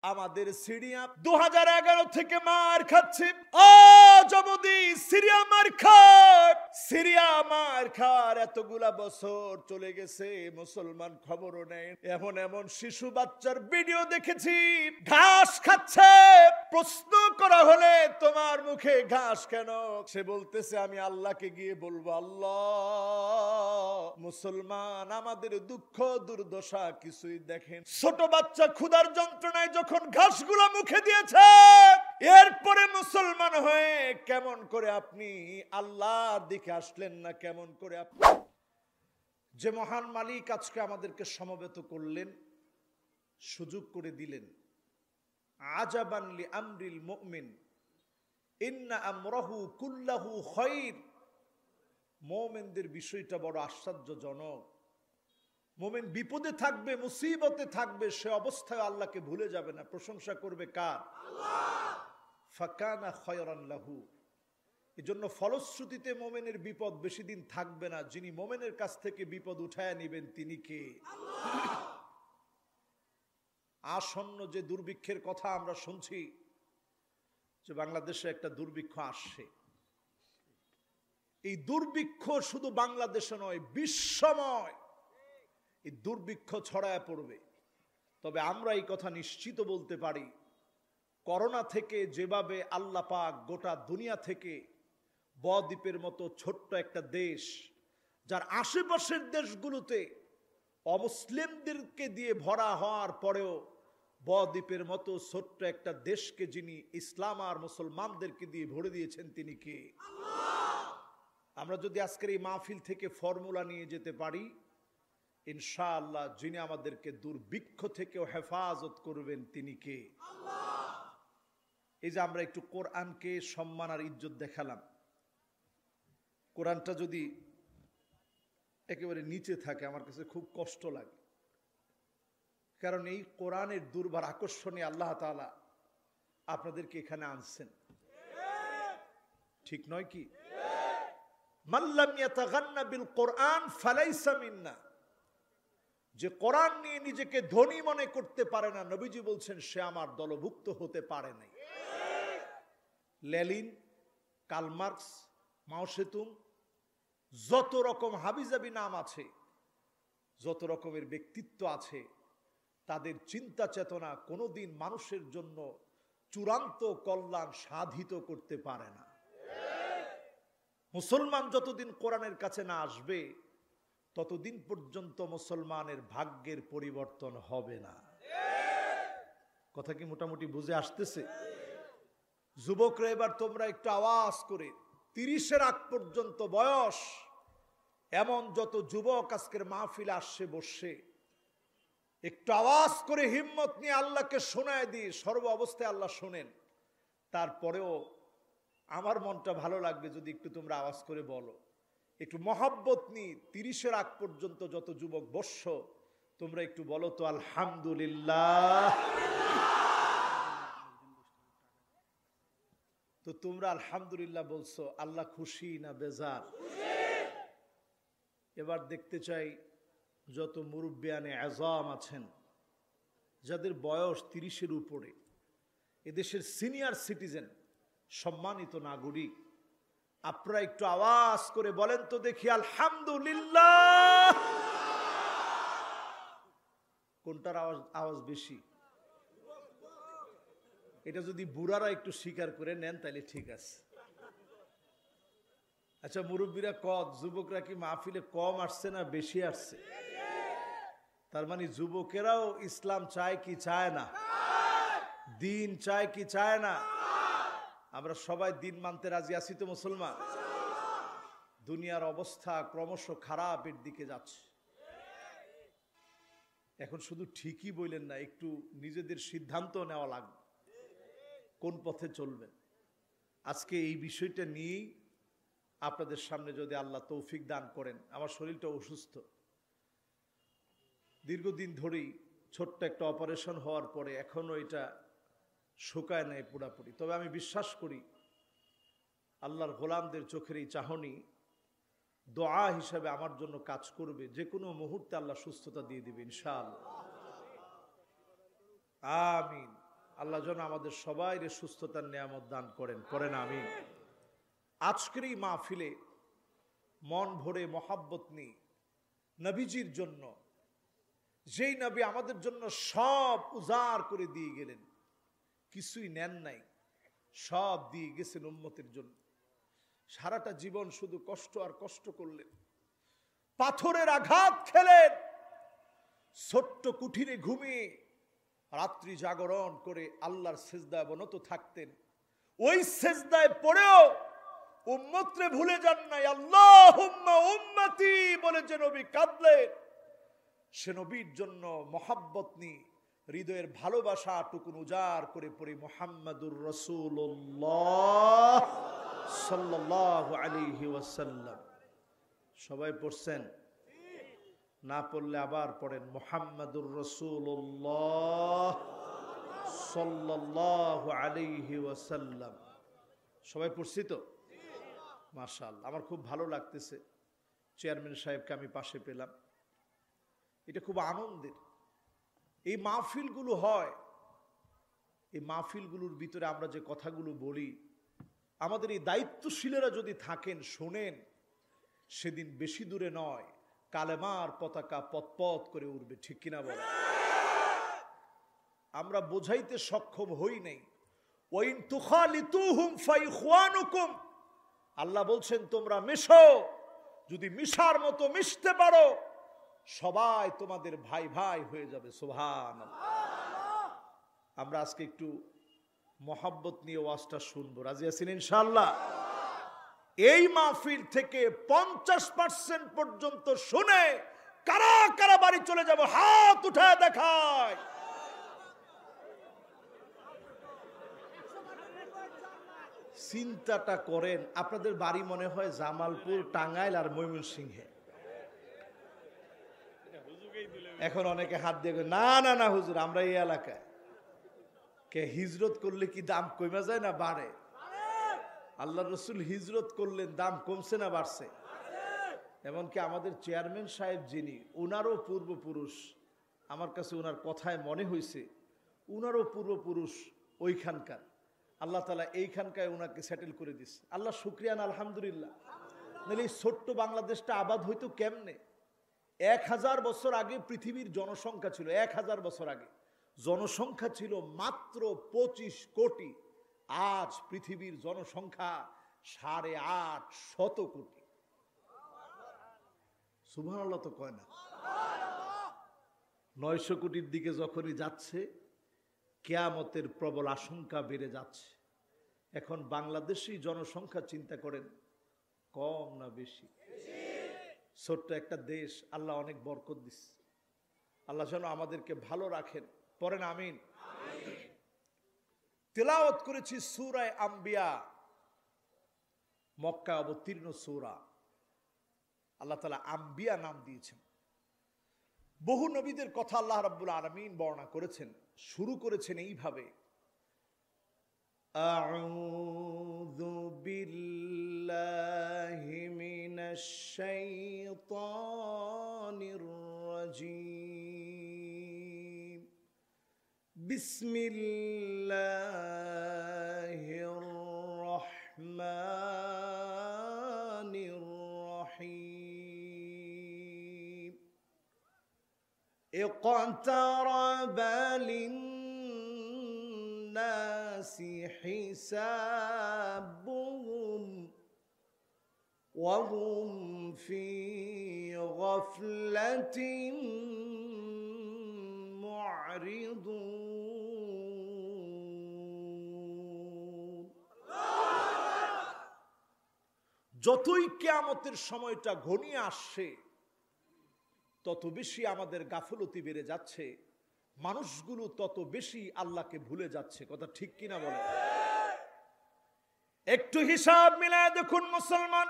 আমাদের সিরিয়া 2011 থেকে মার খাচ্ছে। আজ অবধি সিরিয়া মার খায়, সিরিয়া মার খার এতগুলা বছর চলে গেছে, মুসলমান খবরও নেই। এমন এমন শিশু বাচ্চার ভিডিও দেখেছি ঘাস খাচ্ছে। প্রশ্ন করা হলে তোমার মুখে ঘাস কেন, সে বলতেছে আমি আল্লাহকে গিয়ে বলবো, আল্লাহ মুসলমান আমাদের দুঃখ দুর্দশা কিছুই দেখেন। ছোট বাচ্চা ক্ষুধার যন্ত্রণায় যখন ঘাসগুলো মুখে দিয়েছে, এরপরে মুসলমান হয়ে কেমন করে আপনি আল্লাহর দিকে আসলেন না? কেমন করে আপনি যে মহান মালিক আজকে আমাদেরকে সমবেত করলেন, সুযোগ করে দিলেন, আজাবান লি আমরিল মুমিন ইন্না আমরাহু কুল্লাহু খায়র। মুমিনদের বিষয়টা বড় আশ্চর্যজনক। মুমিন বিপদে থাকবে, মুসিবতে থাকবে, সে অবস্থায় আল্লাহকে ভুলে যাবে না। প্রশংসা করবে কার? আল্লাহ। ফাকানা খায়রান লাহু। এজন্য ফলশ্রুতিতে মুমিনের বিপদ বেশি দিন থাকবে না। যিনি মুমিনের কাছ থেকে বিপদ উঠায় নেবেন তিনি কে? আল্লাহ। আসন্ন যে দুর্ভিক্ষের কথা আমরা শুনছি, যে বাংলাদেশে একটা দুর্ভিক্ষ আসছে, এই দুর্ভিক্ষ শুধু বাংলাদেশে নয়, বিশ্বময় এই দুর্ভিক্ষ ছড়ায় পড়বে। তবে আমরা এই কথা নিশ্চিত বলতে পারি, করোনা থেকে যেভাবে আল্লাহ পাক গোটা দুনিয়া থেকে বদ্বীপের মতো ছোট্ট একটা দেশ, যার আশেপাশের দেশগুলোতে অমুসলিমদেরকে দিয়ে ভরা হওয়ার পরেও বদ্বীপের মতো ছোট্ট একটা দেশকে যিনি ইসলাম আর মুসলমানদেরকে দিয়ে ভরে দিয়েছেন তিনি কে? আল্লাহ। আমরা যদি আজকের এই মাহফিল থেকে ফর্মুলা নিয়ে যেতে পারি, ইনশাআল্লাহ যিনি আমাদেরকে দুর্ভিক্ষ থেকেও হেফাজত করবেন তিনি কে? আল্লাহ। এই যে আমরা একটু কোরআনকে সম্মান আর ইজ্জত দেখালাম, কোরআনটা যদি একেবারে নিচে থাকে আমার কাছে খুব কষ্ট লাগে। কারণ এই কোরআনের দুর্বার আকর্ষণে আল্লাহ তাআলা আপনাদেরকে এখানে আনছেন, ঠিক নয় কি? মাল্লাম ইয়াতাগান্না বিল কোরআন ফালাইসা মিন্না। যে কোরআন নিয়ে নিজেকে ধনী মনে করতে পারে না, নবীজি বলছেন সে আমার দলভুক্ত হতে পারে নাই। লেনিন, কার্ল মার্কস, মাও সেতুং, যত রকম হাবিজাবি নাম আছে, যত রকমের ব্যক্তিত্ব আছে, তাদের চিন্তা চেতনা কোনোদিন মানুষের জন্য চূড়ান্ত কল্যাণ সাধিত করতে পারে না। মুসলমান যতদিন কোরআনের কাছে না আসবে, ততদিন পর্যন্ত মুসলমানের ভাগ্যের পরিবর্তন হবে না। কথা কি মোটামুটি বুঝে আসতেছে? যুবকরা এবার তোমরা একটু আওয়াজ করে, 30-এর আগ পর্যন্ত বয়স এমন যত যুবক আজকের মাহফিলে আসছে বসে, একটু আওয়াজ করে হিম্মত নিয়ে আল্লাহকে শোনায় দিয়ে, সর্ব অবস্থায় আল্লাহ শোনেন। তারপরেও আমার মনটা ভালো লাগবে যদি একটু তোমরা আওয়াজ করে বলো, একটু মহব্বত নিয়ে 30-এর আগ পর্যন্ত যত যুবক বসছ, তোমরা একটু বলো তো আলহামদুলিল্লাহ। তো তোমরা আলহামদুলিল্লাহ বলছো, আল্লাহ খুশি না বেজার? এবার দেখতে চাই যত মুরব্বিয়ানে আজম আছেন, যাদের বয়স 30-এর উপরে, এদেশের সিনিয়র সিটিজেন, সম্মানিত নাগরিক, আপনারা একটু আওয়াজ করে বলেন তো দেখি আলহামদুলিল্লাহ। কোনটার আওয়াজ বেশি? এটা যদি বুড়ারা একটু স্বীকার করে নেন তাহলে ঠিক আছে। আচ্ছা মুরব্বীরা কত, যুবকরা কি মাহফিলে কম আসছে না বেশি আসছে? তার মানে যুবকেরাও ইসলাম চায় কি চায় না? দিন চায় কি চায় না? আমরা সবাই দিন মানতে রাজি আছি তো মুসলমান? দুনিয়ার অবস্থা ক্রমশ খারাপের দিকে যাচ্ছে। এখন শুধু ঠিকই বললেন না, একটু নিজেদের সিদ্ধান্ত নেওয়া লাগবে কোন পথে চলবেন। আজকে এই বিষয়টা নিয়েই আপনাদের সামনে যদি আল্লাহ তৌফিক দান করেন, আমার শরীরটা অসুস্থ, দীর্ঘদিন ধরেই ছোট্ট একটা অপারেশন হওয়ার পরে এখনো এটা শুকায় নাই পুরাপুরি। তবে আমি বিশ্বাস করি আল্লাহর গোলামদের চোখের এই চাহনি দোয়া হিসাবে আমার জন্য কাজ করবে। যে কোনো মুহূর্তে আল্লাহ সুস্থতা দিয়ে দিবে ইনশাআল্লাহ। আমিন। আল্লাহ যেন আমাদের সবাইরে সুস্থতার নিয়ামত দান করেন, পড়েন আমিন। আজকের এই মাহফিলে মন ভরে মহাব্বত নিয়ে নবীজির জন্য, যেই নবী আমাদের জন্য সব উজাড় করে দিয়ে গেলেন, কিছুই নেন নাই, সব দিয়ে গেছেন উম্মতের জন্য। সারাটা জীবন শুধু কষ্ট আর কষ্ট করলেন, পাথরের আঘাত খেলেন, ছোট্ট কুঠিরে ঘুমিয়ে রাত্রি জাগরণ করে আল্লাহর সেজদায় অবনত থাকতেন। ওই সেজদায় পড়েও উম্মতরে ভুলে যান নাই। আল্লাহুম্মা উম্মতি বলে যে নবী কাঁদলেন, সে নবীর জন্য মহাব্বত নিয়ে হৃদয়ের ভালোবাসা টুকুন উজাড় করে পড়ে মুহাম্মাদুর রাসূলুল্লাহ সাল্লাল্লাহু আলাইহি ওয়াসাল্লাম। সবাই পড়ছেন? না পড়লে আবার পড়েন, মুহাম্মাদুর রাসূলুল্লাহ সাল্লাল্লাহু আলাইহি ওয়াসাল্লাম। সবাই পড়ছি তো? মাশাআল্লাহ, আমার খুব ভালো লাগতেছে। চেয়ারম্যান সাহেবকে আমি পাশে পেলাম, এটা খুব আনন্দের। এই মাহফিলগুলো হয়, এই মাহফিলগুলোর ভিতরে আমরা যে কথাগুলো বলি, আমাদের এই দায়িত্বশীলেরা যদি থাকেন, শোনেন, সেদিন বেশি দূরে নয়, কালেমার পতাকা পতপত করে উঠবে, ঠিক কিনা বলে? আমরা বোঝাইতে সক্ষম হই নাই। ওয়াইন তুখালিতুহুম ফাইখওয়ানুকুম, আল্লাহ বলছেন তোমরা মিশো, যদি মিশার মতো মিশতে পারো সবাই তোমাদের ভাই ভাই হয়ে যাবে। সুবহানাল্লাহ। আমরা আজকে একটু মহাব্বত নিয়ে ওয়াজটা শুনবো, রাজি আছেন ইনশাআল্লাহ? এই মাহফিল থেকে 50% পর্যন্ত শুনে কারা কারা বাড়ি চলে যাব, হাত উঠায় দেখায়। চিন্তাটা করেন, আপনাদের বাড়ি মনে হয় জামালপুর, টাঙ্গাইল আর ময়মনসিংহে। এখন অনেকে হাত দিয়ে না না না হুজুর, আমরা এই এলাকায়। কে হিজরত করলে কি দাম কমে যায় না বাড়ে? আল্লাহ রসুল হিজরত করলেন, দাম কমছে না বাড়ছে? এমনকি আমাদের চেয়ারম্যান সাহেব যিনি, ওনারও পূর্বপুরুষ, আমার কাছে ওনার কথায় মনে হয়েছে ওনারও পূর্বপুরুষ ওইখানকার। আল্লাহ তাআলা এইখানকায় ওনাকে সেটেল করে দিচ্ছে। আল্লাহ শুকরিয়ান, আলহামদুলিল্লাহ। নাহলে এই ছোট্ট বাংলাদেশটা আবাদ হইতো কেমনে? 1000 বছর আগে পৃথিবীর জনসংখ্যা ছিল, 1000 বছর আগে জনসংখ্যা ছিল মাত্র 25 কোটি। আজ পৃথিবীর জনসংখ্যা 850 কোটি। সুবহানাল্লাহ তো কয় না? 900 কোটির দিকে যখনই যাচ্ছে, কিয়ামতের প্রবল আশঙ্কা বেড়ে যাচ্ছে। এখন বাংলাদেশি জনসংখ্যা চিন্তা করেন, কম না বেশি? ছোট্ট একটা দেশ, আল্লাহ অনেক বরকত দিচ্ছে। আল্লাহ যেন আমাদেরকে ভালো রাখেন, পড়েন আমিন। তেলাওয়াত করেছি সূরা আম্বিয়া, মক্কায় অবতীর্ণ সূরা। আল্লাহ তাআলা আম্বিয়া নাম দিয়েছেন। বহু নবীদের কথা আল্লাহ রাব্বুল আলামিন বর্ণনা করেছেন, শুরু করেছেন এইভাবে, আউযু বিল্লাহি মিনাশ শাইতানির রাজীম, বিসমিল্লাহির রহমানির রহিম, اقترب للناس حسابهم وهم في غفلة معرضون। যতই কিয়ামতের সময়টা ঘনিয়ে আসছে, তত বেশি আমাদের গাফলতি বেড়ে যাচ্ছে, মানুষগুলো তত বেশি আল্লাহকে ভুলে যাচ্ছে। কথা ঠিক কিনা বলে? একটু হিসাব মিলায় দেখুন মুসলমান,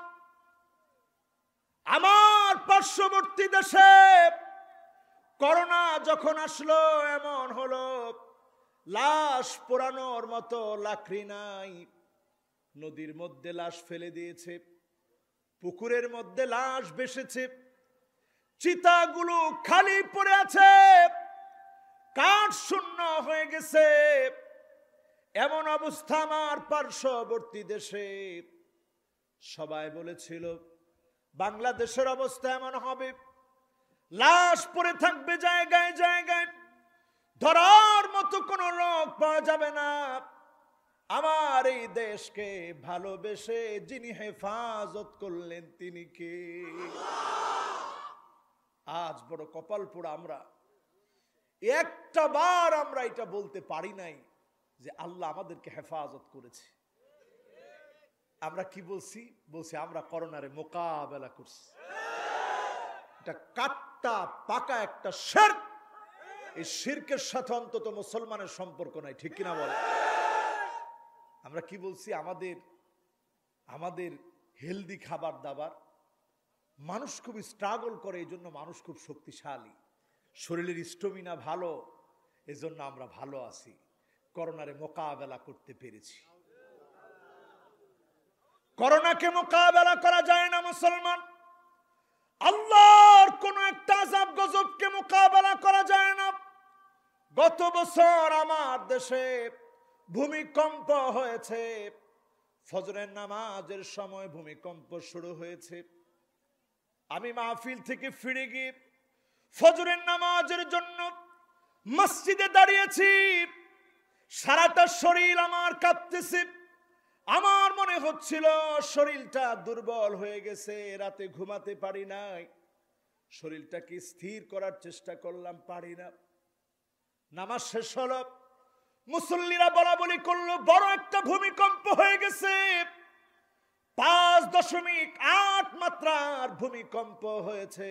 আমার পার্শ্ববর্তী দেশে করোনা যখন আসলো, এমন হলো লাশ পোড়ানোর মতো লাকড়ি নাই। নদীর মধ্যে লাশ ফেলে দিয়েছে, পুকুরের মধ্যে লাশ ভেসেছে, চিতাগুলো খালি পড়ে আছে, কাঠ শূন্য হয়ে গেছে। এমন অবস্থা আমার পার্শ্ববর্তী দেশে সবাই বলেছিল বাংলাদেশের অবস্থা এমন হবে, লাশ পড়ে থাকবে জায়গায় জায়গায়, ধরার মতো কোনো লোক পাওয়া যাবে না। আমার এই দেশকে ভালোবেসে যিনি হেফাজত করলেন তিনি কে? আজ বড় কপাল পোড়া, আমরা একটা বার আমরা এটা বলতে পারি নাই যে আল্লাহ আমাদেরকে হেফাজত করেছে। আমরা কি বলছি? বলছি আমরা করোনারে মোকাবেলা করছি। এটা কাট্টা পাকা একটা শিরক। এই শিরকের সাথে অন্তত মুসলমানের সম্পর্ক নাই, ঠিক কিনা বলে? আমরা কি বলছি? আমাদের হেলদি খাবার দাবার, মানুষ খুব স্ট্রাগল করে, এই জন্য মানুষ খুব শক্তিশালী, শরীরের স্ট্যামিনা ভালো, এজন্য আমরা ভালো আছি, করোনারে মোকাবেলা করতে পেরেছি। করোনাকে মোকাবেলা করা যায় না মুসলমান। আল্লাহর কোন একটা আযাব গজবকে মোকাবেলা করা যায় না। গত বছর আমার দেশে ভূমিকম্প হয়েছে, ফজরের নামাজের সময় ভূমিকম্প শুরু হয়েছে। আমি মাহফিল থেকে ফিরে গিয়ে ফজরের নামাজের জন্য মসজিদে দাঁড়িয়েছি, সারাটা শরীর আমার কাঁপতেছে। আমার মনে হচ্ছিল শরীরটা দুর্বল হয়ে গেছে, রাতে ঘুমাতে পারি নাই। শরীরটাকে স্থির করার চেষ্টা করলাম, পারি না। নামাজ শেষ হলো, মুসল্লিরা বলা বলি করলো বড় একটা ভূমিকম্প হয়ে গেছে, 5.8 মাত্রার ভূমিকম্প হয়েছে।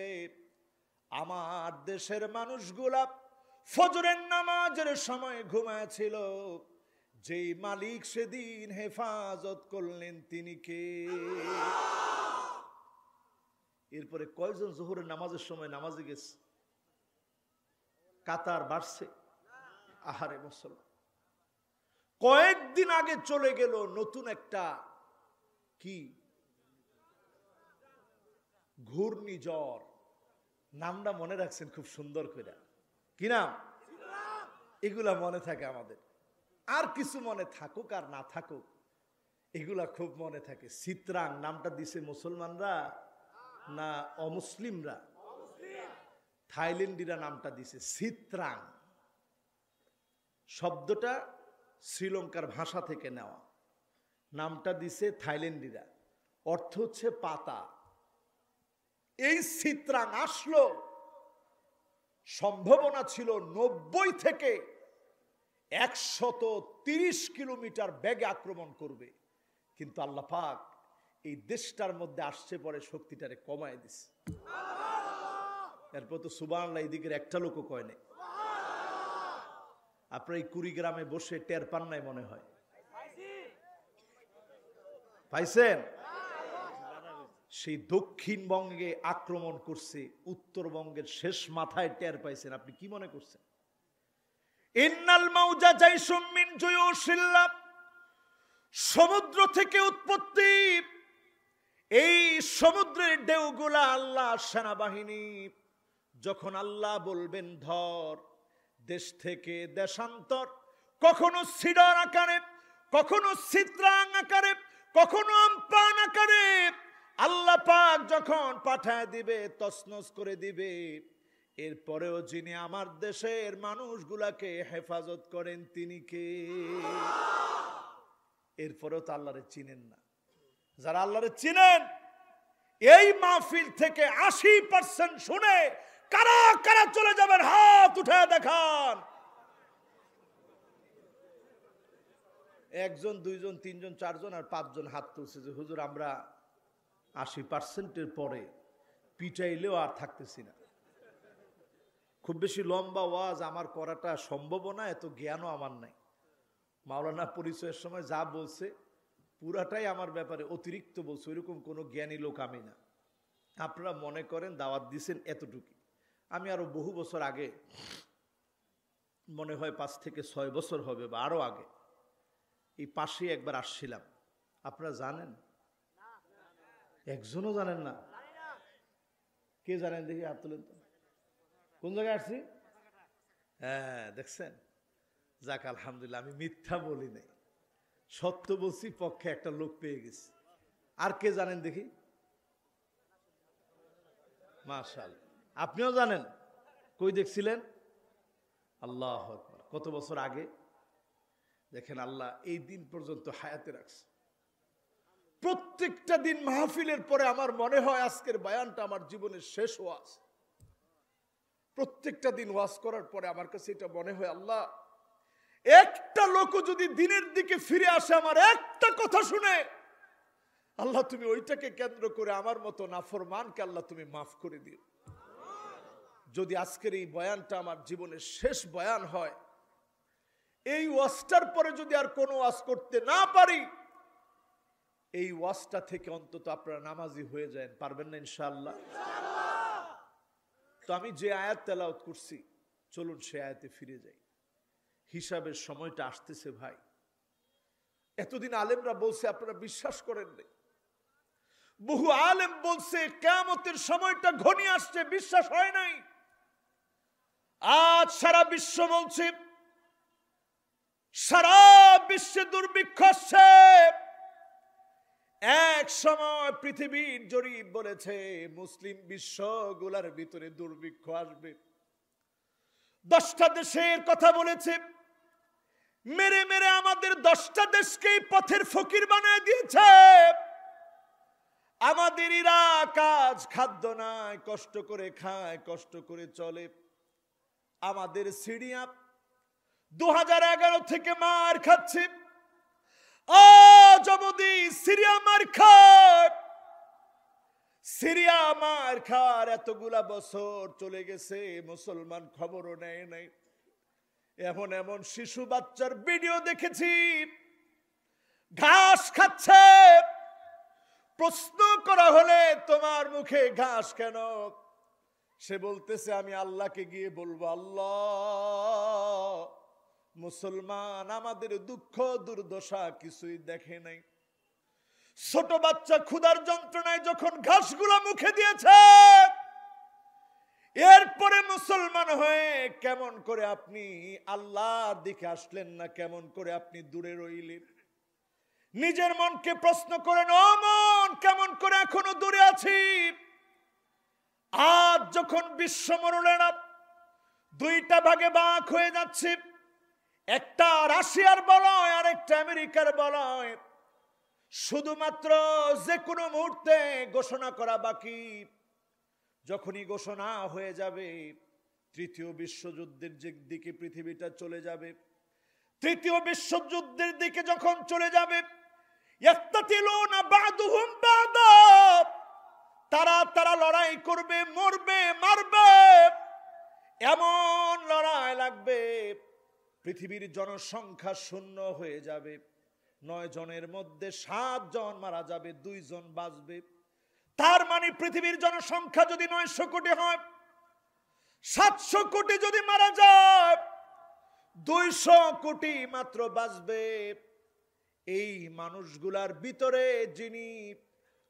আমার দেশের মানুষগুলা ফজরের নামাজের সময় ঘুমাচ্ছিল। যেই মালিক সেদিন হেফাজত করলেন তিনি কে? এরপরে কয়জন জোহরের নামাজের সময় নামাজে গেছে? কাতার বাড়ছে। আহারে মুসলমান, কয়েকদিন আগে চলে গেল নতুন একটা কি ঘূর্ণিঝড়, নামটা মনে রাখছেন খুব সুন্দর করে, কি নাম? এগুলা মনে থাকে আমাদের। আর কিছু মনে থাকুক আর না থাকুক, এগুলা খুব মনে থাকে। চিত্রাং নামটা দিছে মুসলমানরা না অমুসলিমরা? থাইল্যান্ডিরা নামটা দিছে চিত্রাং। শব্দটা শ্রীলঙ্কার ভাষা থেকে নেওয়া, নামটা দিছে থাইল্যান্ডিরা, অর্থ হচ্ছে পাতা। এই চিত্রাং আসলো, সম্ভাবনা ছিল 90 থেকে 130 কিলোমিটার বেগে আক্রমণ করবে, কিন্তু আল্লাহ পাক এই দেশটার মধ্যে আসছে পরে শক্তিটারে কমায় দিছে। এরপর তো সুবহানাল্লাহ এদিকের একটা লোকও কয় নাই। আপনার এই কুড়িগ্রামে বসে টের পান নাই মনে হয়? পাইছেন? সেই দক্ষিণবঙ্গে আক্রমণ করছে, উত্তরবঙ্গের শেষ মাথায় টের পাইছেন। আপনি কি মনে করছেন? ইন্নাল মাউজা জাইশুম মিন জুয়ুশিল্লাহ, সমুদ্র থেকে উৎপত্তি। এই সমুদ্রের ঢেউগুলা আল্লাহ সেনাবাহিনী। যখন আল্লাহ বলবেন ধর, দেশ থেকে দেশান্তর, কখনো সিডার আকারে, কখনো চিত্রাং আকারে, কখনো আমপান আকারে আল্লাহ পাক যখন পাঠায় দিবে, তছনছ করে দিবে। এরপরেও যিনি আমার দেশের মানুষগুলাকে হেফাজত করেন তিনি কে? এরপরেও তো আল্লাহরে চিনেন না। যারা আল্লাহরে চিনেন, এই মাহফিল থেকে 80% শুনে কারা কারা চলে যাবেন হাত উঠে দেখান। 1 জন 2 জন 3 জন 4 জন আর 5 জন হাত তুলছে যে হুজুর আমরা 80%-এর পরে পিটাইলেও আর থাকতেছি না। খুব বেশি লম্বা ওয়াজ আমার করাটা সম্ভব না, এত জ্ঞানও আমার নাই। মাওলানা পরিচয়ের সময় যা বলছে পুরাটাই আমার ব্যাপারে অতিরিক্ত বলছে, ওইরকম কোনো জ্ঞানী লোক আমি না। আপনারা মনে করেন দাওয়াত দিয়েছেন এতটুকু। আমি আরো বহু বছর আগে, মনে হয় 5 থেকে 6 বছর হবে বা আরো আগে, এই পাশে একবার আসছিলাম। আপনারা জানেন? একজনও জানেন না? কে জানেন দেখি হাত তুলেন তো। কোন জায়গায় আসছি? হ্যাঁ দেখছেন, যাক আলহামদুলিল্লাহ, আমি মিথ্যা বলি নাই। সত্য বলছি পক্ষে একটা লোক পেয়ে গেছে। আর কে জানেন দেখি? মাশাআল্লাহ, আপনিও জানেন? কই দেখছিলেন? আল্লাহু আকবার। কত বছর আগে? দেখেন, আল্লাহ এই দিন পর্যন্ত হায়াতে রাখছে। প্রত্যেকটা দিন মাহফিলের পরে আমার মনে হয় আজকের বয়ানটা আমার জীবনের শেষ ওয়াজ। প্রত্যেকটা দিন ওয়াজ করার পরে আমার কাছে এটা মনে হয়, আল্লাহ একটা লোকও যদি দিনের দিকে ফিরে আসে আমার একটা কথা শুনে, আল্লাহ তুমি ওইটাকে কেন্দ্র করে আমার মতো নাফরমানকে আল্লাহ তুমি মাফ করে দিও। যদি আজকের এই বয়ানটা আমার জীবনের শেষ বয়ান হয়, এই ওয়াজটার পরে যদি আর কোনো ওয়াজ করতে না পারি, এই ওয়াজটা থেকে অন্তত আপনারা নামাজি হয়ে যান। পারবেন না ইনশাআল্লাহ? তো আমি যে আয়াত তেলাওয়াত করছি, চলুন সে আয়াতে ফিরে যাই। হিসাবের সময়টা আসতেছে ভাই। এতদিন আলেমরা বলছে, আপনারা বিশ্বাস করেন নাই। বহু আলেম বলছে কিয়ামতের সময়টা ঘনিয়ে আসছে, বিশ্বাস হয় নাই। আজ সারা বিশ্ব বলছে, সারা বিশ্বে দুর্ভিক্ষ আসছে। এক সময় পৃথিবীর জরিপ বলেছে মুসলিম বিশ্বগুলোর ভিতরে দুর্ভিক্ষ আসবে। 10টা দেশের কথা বলেছে, মেরে মেরে আমাদের 10টা দেশকেই পথের ফকির বানিয়ে দিয়েছে। আমাদের ইরাক আজ খাদ্য নাই, কষ্ট করে খায়, কষ্ট করে চলে। আমাদের সিরিয়া 2011 থেকে মার খাচ্ছে। অবধি সিরিয়া মার খায়, সিরিয়া মার খার এতগুলা বছর চলে গেছে, মুসলমান খবরও নেয় নাই। এমন এমন শিশু বাচ্চার ভিডিও দেখেছি, ঘাস খাচ্ছে। প্রশ্ন করা হলে তোমার মুখে ঘাস কেন? সে বলতেছে আমি আল্লাহকে গিয়ে বলবো, আল্লাহ মুসলমান আমাদের দুঃখ দুর্দশা কিছুই দেখে নাই। ছোট বাচ্চা ক্ষুধার যন্ত্রণায় যখন ঘাসগুলো মুখে দিয়েছে, এরপরে মুসলমান হয়ে কেমন করে আপনি আল্লাহর দিকে আসলেন না? কেমন করে আপনি দূরে রইলেন? নিজের মনকে প্রশ্ন করেন, ও মন, কেমন করে এখনো দূরে আছি? আজ যখন বিশ্ব মরলেনা 2টা ভাগে ভাগ হয়ে যাচ্ছে, একটা রাশিয়ার বলয় আর একটা আমেরিকার বলয়। শুধুমাত্র যে কোনো মুহূর্তে ঘোষণা করা বাকি। যখনই ঘোষণা হয়ে যাবে, 3য় বিশ্বযুদ্ধের দিকে পৃথিবীটা চলে যাবে। 3য় বিশ্বযুদ্ধের দিকে যখন চলে যাবে, ইয়াক্তাতিলুনা বাদুহুম বাদা, তারা লড়াই করবে, মরবে, মারবে। এমন লড়াই লাগবে, পৃথিবীর জনসংখ্যা শূন্য হয়ে যাবে। 9 জনের মধ্যে 7 জন মারা যাবে, 2 জন বাঁচবে। তার মানে পৃথিবীর জনসংখ্যা যদি 900 কোটি হয়, 700 কোটি যদি মারা যায়, 200 কোটি মাত্র বাঁচবে। এই মানুষগুলার ভিতরে যিনি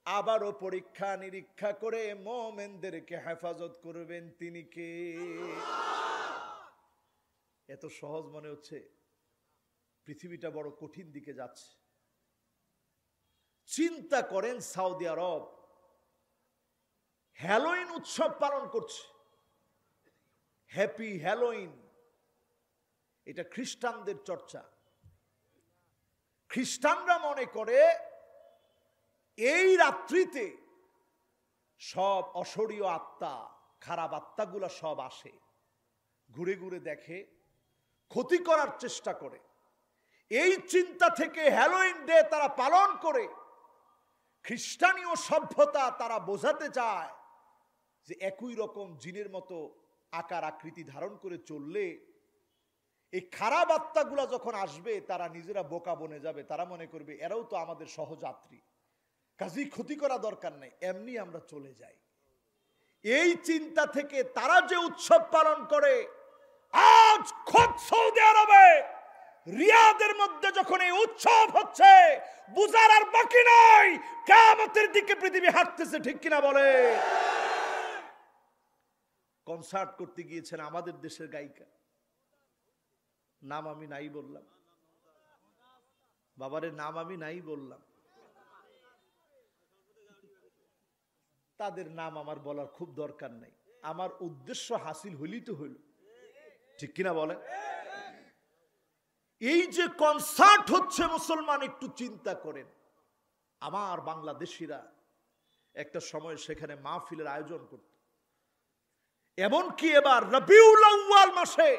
আবারও পরীক্ষা নিরীক্ষা করে মুমিনদেরকে হেফাজত করবেন, তিনি কে? এত সহজ মনে হচ্ছে, পৃথিবীটা বড় কঠিন দিকে যাচ্ছে। চিন্তা করেন, সৌদি আরব হ্যালোইন উৎসব পালন করছে। হ্যাপি হ্যালোইন, এটা খ্রিস্টানদের চর্চা। খ্রিস্টানরা মনে করে এই রাত্রিতে সব অশরীয় আত্মা, খারাপ আত্মাগুলা সব আসে, ঘুরে ঘুরে দেখে, ক্ষতি করার চেষ্টা করে। এই চিন্তা থেকে হ্যালোইন ডে তারা পালন করে। খ্রিস্টানীয় সভ্যতা তারা বোঝাতে চায় যে একই রকম জিনের মতো আকার আকৃতি ধারণ করে চললে এই খারাপ আত্মাগুলা যখন আসবে, তারা নিজেরা বোকা বনে যাবে। তারা মনে করবে এরাও তো আমাদের সহযাত্রী, কাজেই ক্ষতি করা দরকার নেই, এমনি আমরা চলে যাই। এই চিন্তা থেকে তারা যে উৎসব পালন করে, আজ খোদ সৌদি আরবে রিয়াদের মধ্যে যখন এই উৎসব হচ্ছে, বুঝার আর বাকি নাই কিয়ামতের দিকে পৃথিবী হাঁটতেছে। ঠিক কিনা বলে? কনসার্ট করতে গিয়েছেন আমাদের দেশের গায়িকা, নাম আমি নাই বললাম, বাবারের নাম আমি নাই বললাম, তাদের নাম আমার বলার খুব দরকার নাই, আমার উদ্দেশ্য হাসিল হইলেই তো হইল, ঠিক কিনা বলেন? এই যে কনসার্ট হচ্ছে মুসলমান, একটু চিন্তা করেন। আমার বাংলাদেশিরা একটা সময় সেখানে মাহফিলের আয়োজন করত, এমনকি এবার রবিউল আউয়াল মাসে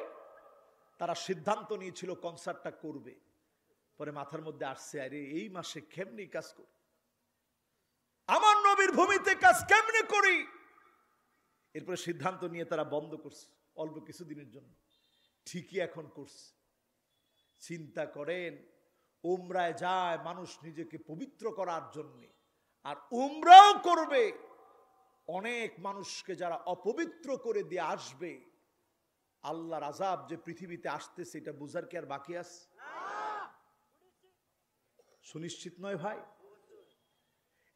তারা সিদ্ধান্ত নিয়েছিল কনসার্টটা করবে। পরে মাথার মধ্যে আসছে, আরে এই মাসে কেমনি কাজ করি, আমার নবীর ভূমিতে কাজ কেমনে করি। এরপরে সিদ্ধান্ত নিয়ে তারা বন্ধ করছে অল্প কিছুদিনের জন্য, ঠিকই এখন করছে। চিন্তা করেন, উমরায় যায় মানুষ নিজেকে পবিত্র করার জন্য, আর উমরাও করবে অনেক মানুষকে যারা অপবিত্র করে দিয়ে আসবে। আল্লাহর আযাব যে পৃথিবীতে আসতেছে এটা বুঝার কি আর বাকি আছে? সুনিশ্চিত নয় ভাই।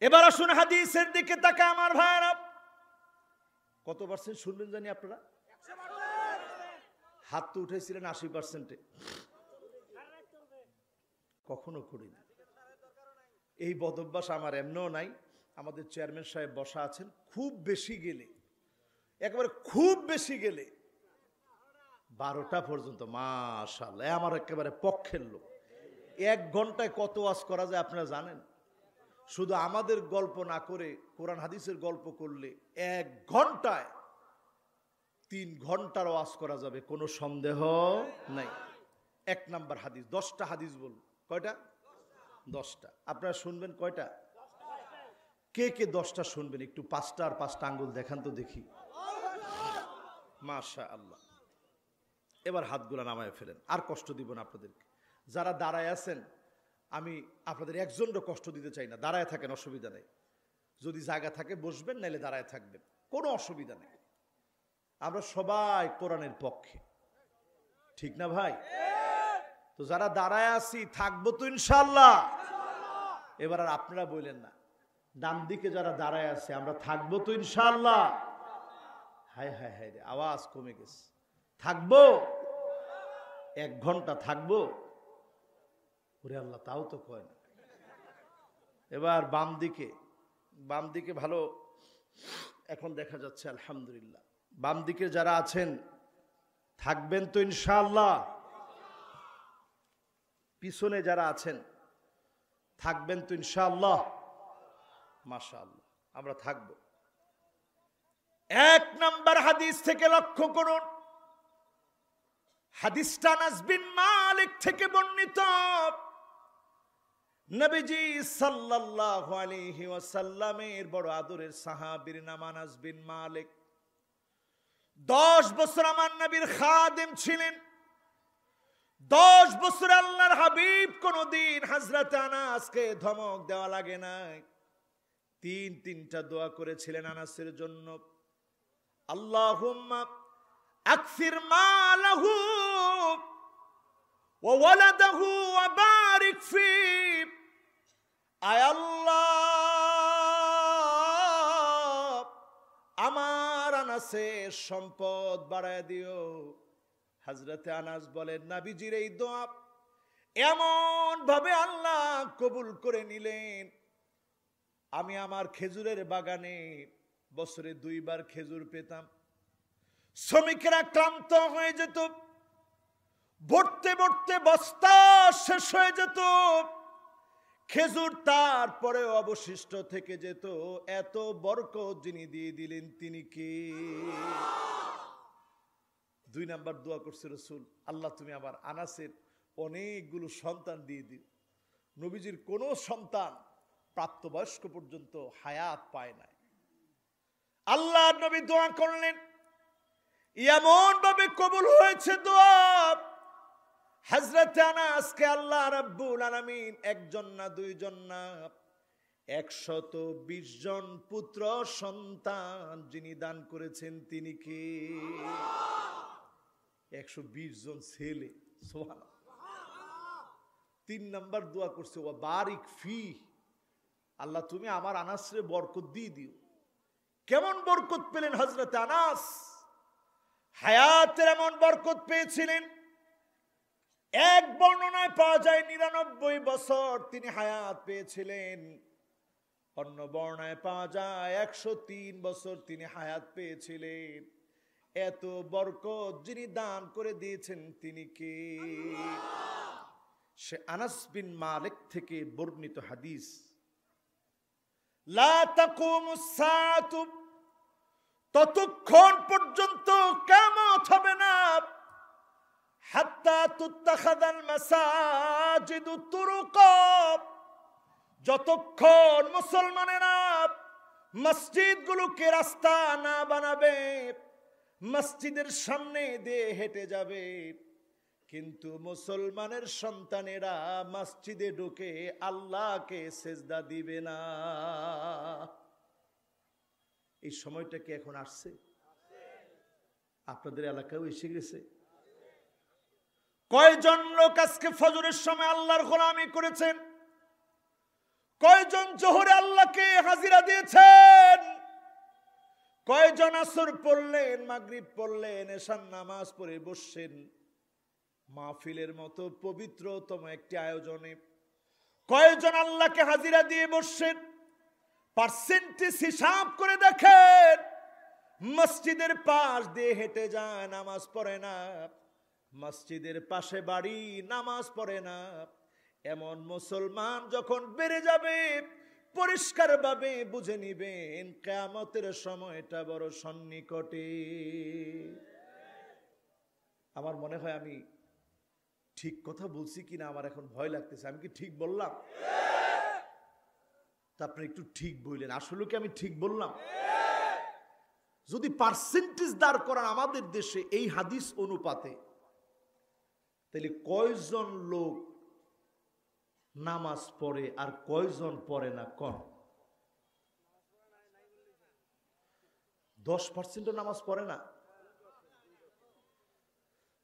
এবার আসুন হাদিসের দিকে তাকা আমার ভাইরা। কত পার্সেন্ট শুনবেন জানি আপনারা? হাত তো উঠেছিলেন 80%-এ, কখনো করি না। এই বদভ্যাস আমার এমনও নাই। আমাদের চেয়ারম্যান সাহেব বসা আছেন, খুব বেশি গেলে, একেবারে খুব বেশি গেলে 12টা পর্যন্ত, মাশাআল্লাহ, আমার একেবারে পক্ষের লোক। 1 ঘন্টায় কত ওয়াজ করা যায় আপনারা জানেন? শুধু আমাদের গল্প না করে কোরআন হাদিসের গল্প করলে 1 ঘন্টায় 3 ঘন্টার ওয়াজ করা যাবে, কোনো সন্দেহ নাই। 1 নাম্বার হাদিস, 10টা হাদিস বলব। কয়টা? 10টা। আপনারা শুনবেন কয়টা? কে কে 10টা শুনবেন? একটু 5টা আর 5টা আঙ্গুল দেখান তো দেখি। মাশাআল্লাহ। এবার হাতগুলা নামায় ফেলেন, আর কষ্ট দিব না আপনাদেরকে। যারা দাঁড়ায় আছেন, আমি আপনাদের একজনও কষ্ট দিতে চাই না, দাঁড়ায় থাকেন, অসুবিধা নেই। যদি জায়গা থাকে বসবেন, নাইলে দাঁড়ায় থাকবেন, কোনো অসুবিধা নেই। আমরা সবাই কোরআনের পক্ষে, ঠিক না ভাই? তো যারা দাঁড়ায় আছি থাকবো তো ইনশাআল্লাহ। এবার আর আপনারা বললেন না, ডান দিকে যারা দাঁড়ায় আছে আমরা থাকবো তো ইনশাআল্লাহ। হায় হায় হায় রে, আওয়াজ কমে গেছে। থাকবো 1 ঘন্টা থাকবো? ওরে আল্লাহ, তাও তো কয় না। এবার বাম দিকে ভালো এখন দেখা যাচ্ছে, আলহামদুলিল্লাহ। বাম দিকে যারা আছেন থাকবেন তো ইনশাআল্লাহ। পিছনে যারা আছেন থাকবেন তো ইনশাআল্লাহ। মাশাআল্লাহ, আমরা থাকব। 1 নাম্বার হাদিস থেকে লক্ষ্য করুন, হাদিসটা আনাস বিন মালিক থেকে বর্ণিত। নবীজি সাল্লাল্লাহু আলাইহি ওয়াসাল্লামের বড় আদরের সাহাবীর নাম আনাস বিন মালিক। 10 বছর আমার নবীর খাদেম ছিলেন। 10 বছর আল্লাহর হাবিব কোনদিন হযরত আনাসকে ধমক দেওয়া লাগে নাই। 3টা দোয়া করেছিলেন আনাসের জন্য। আল্লাহুম্মা আকসির মালাহু ওয়া ওয়ালাদাহু ওয়া বারিক ফি। আয় আল্লাহ, আমার আনাসের সম্পদ বাড়ায় দিও। হযরতে আনাস বলেন, নবীজির এই দোয়া এমন ভাবে আল্লাহ কবুল করে নিলেন, আমি আমার খেজুরের বাগানে বছরে 2 বার খেজুর পেতাম। শ্রমিকেরা ক্লান্ত হয়ে যেত, ভরতে ভরতে বস্তা শেষ হয়ে যেত, খেজুর তারপরে অবশিষ্ট থেকে যেত। এত বরকত যিনি দিয়ে দিলেন তিনি কে? 2 নাম্বার দোয়া করছে রাসূল, আল্লাহ তুমি আমার আনাসের অনেকগুলো সন্তান দিয়ে দিও। নবীজির কোন সন্তান প্রাপ্তবয়স্ক পর্যন্ত হায়াত পায় নাই। আল্লাহ নবী দোয়া করলেন, এমন ভাবে কবুল হয়েছে দোয়া, হযরত আনাসকে আল্লাহ রাব্বুল আলামিন 1 জন না 2 জন না 120 জন পুত্র সন্তান যিনি দান করেছেন তিনি কে? 120 জন ছেলে। সুবহানাল্লাহ। 3 নাম্বার দোয়া করছে, ওয়া বারিক ফি, আল্লাহ তুমি আমার আনাসরে বরকত দিয়ে দিও। কেমন বরকত পেলেন হযরত আনাস? হায়াতের এমন বরকত পেয়েছিলেন, এক বর্ণনায় পাওয়া যায় 99 বছর তিনি হায়াত পেয়েছিলেন, অন্য বর্ণনায় পাওয়া যায় 103 বছর তিনি হায়াত পেয়েছিলেন। এত বরকত যিনি দান করে দিয়েছেন তিনি কে? সে আনাস বিন মালিক থেকে বর্ণিত হাদিস, লা তাকুমুস সাআতু, ততক্ষণ পর্যন্ত কিয়ামত হবে না, হাত্তা তুত্তাখাযাল মাসাজিদু তুরুকা, যতক্ষণ মুসলমানেরা মসজিদগুলোকে রাস্তা না বানাবে, মসজিদের সামনে দিয়ে হেঁটে যাবে, কিন্তু মুসলমানের সন্তানেরা মসজিদে ঢুকে আল্লাহকে সেজদা দিবে না। এই সময়টা কি এখন আসছে? আপনাদের এলাকায় এসে গেছে? কয়জন লোক আজকে ফজরের সময় আল্লাহর গোলামি করেছেন? কয়জন জোহরে আল্লাহকে হাজিরা দিয়েছেন? কয়জন আসর পড়লেন, মাগরিব পড়লেন, এশার নামাজ পড়ে বসছেন মাহফিলের মতো পবিত্রতম একটি আয়োজনে? কয়জন আল্লাহকে হাজিরা দিয়ে বসছেন? পার্সেন্টেজ হিসাব করে দেখেন। মসজিদের পাশ দিয়ে হেঁটে যায়, নামাজ পড়ে না। মসজিদের পাশে বাড়ি, নামাজ পড়ে না। এমন মুসলমান যখন বেড়ে যাবে, পরিষ্কার ভাবে বুঝে নিবেন কিয়ামতের সময়টা বড় সন্নিকটে। আমার মনে হয় আমি ঠিক কথা বলছি কিনা আমার এখন ভয় লাগতেছে। আমি কি ঠিক বললাম? তা আপনি একটু ঠিক বললেন, আসলে কি আমি ঠিক বললাম? যদি পার্সেন্টেজ দাঁড় করান আমাদের দেশে এই হাদিস অনুপাতে, তাহলে কয়জন লোক নামাজ পড়ে আর কয়জন পড়ে না? কোন 10% নামাজ পড়ে না?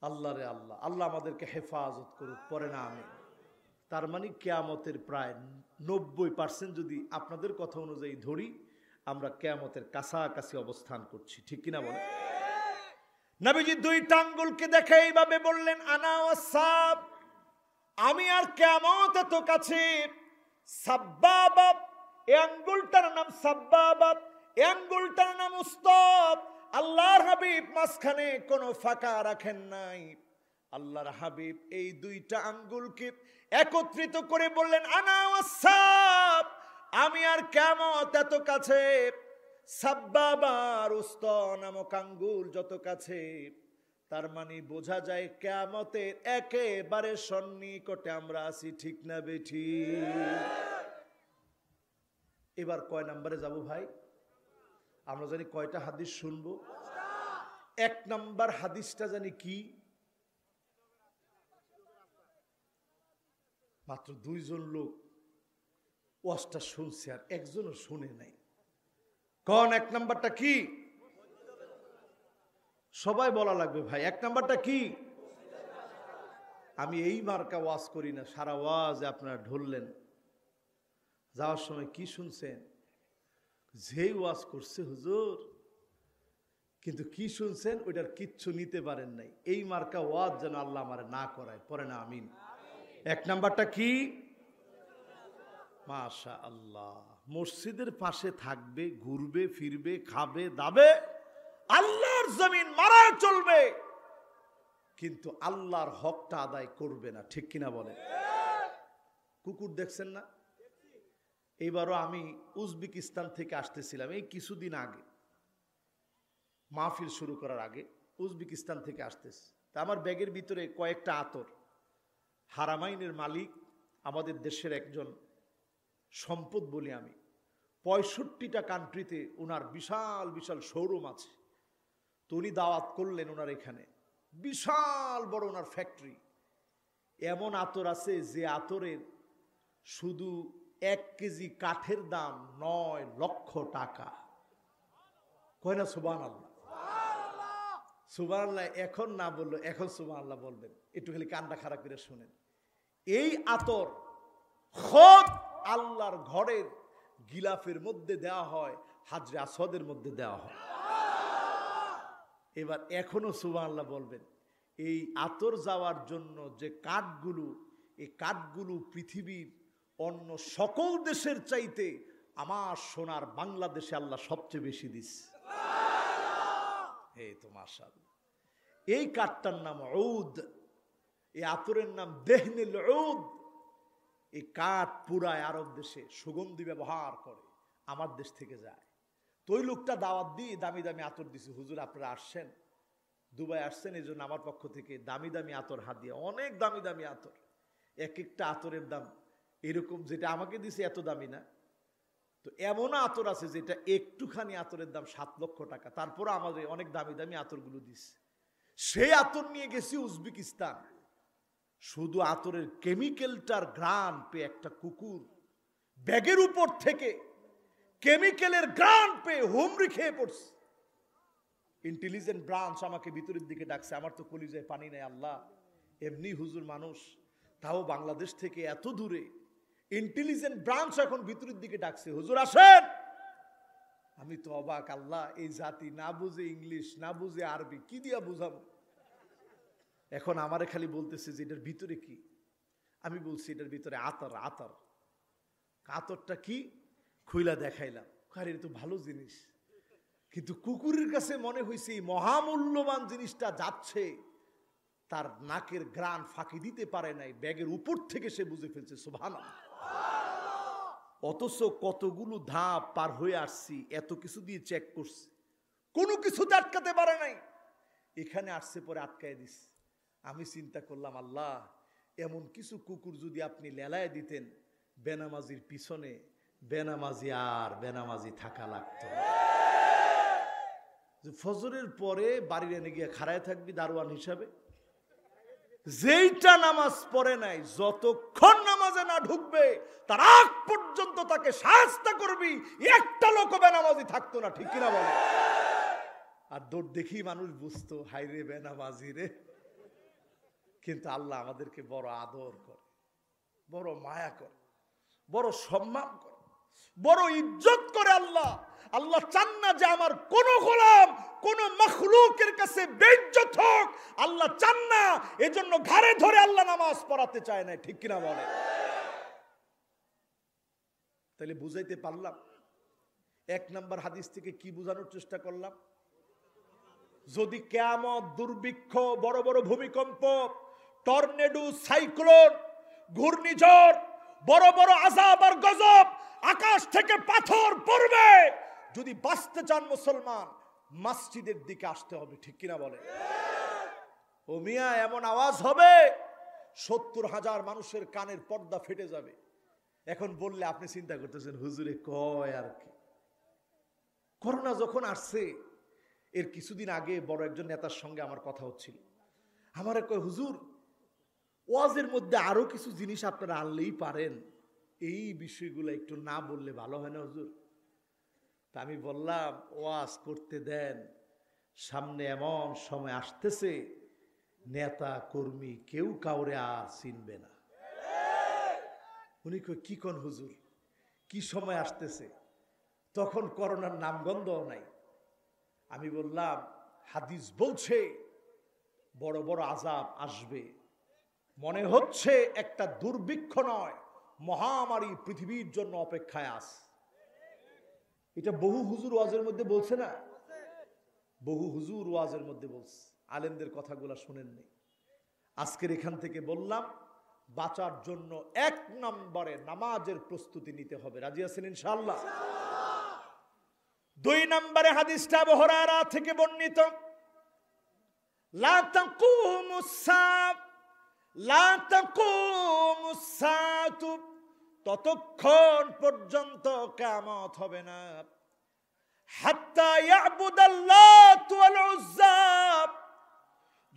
আল্লাহ রে আল্লাহ, আল্লাহ আমাদেরকে হেফাজত করুক, পড়ে না আমি। তার মানে কিয়ামতের প্রায় 90% যদি আপনাদের কথা অনুযায়ী ধরি, আমরা কিয়ামতের কাছাকাছি অবস্থান করছি, ঠিক কিনা বলেন? নবীজি দুইটা আঙ্গুলকে দেখে এইভাবে বললেন, আনা ওয়াসাব, আমি আর কিয়ামত এত কাছে। সাব্বাবা, এই আঙ্গুলটার নাম সাব্বাবা, এই আঙ্গুলটার নাম উস্তাদ। আল্লাহর হাবিব মাঝখানে কোনো ফাঁকা রাখেন নাই। আল্লাহর হাবিব এই দুইটা আঙ্গুলকে একত্রিত করে বললেন, আনা ওয়াসাব, আমি আর কিয়ামত এত কাছে। সাব্বাবার উস্তা নামক আঙ্গুল যত কাছে, তার মানে বোঝা যায় কিয়ামতের একেবারে সন্নিকটে আমরা আছি, ঠিক না বেঠি? এবার কয় নম্বরে যাব ভাই? আমরা জানি কয়টা হাদিস শুনবো? 1 নম্বর হাদিসটা জানি কি? মাত্র 2 জন লোক ওয়াজটা শুনছে আর একজনও শুনে নাই। কোন 1 নম্বরটা কি? সবাই বলা লাগবে ভাই, 1 নম্বরটা কি? আমি এই মার্কা ওয়াজ করি না, সারা ওয়াজ আপনারা ঢুললেন। যাওয়ার সময় কি শুনছেন? যেই ওয়াজ করছে হুজুর, কিন্তু কি শুনছেন ওইটার কিচ্ছু নিতে পারেন নাই। এই মার্কা ওয়াজ যেন আল্লাহ আমারে না করায়, পড়ে না আমিন। 1 নম্বরটা কি? মাশাআল্লাহ, মসজিদের পাশে থাকবে, ঘুরবে ফিরবে, খাবে দাবে, আল্লাহর জমিন মারায় চলবে, কিন্তু আল্লাহর হকটা আদায় করবে না, ঠিক কিনা বলে? কুকুর দেখছেন না? এইবারও আমি উজবেকিস্তান থেকে আসতেছিলাম এই কিছুদিন আগে, মাহফিল শুরু করার আগে উজবেকিস্তান থেকে আসতেছি। তা আমার ব্যাগের ভিতরে কয়েকটা আতর। হারামাইনের মালিক আমাদের দেশের একজন সম্পদ বলি আমি। 65টা কান্ট্রিতে ওনার বিশাল বিশাল শোরুম আছে। তো উনি দাওয়াত করলেন ওনার এখানে, বিশাল বড় ওনার ফ্যাক্টরি। এমন আতর আছে যে আতরের শুধু 1 কেজি কাঠের দাম 9 লক্ষ টাকা। কয় না সুবহানাল্লাহ? সুবহানাল্লাহ এখন না বললো, এখন সুবহানাল্লাহ বলবেন। একটু খালি কানটা খারাপ করে শুনেন। এই আতর খোদ আল্লাহর ঘরের গিলাফের মধ্যে দেওয়া হয়, হাজরে আসওয়াদের মধ্যে দেওয়া হয়। এবার এখনো সুবহানাল্লাহ বলবেন। এই আতর যাওয়ার জন্য যে কাঠগুলো, এই কাঠগুলো পৃথিবীর অন্য সকল দেশের চাইতে আমার সোনার বাংলাদেশে আল্লাহ সবচেয়ে বেশি দিচ্ছে। এই তো মাশাআল্লাহ। এই কাঠটার নাম ঔদ, এই আতরের নাম দেহনিল ঔদ। এই কাঠ পুরায় আরব দেশে সুগন্ধি ব্যবহার করে, আমার দেশ থেকে যায়। তো ওই লোকটা দাওয়াত দিয়ে দামি দামি আতর দিছে, হুজুর আপনারা আসছেন, দুবাই আসছেন, এই জন্য আমার পক্ষ থেকে দামি দামি আতর হাত দিয়ে, অনেক দামি দামি আতর। এক একটা আতরের দাম এরকম, যেটা আমাকে দিছে এত দামি না, তো এমন আতর আছে যেটা একটুখানি আতরের দাম 7 লক্ষ টাকা। তারপর আমাদের অনেক দামি দামি আতরগুলো দিছে। সেই আতর নিয়ে গেছি উজবেকিস্তান। শুধু আতরের কেমিক্যালটার ঘ্রাণ পেয়ে একটা কুকুর ব্যাগের উপর থেকে কেমিক্যালের ঘ্রাণ পেয়ে হুমড়ি খেয়ে পড়ছে। ইন্টেলিজেন্ট ব্রাঞ্চ আমাকে ভিতরের দিকে ডাকছে, আমার তো কলিজায় পানি নাই। আল্লাহ, এমনি হুজুর মানুষ, তাও বাংলাদেশ থেকে এত দূরে, ইন্টেলিজেন্ট ব্রাঞ্চ এখন ভিতরের দিকে ডাকছে, হুজুর আসেন। আমি তো অবাক, আল্লাহ এই জাতি না বুঝে ইংলিশ, না বুঝে আরবি, কি দিয়া বুঝাবো? এখন আমারে খালি বলতেছে যে এটার ভিতরে কি। আমি বলছি এটার ভিতরে আতর। আতর আতরটা কি খুইলা দেখাইলাম, আরে এটা তো ভালো জিনিস। কিন্তু কুকুরের কাছে মনে হয়েছে এই মহামূল্যবান জিনিসটা যাচ্ছে, তার নাকের ঘ্রাণ ফাঁকি দিতে পারে নাই, ব্যাগের উপর থেকে সে বুঝে ফেলছে। সুবহানাল্লাহ। অথচ কতগুলো ধাপ পার হয়ে আসছি, এত কিছু দিয়ে চেক করছি, কোনো কিছুতে আটকাতে পারে নাই। এখানে আসছে পরে আটকায় দিস। আমি চিন্তা করলাম, আল্লাহ এমন কিছু কুকুর যদি আপনি লেলায় দিতেন, বেনামাজির পিছনে বেনামাজি আর বেনামাজি থাকা লাগতো। ফজরের পরে বাড়ির এনে গিয়ে খাড়ায় থাকবি দারোয়ান হিসাবে। যেইটা নামাজ পড়ে নাই, যতক্ষণ নামাজে না ঢুকবে তার আগ পর্যন্ত তাকে শাস্তি করবি, একটা লোক বেনামাজি থাকতো না, ঠিক কিনা বলে? আর দৌড় দেখি মানুষ বুঝতো, হাই রে বেনামাজি রে। কিন্তু আল্লাহ আমাদেরকে বড় আদর করে, বড় মায়া করে, বড় সম্মান করে, বড় ইজ্জত করে। আল্লাহ আল্লাহ চান না যে আমার কোন গোলাম কোন মাখলুকের কাছে বেইজ্জত হোক। আল্লাহ চান না, এজন্য ঘাড়ে ধরে আল্লাহ নামাজ পড়াতে চায় না, ঠিক কিনা বলে? তাহলে বুঝাইতে পারলাম? 1 নাম্বার হাদিস থেকে কি বোঝানোর চেষ্টা করলাম? যদি কিয়ামত, দুর্ভিক্ষ, বড় বড় ভূমিকম্প, টর্নেডো, সাইক্লোন, ঘূর্ণিঝড়, বড় বড় আযাব আর গজব, আকাশ থেকে পাথর পড়বে, যদি বাঁচতে চান মুসলমান মসজিদের দিকে আসতে হবে, ঠিক কিনা বলে? ও মিয়া, এমন আওয়াজ হবে 70,000 মানুষের কানের পর্দা ফেটে যাবে। এখন বললে আপনি চিন্তা করতেছেন, হুজুরে কয় আর কি। করোনা যখন আসছে, এর কিছুদিন আগে বড় একজন নেতার সঙ্গে আমার কথা হচ্ছিল। আমারে কয়, হুজুর ওয়াজের মধ্যে আরো কিছু জিনিস আপনারা আনলেই পারেন, এই বিষয়গুলো একটু না বললে ভালো হয় না হুজুর? তা আমি বললাম, ওয়াজ করতে দেন, সামনে এমন সময় আসতেছে নেতা কর্মী কেউ কাউরে আর চিনবে না। উনি কই, কি কোন হুজুর, কি সময় আসতেছে? তখন করোনার নামগন্ধ নাই। আমি বললাম, হাদিস বলছে বড় বড় আযাব আসবে, মনে হচ্ছে একটা দুর্ভিক্ষ নয়, মহামারী পৃথিবীর জন্য অপেক্ষায় আছে। এটা বহু হুজুর ওয়াজের মধ্যে বলছে না? বহু হুজুর ওয়াজের মধ্যে বলছে, আলেমদের কথাগুলো শুনেননি। আজকের এখান থেকে বললাম, বাঁচার জন্য 1 নম্বরে নামাজের প্রস্তুতি নিতে হবে। রাজি আছেন ইনশাআল্লাহ? 2 নম্বরে হাদিসটা আবু হুরায়রা থেকে বর্ণিত, লা তাকুমুস সাআ, লা তাকুমুস সাআতু, ততক্ষণ পর্যন্ত কিয়ামত হবে না, হাত্তা ইয়াবুদাল্লাতু ওয়াল উজ্জা,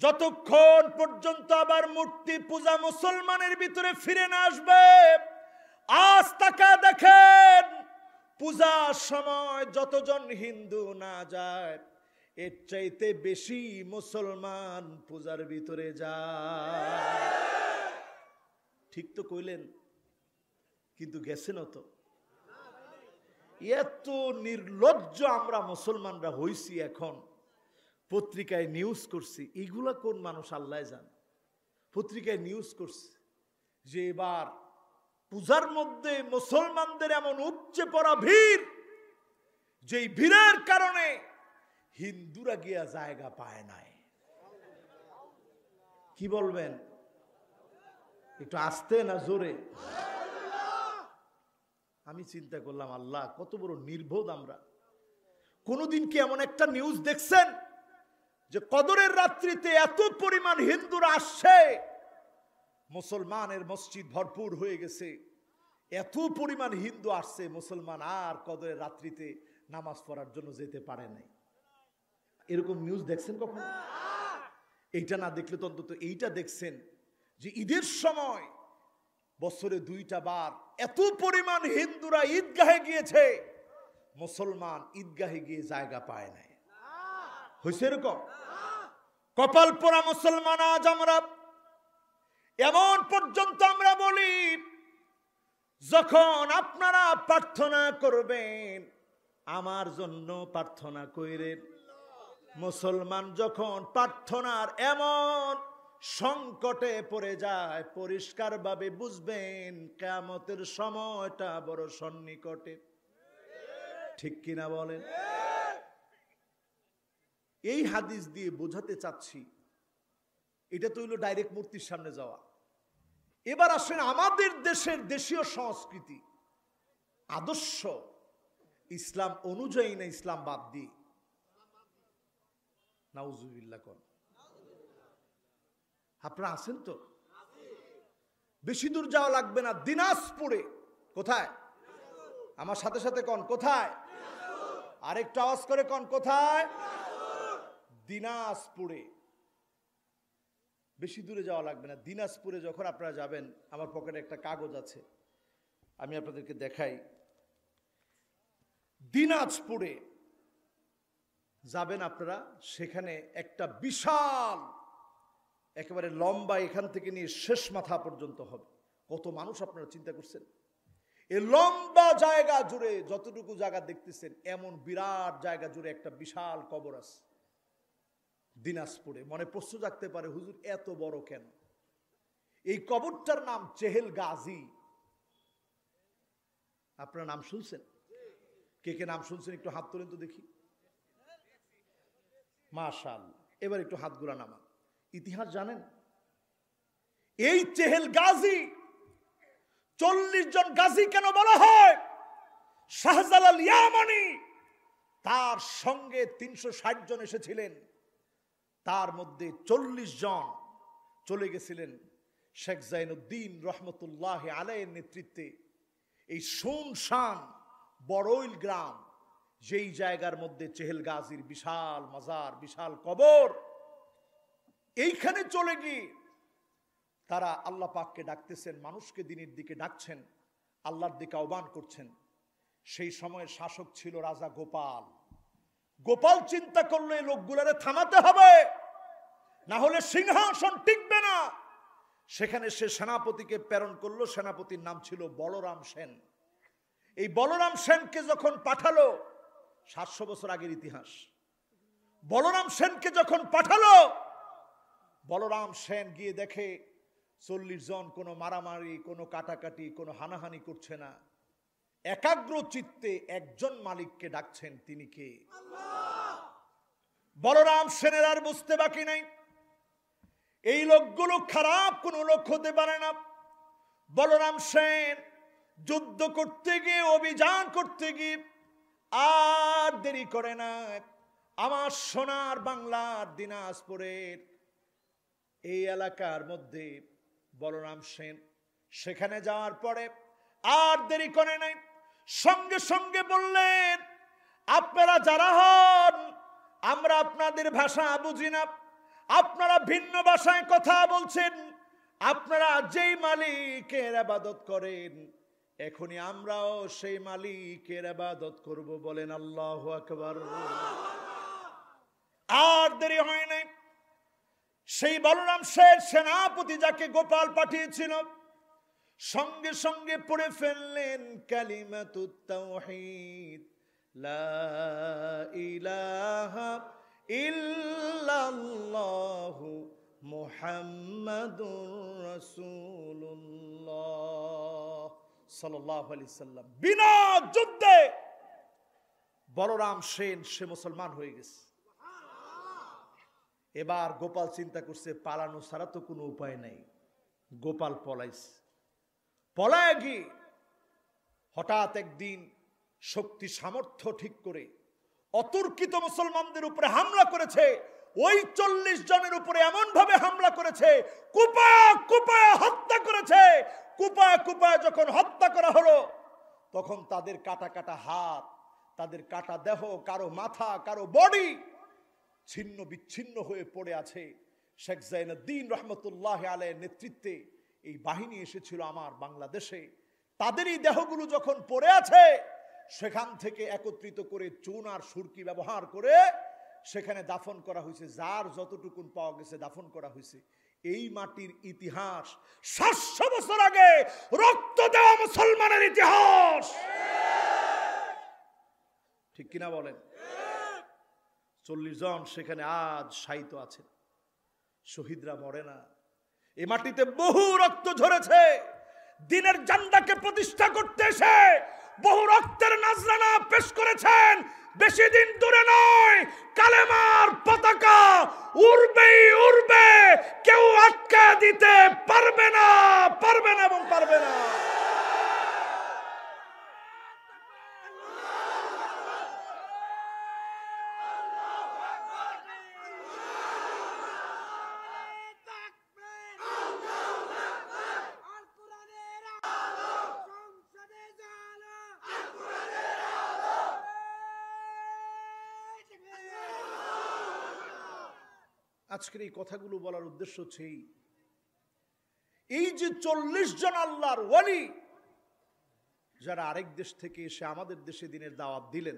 যতক্ষণ পর্যন্ত আবার মূর্তি পূজা মুসলমানের ভিতরে ফিরে না আসবে। আজ তাকা দেখেন, পূজার সময় যতজন হিন্দু না যায়, এর চাইতে বেশি মুসলমান পূজার ভিতরে যায়। ঠিক তো কইলেন, কিন্তু গেছেন তো। এত নির্লজ্জ আমরা মুসলমানরা হইছি এখন, পত্রিকায় নিউজ করছি, এইগুলা কোন মানুষ আল্লাহ জান। পত্রিকায় নিউজ করছে যে এবার পূজার মধ্যে মুসলমানদের এমন উপচে পড়া ভিড়, যেই ভিড়ের কারণে হিন্দুরা গিয়া জায়গা পায় নাই। কি বলবেন? একটু আস্তে না জোরে? আমি চিন্তা করলাম, আল্লাহ কত বড় নির্বোধ আমরা। কোনদিন কি এমন একটা নিউজ দেখছেন যে কদরের রাত্রিতে এত পরিমাণ হিন্দুরা আসছে, মুসলমানের মসজিদ ভরপুর হয়ে গেছে, এত পরিমাণ হিন্দু আসছে, মুসলমান আর কদরের রাত্রিতে নামাজ পড়ার জন্য যেতে পারে নাই? এরকম নিউজ দেখছেন কখনো? এইটা না দেখলে তো অন্তত এইটা দেখছেন যে ঈদের সময় বছরে 2টা বার এত পরিমাণ হিন্দুরা ঈদগাহে গিয়েছে, মুসলমান ঈদগাহে গিয়ে জায়গা পায় নাই। হয়েছে এরকম? কপাল পোড়া মুসলমান আজ আমরা। এমন পর্যন্ত আমরা বলি, যখন আপনারা প্রার্থনা করবেন আমার জন্য প্রার্থনা কইরেন। মুসলমান যখন প্রার্থনার এমন সংকটে পড়ে যায়, পরিষ্কার ভাবে বুঝবেন কিয়ামতের সময়টা বড় সন্নিকটে। ঠিক কিনা বলেন? এই হাদিস দিয়ে বোঝাতে চাচ্ছি, এটা তো হইল ডাইরেক্ট মূর্তির সামনে যাওয়া। এবার আসেন আমাদের দেশের দেশীয় সংস্কৃতি আদর্শ ইসলাম অনুযায়ী না ইসলাম বাদ দিয়ে? নাউজুবিল্লাহ কোন আপনারা আছেন তো? বেশি দূর যাওয়া লাগবে না, দিনাজপুরে। কোথায়? আমার সাথে সাথে কোন কোথায়? আরেকটা আওয়াজ করে কোন কোথায়? দিনাজপুরে। বেশি দূরে যাওয়া লাগবে না, দিনাজপুরে যখন আপনারা যাবেন, আমার পকেটে একটা কাগজ আছে, আমি আপনাদেরকে দেখাই। দিনাজপুরে যাবেন আপনারা, সেখানে একটা বিশাল একেবারে লম্বা, এখান থেকে নিয়ে শেষ মাথা পর্যন্ত হবে। কত মানুষ আপনারা চিন্তা করছেন? এই লম্বা জায়গা জুড়ে যতটুকু জায়গা দেখতেছেন, এমন বিরাট জায়গা জুড়ে একটা বিশাল কবর আছে দিনাজপুরে। মনে প্রশ্ন জাগতে পারে, হুজুর এত বড় কেন? এই কবরটার নাম চেহেল গাজী। আপনারা নাম শুনছেন? কে কে নাম শুনছেন একটু হাত তোলেন তো দেখি। মাশাআল্লাহ। এবার একটু হাতগুলা নামান। ইতিহাস জানেন? এই চেহেল গাজী, 40 জন গাজী কেন বলা হয়? শাহজালাল ইয়ামানি, তার সঙ্গে 360 জন এসেছিলেন, তার মধ্যে 40 জন চলে গেছিলেন শেখ জাইনুদ্দিন রহমতুল্লাহ আলাইহির নেতৃত্বে এই শুনশান বড়ইল গ্রাম, যেই জায়গার মধ্যে চেহেল গাজীর বিশাল মাজার, বিশাল কবর, এইখানে চলে গিয়ে তারা আল্লাহ পাককে ডাকতেছেন, মানুষকে দিনের দিকে ডাকছেন, আল্লাহর দিকে আহ্বান করছেন। সেই সময়ের শাসক ছিল রাজা গোপাল। গোপাল চিন্তা করলো এই লোকগুলারে থামাতে হবে, না হলে সিংহাসন টিকবে না। সেখানে সে সেনাপতিকে প্রেরণ করলো, সেনাপতির নাম ছিল বলরাম সেন। এই বলরাম সেনকে যখন পাঠালো, 700 বছর আগের ইতিহাস, বলরাম সেনকে যখন পাঠালো, বলরাম সেন গিয়ে দেখে 40 জন কোনো মারামারি, কোনো কাটাকাটি, কোনো হানাহানি করছে না। একাগ্র চিত্তে একজন মালিককে ডাকছেন, তিনি কে? বলরাম সেনের আর বুঝতে বাকি নাই, এই লোকগুলো খারাপ কোন লোক হতে পারে না। বলরাম সেন যুদ্ধ করতে গিয়ে, অভিযান করতে গিয়ে আর দেরি করে না। আমার সোনার বাংলার দিনাজপুরের এই এলাকার মধ্যে বলরাম সেন সেখানে যাওয়ার পরে আর দেরি করে নাই, সঙ্গে সঙ্গে বললেন, আপনারা যারা হন, আমরা আপনাদের ভাষা বুঝি না, আপনারা ভিন্ন ভাষায় কথা বলছেন, আপনারা যেই মালিকের ইবাদত করেন, এখনই আমরাও সেই মালিকের ইবাদত করব। বলেন আল্লাহু আকবার। আর দেরি হয় নাই, সেই বলরাম সেন সেনাপতি যাকে গোপাল পাঠিয়েছিল, সঙ্গে সঙ্গে পড়ে ফেললেন কালিমাতুত তাওহীদ, লা ইলাহা ইল্লাল্লাহু মুহাম্মাদুর রাসূলুল্লাহ সাল্লাল্লাহু আলাইহি সাল্লাম। বিনা যুদ্ধে বলরাম সেন সে মুসলমান হয়ে গেছে। এবার গোপাল চিন্তা করছে পালানো ছাড়া তো কোনো উপায় নাই। গোপাল পলাইছে। পলায় গিয়ে হঠাৎ একদিন শক্তি সামর্থ্য ঠিক করে অতর্কিত মুসলমানদের উপরে হামলা করেছে। ওই 40 জনের উপরে এমন ভাবে হামলা করেছে, কুপায়া কুপায়া হত্যা করেছে। কুপায়া কুপায়া যখন হত্যা করা হলো, তখন তাদের কাটা কাটা হাত, তাদের কাটা দেহ, কারো মাথা, কারো বডি ছিন্ন বিচ্ছিন্ন হয়ে পড়ে আছে। শেখ জাইনুদ্দিন রহমতুল্লাহ আলাইহির নেতৃত্বে এই বাহিনী এসেছিল আমার বাংলাদেশে। তাদেরই দেহগুলো যখন পড়ে আছে, সেখান থেকে একত্রিত করে চুন আর সুরকি ব্যবহার করে সেখানে দাফন করা হয়েছে। যার যতটুকুন পাওয়া গেছে দাফন করা হয়েছে। এই মাটির ইতিহাস 700 বছর আগে রক্ত দেওয়া মুসলমানের ইতিহাস। ঠিক কিনা বলেন? 40 জন সেখানে আজ শায়িত আছেন। শহীদরা মরে না। এই মাটিতে বহু রক্ত ঝরেছে। দিনের জান্ডাকে প্রতিষ্ঠা করতে এসে বহু রক্তের নজরানা পেশ করেছেন। বেশি দিন দূরে নয়, কালেমার পতাকা উড়বেই উড়বে। কেউ আটকা দিতে পারবে না, পারবে না এবং পারবে না। আজকের এই কথাগুলো বলার উদ্দেশ্য হচ্ছে এই যে 40 জন আল্লাহর ওয়ালি যারা আরেক দেশ থেকে এসে আমাদের দেশে দিনের দাওয়াত দিলেন,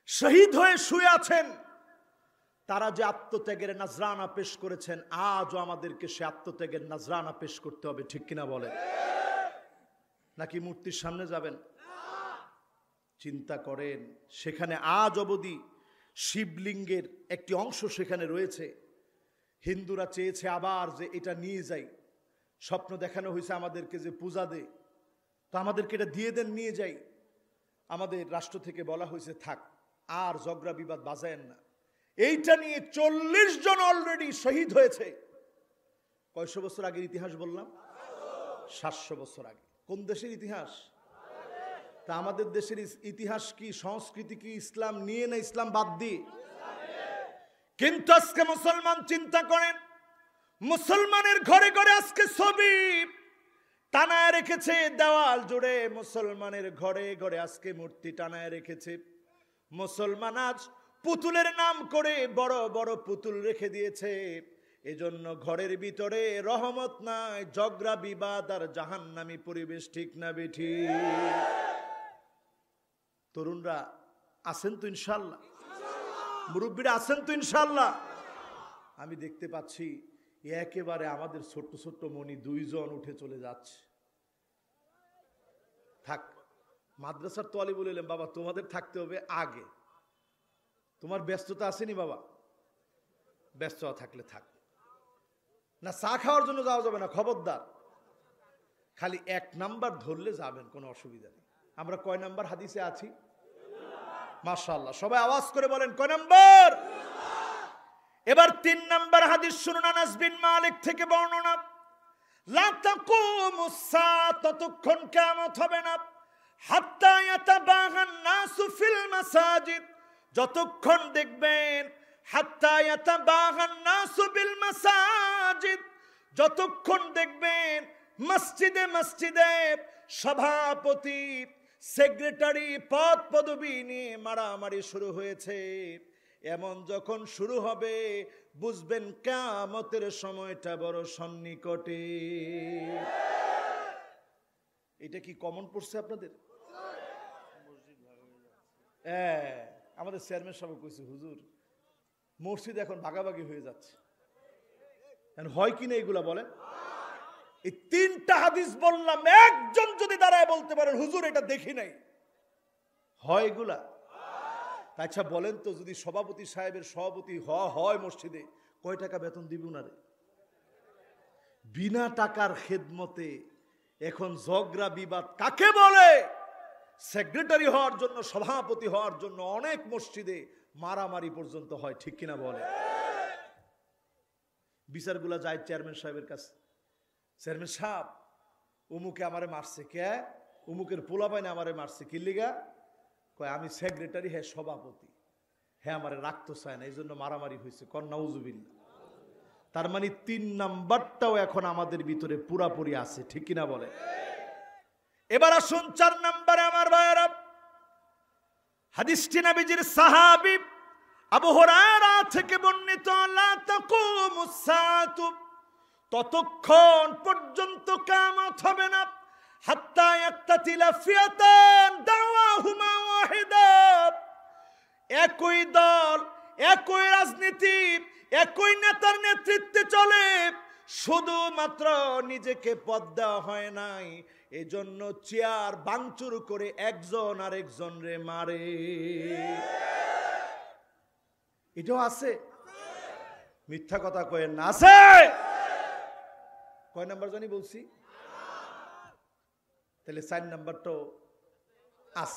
শহীদ হয়ে শুয়ে আছেন, তারা যে আত্মত্যাগের নজরানা পেশ করেছেন, আজও আমাদেরকে সে আত্মত্যাগের নজরানা পেশ করতে হবে। ঠিক কিনা বলেন? নাকি মূর্তির সামনে যাবেন? চিন্তা করেন, সেখানে আজ অবধি শিবলিঙ্গের একটি অংশ সেখানে রয়েছে। হিন্দুরা চেয়েছে আবার যে এটা নিয়ে যাই, স্বপ্ন দেখানো হয়েছে আমাদেরকে যে পূজা দে, তো আমাদেরকে এটা দিয়ে দেন, নিয়ে যাই। আমাদের রাষ্ট্র থেকে বলা হয়েছে থাক, আর ঝগড়া বিবাদ বাজায়েন না। এইটা নিয়ে 40 জন অলরেডি শহীদ হয়েছে। কয়শো বছর আগের ইতিহাস বললাম? 700 বছর আগে। কোন দেশের ইতিহাস? তা আমাদের দেশের ইতিহাস কি, সংস্কৃতি কি ইসলাম নিয়ে না ইসলাম বাদ দিয়ে? কিন্তু আজকে মুসলমান চিন্তা করেন, মুসলমানের ঘরে ঘরে আজকে ছবি টানায় রেখেছে দেওয়াল জুড়ে। মুসলমানের ঘরে ঘরে আজকে মূর্তি টানায় রেখেছে। মুসলমান আজ পুতুলের নাম করে বড় বড় পুতুল রেখে দিয়েছে। এজন্য ঘরের ভিতরে রহমত নাই, ঝগড়া বিবাদ আর জাহান্নামী পরিবেশ। ঠিক না বেঠি? তরুণরা আছেন তো ইনশাল্লাহ? মুরব্বীরা আছেন তো ইনশাল্লাহ? আমি দেখতে পাচ্ছি একেবারে আমাদের ছোট্ট ছোট্ট মনি 2 জন উঠে চলে যাচ্ছে। থাক, মাদ্রাসার তোয়ালি বলিলাম, বাবা তোমাদের থাকতে হবে আগে। তোমার ব্যস্ততা আসেনি বাবা? ব্যস্ততা থাকলে থাক না, চা খাওয়ার জন্য যাওয়া যাবে না, খবরদার। খালি 1 নাম্বার ধরলে যাবেন, কোনো অসুবিধা নেই। আমরা কয় নাম্বার হাদিসে আছি? মাশাআল্লাহ, সবাই আওয়াজ করে বলেন কয় নাম্বার? এবার 3 নাম্বার হাদিস শুনুন। আনাস বিন মালিক থেকে বর্ণনা, লা তাকুমুস সাআত, ততক্ষণ কিয়ামত হবে না, হাত্তা ইয়াতাবাগান নাসু ফিল মাসাজিদ, যতক্ষণ দেখবেন, হাত্তা ইয়াতাবাগান নাসু বিল মাসাজিদ, যতক্ষণ দেখবেন মসজিদে মসজিদে সভাপতি, সেক্রেটারি, পদ পদবি নিয়ে মারামারি শুরু হয়েছে। এমন যখন শুরু হবে, বুঝবেন কিয়ামতের সময়টা বড় সন্নিকটে। এটা কি কমন পড়ছে আপনাদের? আমাদের চেয়ারম্যান সাহেব কইছে, হুজুর মসজিদ এখন ভাগাভাগি হয়ে যাচ্ছে। হয় কিনা এগুলা বলেন? এই 3টা হাদিস বললাম, একজন যদি দাঁড়ায় বলতে পারেন হুজুর এটা দেখি নাই, হয় এগুলা? আচ্ছা বলেন তো, যদি সভাপতি সাহেবের সভাপতি হয় মসজিদে, কয় টাকা বেতন দিবে উনারে? বিনা টাকার খেদমতে এখন ঝগড়া বিবাদ কাকে বলে? সেক্রেটারি হওয়ার জন্য, সভাপতি হওয়ার জন্য অনেক মসজিদে মারামারি পর্যন্ত হয়, ঠিক কিনা বলে? বিচারগুলা যায় চেয়ারম্যান সাহেবের কাছে, চেয়ারম্যান সাহেব উমুকে আমারে মারছে, কে? উমুকের পোলাপাইনে আমারে মারছে, কি লিগা? কয় আমি সেক্রেটারি, হ্যাঁ সভাপতি, হ্যাঁ আমারে রাখতে চায় না, এই জন্য মারামারি হয়েছে। কন্নাউজুবিল্লাহ। তার মানে 3 নাম্বারটাও এখন আমাদের ভিতরে পুরাপুরি আছে, ঠিক কিনা বলে? এবার আসুন 4 নম্বরে আমার ভাইয়েরা, হাদিসটি নবীজির সাহাবী আবু হুরায়রা থেকে বর্ণিত, লা তাকুমুস সাআতু, ততক্ষণ পর্যন্ত কিয়ামত হবে না, হাত্তা ইয়াক্তাতিলা ফিয়াতান দাওয়াহুমা ওয়াহিদা, একই দল, একই রাজনীতি, একই নেতার নেতৃত্বে চলে, শুধুমাত্র নিজেকে পদ দেওয়া হয় নাই, এজন্য চেয়ার ভাঙচুর করে একজন আরেকজন রে মারে। এটাও আছে, মিথ্যা কথা কয়েন না, আছে। কয় নাম্বার জানি বলছি? তাহলে 4 নাম্বারটাও আস,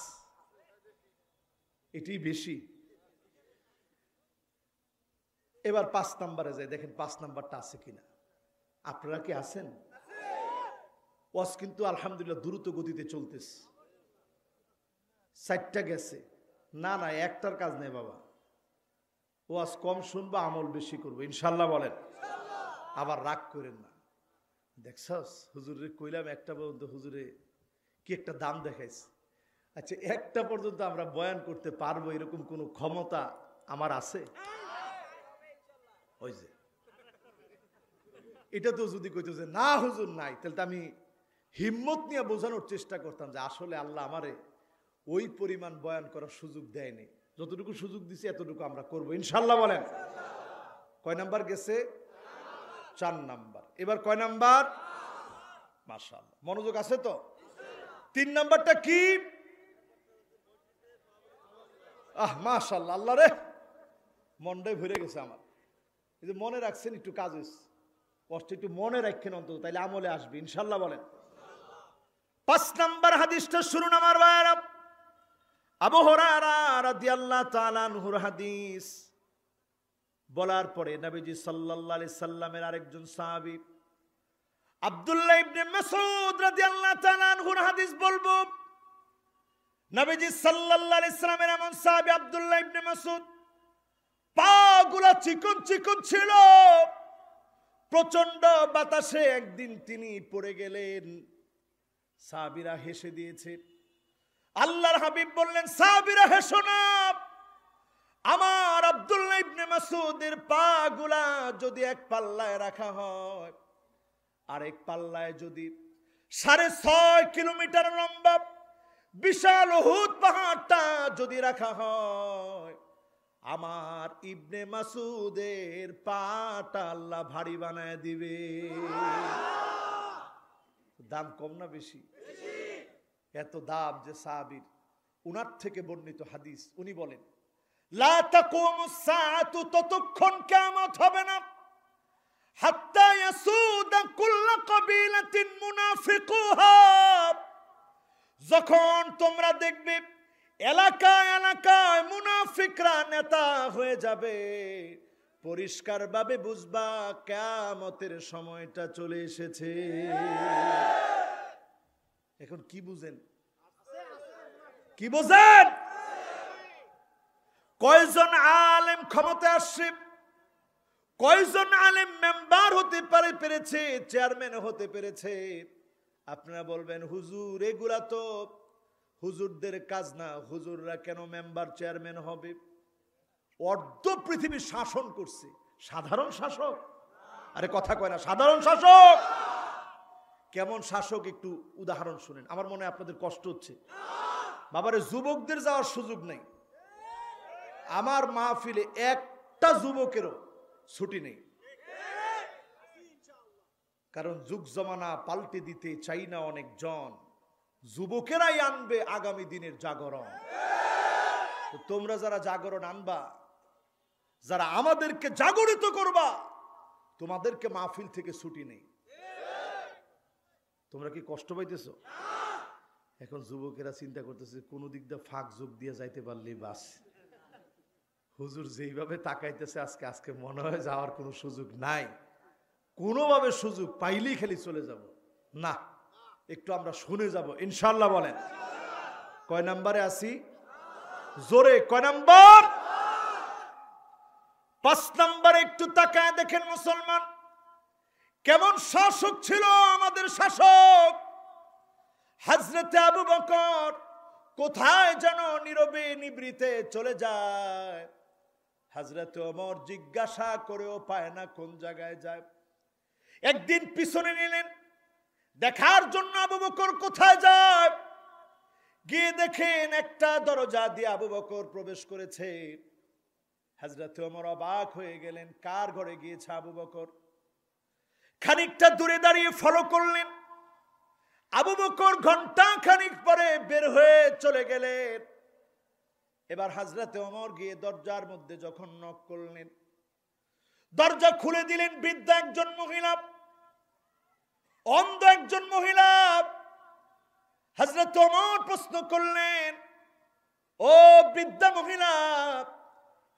এটি বেশি। এবার 5 নাম্বারে যাই, দেখেন 5 নাম্বারটা আছে কিনা। আপনারা কি আছেন? ওয়াজ কিন্তু আলহামদুলিল্লাহ দ্রুত গতিতে চলতেছে। 4টা গেছে, না না একটার কাজ নেই বাবা, ওয়াজ কম শুনবো, আমল বেশি করবো ইনশাল্লাহ, বলেন। আবার রাগ করেন না, দেখছস হুজুরে কইলাম একটা পর্যন্ত, হুজুরে কি একটা দাম দেখাইছে। আচ্ছা একটা পর্যন্ত আমরা বয়ান করতে পারবো এরকম কোন ক্ষমতা আমার আছে? ওই যে এটা তো যদি কইতো যে না হুজুর নাই, তাহলে তো আমি হিম্মত নিয়ে বোঝানোর চেষ্টা করতাম যে আসলে আল্লাহ আমারে ওই পরিমাণ বয়ান করার সুযোগ দেয়নি, যতটুকু সুযোগ দিছে এতটুকু আমরা করবো ইনশাল্লাহ, বলেন। কয় নাম্বার গেছে? 4 নাম্বার। এবার কয় নাম্বার? মাশাআল্লাহ, মনোযোগ আছে তো? 3 নাম্বারটা কি? মাশাআল্লাহ, আল্লাহ রে, মনটাই ভরে গেছে আমার। এই যে মনে রাখছেন, একটু কাজ হয়েছে, কষ্ট একটু মনে রাখেন অন্তত, তাইলে আমলে আসবে ইনশাল্লাহ, বলেন। 5 নাম্বার হাদিসটা শুনুন আমার ভাইরা, আবু হুরায়রা রাদিয়াল্লাহু তাআলা আনহুর হাদিস। বলার পরে নবীজি সাল্লাল্লাহু আলাইহি সাল্লামের আরেকজন সাহাবী আব্দুল্লাহ ইবনে মাসউদ রাদিয়াল্লাহু তাআলা আনহুর হাদিস বলবো। নবীজি সাল্লাল্লাহু আলাইহি সাল্লামের এমন সাহাবী আব্দুল্লাহ ইবনে মাসউদ, পাগুলা চিকন চিকন ছিল, প্রচন্ড বাতাসে একদিন তিনি পড়ে গেলেন, সাহাবীরা হেসে দিয়েছে। আল্লাহর হাবিব বললেন, সাহাবীরা হেসো না, আমার আব্দুল্লাহ ইবনে মাসউদের পাগুলা যদি এক পাল্লায় রাখা হয়, আরেক পাল্লায় যদি 6.5 কিলোমিটার লম্বা বিশাল উহুদ পাহাড়টা যদি রাখা হয়, আমার ইবনে মাসউদের পাটা আল্লাহ ভারী বানায় দিবে। দাম কম না বেশি? এত দাম যে সাহাবীর। উনার থেকে বর্ণিত হাদিস, উনি বলেন, লা তাকুমুস সাআতু, ততক্ষণ কিয়ামত হবে না, হাত্তা ইয়াসুদা কুল্লু কাবিলাতিন মুনাফিকুহা, যখন তোমরা দেখবে এলাকায় এলাকায় মুনাফিকরা নেতা হয়ে যাবে, পরিষ্কার ভাবে বুঝবা কিয়ামতের সময়টা চলে এসেছে। এখন কি বুঝেন? কি বুঝেন? কয়জন আলেম ক্ষমতায় আসছে, কয়জন আলেম মেম্বার হতে পেরেছে, চেয়ারম্যান হতে পেরেছে। আপনারা বলবেন হুজুর এগুলা তো হুজুরদের কাজ না, হুজুররা কেন মেম্বার চেয়ারম্যান হবে? অর্ধ পৃথিবী শাসন করছে, সাধারণ শাসক। আরে কথা কয় না, সাধারণ শাসক। কেমন শাসক একটু উদাহরণ শুনেন, আমার মনে হয় আপনাদের কষ্ট হচ্ছে। বাবারে যুবকদের যাওয়ার সুযোগ নেই আমার মাহফিলে, একটা যুবকেরও ছুটি নেই, কারণ যুগ জমানা পাল্টে দিতে চাই না অনেকজন, যুবকেরাই আনবে আগামী দিনের জাগরণ। তো তোমরা যারা জাগরণ আনবা, যারা আমাদেরকে জাগরিত করবা, তোমাদেরকে মাহফিল থেকে ছুটি নেই। তোমরা কি কষ্ট পাইতেছো? এখন যুবকেরা চিন্তা করতেছে কোন দিক দিয়ে ফাঁক যোগ দিয়ে যাইতে পারলেই বাস। হুজুর যেইভাবে তাকাইতেছে আজকে মনে হয় যাওয়ার কোনো সুযোগ নাই, কোনোভাবে সুযোগ পাইলেই খালি চলে যাব না, একটু আমরা শুনে যাব ইনশাল্লাহ। বলেন কয় নাম্বারে আছি? জোরে কয় নাম্বার? 5 নাম্বারে একটু তাকায় দেখেন মুসলমান, কেমন শাসক ছিল আমাদের শাসক। হযরতে আবু বকর কোথায় যেন নীরবে নিভৃতে চলে যায়। হযরতে ওমর জিজ্ঞাসা করেও পায় না কোন জায়গায় যায়। একদিন পিছনে নিলেন দেখার জন্য আবু বকর কোথায় যায়। গিয়ে দেখেন একটা দরজা দিয়ে আবু বকর প্রবেশ করেছে। হযরতে ওমর অবাক হয়ে গেলেন, কার ঘরে গিয়েছে আবু বকর? খানিকটা দূরে দাঁড়িয়ে ফলো করলেন। আবু বকর ঘন্টা খানিক পরে বের হয়ে চলে গেলেন। এবার হযরতে ওমর গিয়ে দরজার মধ্যে যখন নক করলেন, দরজা খুলে দিলেন বৃদ্ধা একজন মহিলা, অন্ধ একজন মহিলা। হযরত ওমর প্রশ্ন করলেন, ও বৃদ্ধা মহিলা,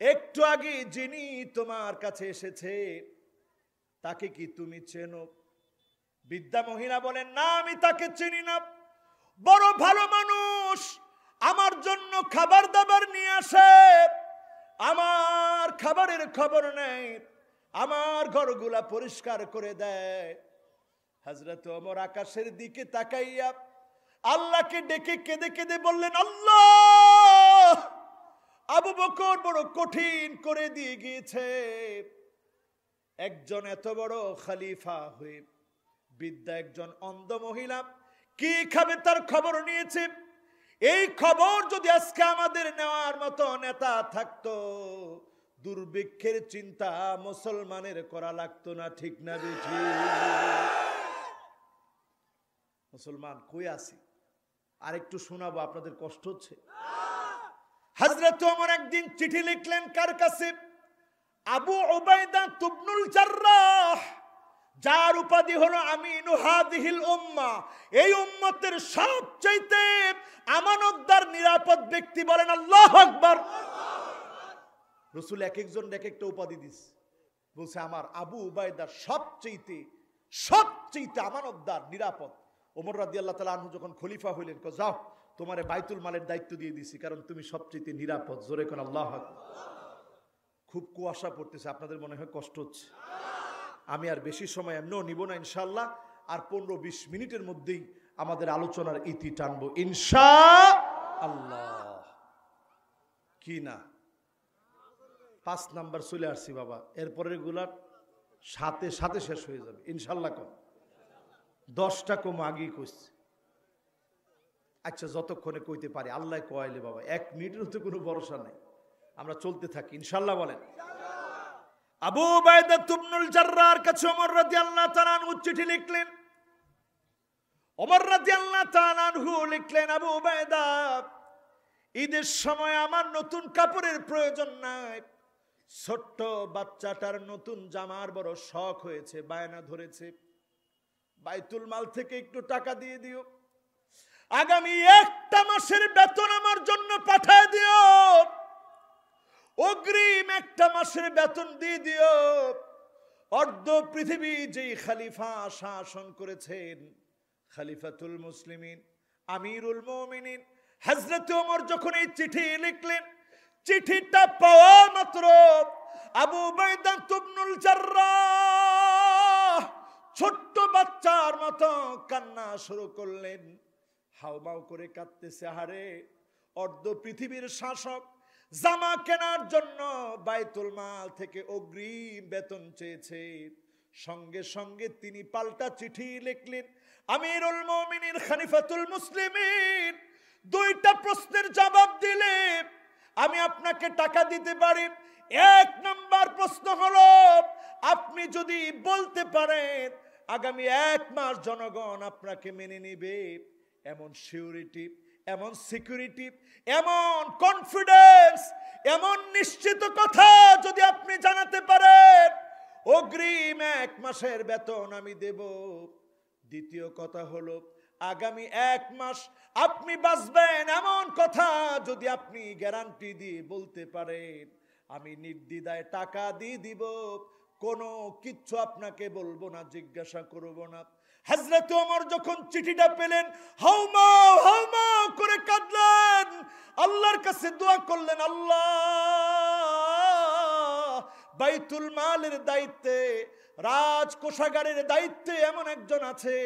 একটু আগে যিনি তোমার কাছে এসেছে তাকে কি তুমি চেনো? বৃদ্ধা মহিলা বলেন, না আমি তাকে চিনি না, বড় ভালো মানুষ, আমার জন্য খাবার দাবার নিয়ে আসে, আমার খাবারের খবর নেই, আমার ঘরগুলা পরিষ্কার করে দেয়। হযরত ওমর আকাশের দিকে তাকাইয়া আল্লাহকে ডেকে কেঁদে কেঁদে বললেন, আল্লাহ, আবু বকর বড় কঠিন করে দিয়ে গিয়েছে। একজন এত বড় খলিফা হয়ে বৃদ্ধা একজন অন্ধ মহিলা কি খাবে তার খবর নিয়েছে। এই খবর যদি আজকে আমাদের নেওয়ার মতো নেতা থাকতো, দুর্ভিক্ষের চিন্তা মুসলমানের করা লাগতো না, ঠিক না বেঠি? মুসলমান কই আছি? আর একটু শোনাবো, আপনাদের কষ্ট হচ্ছে? হযরত ওমর একদিন চিঠি লিখলেন কার কাছে? আবু উবাইদা ইবনুল জাররাহ, যার উপাধি হলো আমিনু হাদিহিল উম্মাহ, এই উম্মতের সবচেয়ে আমানতদার নিরাপদ ব্যক্তি। বলেন আল্লাহু আকবার। রাসূল এক একজন এক একটা উপাধি দিস, বলছে আমার আবু উবাইদা সবচেয়ে আমানতদার নিরাপদ। ওমর রাদিয়াল্লাহু তাআলা আনহু যখন খলিফা হইলেন, যাও তোমারে বাইতুল মালের দায়িত্ব দিয়ে দিছি, কারণ তুমি সবচেয়ে নিরাপদ। জোরে কোন আল্লাহু আকবার। খুব কুয়াশা পড়তেছে, আপনাদের মনে হয় কষ্ট হচ্ছে। আমি আর বেশি সময় এমনিও নিব না ইনশাআল্লাহ, আর 15-20 মিনিটের মধ্যেই আমাদের আলোচনার ইতি টানবো ইনশাআল্লাহ। কি না 5 নাম্বার চলে আসছি বাবা, এরপরের গুলার সাথে সাথে শেষ হয়ে যাবে ইনশাআল্লাহ। কম 10টা কম আগেই কইছি। আচ্ছা যতক্ষণে কইতে পারি, আল্লাহ কয়াইলে বাবা 1 মিনিটের তো কোনো ভরসা নাই, আমরা চলতে থাকি ইনশাআল্লাহ। বলেন আবু উবাইদা ইবনুল জাররাহর কাছে ওমর রাদিয়াল্লাহু তাআলা আনহু চিঠি লিখলেন। ওমর রাদিয়াল্লাহু তাআলা আনহু লিখলেন, আবু উবাইদা, ঈদের সময় আমার নতুন কাপড়ের প্রয়োজন নাই, ছোট্ট বাচ্চাটার নতুন জামার বড় শখ হয়েছে, বায়না ধরেছে, বাইতুল মাল থেকে একটু টাকা দিয়ে দিও, আগামী 1টা মাসের বেতন আমার জন্য পাঠায় দিও, অগ্রিম 1টা মাসের বেতন দিয়ে দিও। অর্ধ পৃথিবী যেই খলিফা শাসন করেছেন, খলিফাতুল মুসলিমিন আমিরুল মুমিনিন হযরত ওমর যখন এই চিঠি লিখলেন, চিঠিটা পাওয়া মাত্র আবু উবাইদা ইবনুল জাররাহ ছোট্ট বাচ্চার মতো কান্না শুরু করলেন, হাউমাউ করে কাঁদতেছে। হারে, অর্ধ পৃথিবীর শাসক জামা কেনার জন্য বাইতুল মাল থেকে অগ্রিম বেতন চেয়েছে, সঙ্গে সঙ্গে তিনি পাল্টা চিঠি লিখলেন, আমিরুল মুমিনিন খলিফাতুল মুসলিমিন 2টা প্রশ্নের জবাব দিলে আমি আপনাকে টাকা দিতে পারি। 1 নাম্বার প্রশ্ন হলো, আপনি যদি বলতে পারেন আগামী 1 মাস জনগণ আপনাকে মেনে নেবে, এমন সিউরিটি এমন সিকিউরিটি, এমন কনফিডেন্স, এমন নিশ্চিত কথা যদি আপনি জানাতে পারেন, অগ্রিম 1 মাসের বেতন আমি দেব। দ্বিতীয় কথা হলো আগামী 1 মাস আপনি বাঁচবেন, এমন কথা যদি আপনি গ্যারান্টি দিয়ে বলতে পারেন, আমি নির্দ্বিধায় টাকা দিয়ে দিব, কোনো কিচ্ছু আপনাকে বলবো না, জিজ্ঞাসা করব না। হযরত ওমর যখন চিঠিটা পেলেন হাউমাউ হাউমাউ করে কাঁদলেন, আল্লাহর কাছে দোয়া করলেন, আল্লাহ বাইতুল মালের দায়িত্বে, রাজকোষাগারের দায়িত্বে এমন একজন আছে,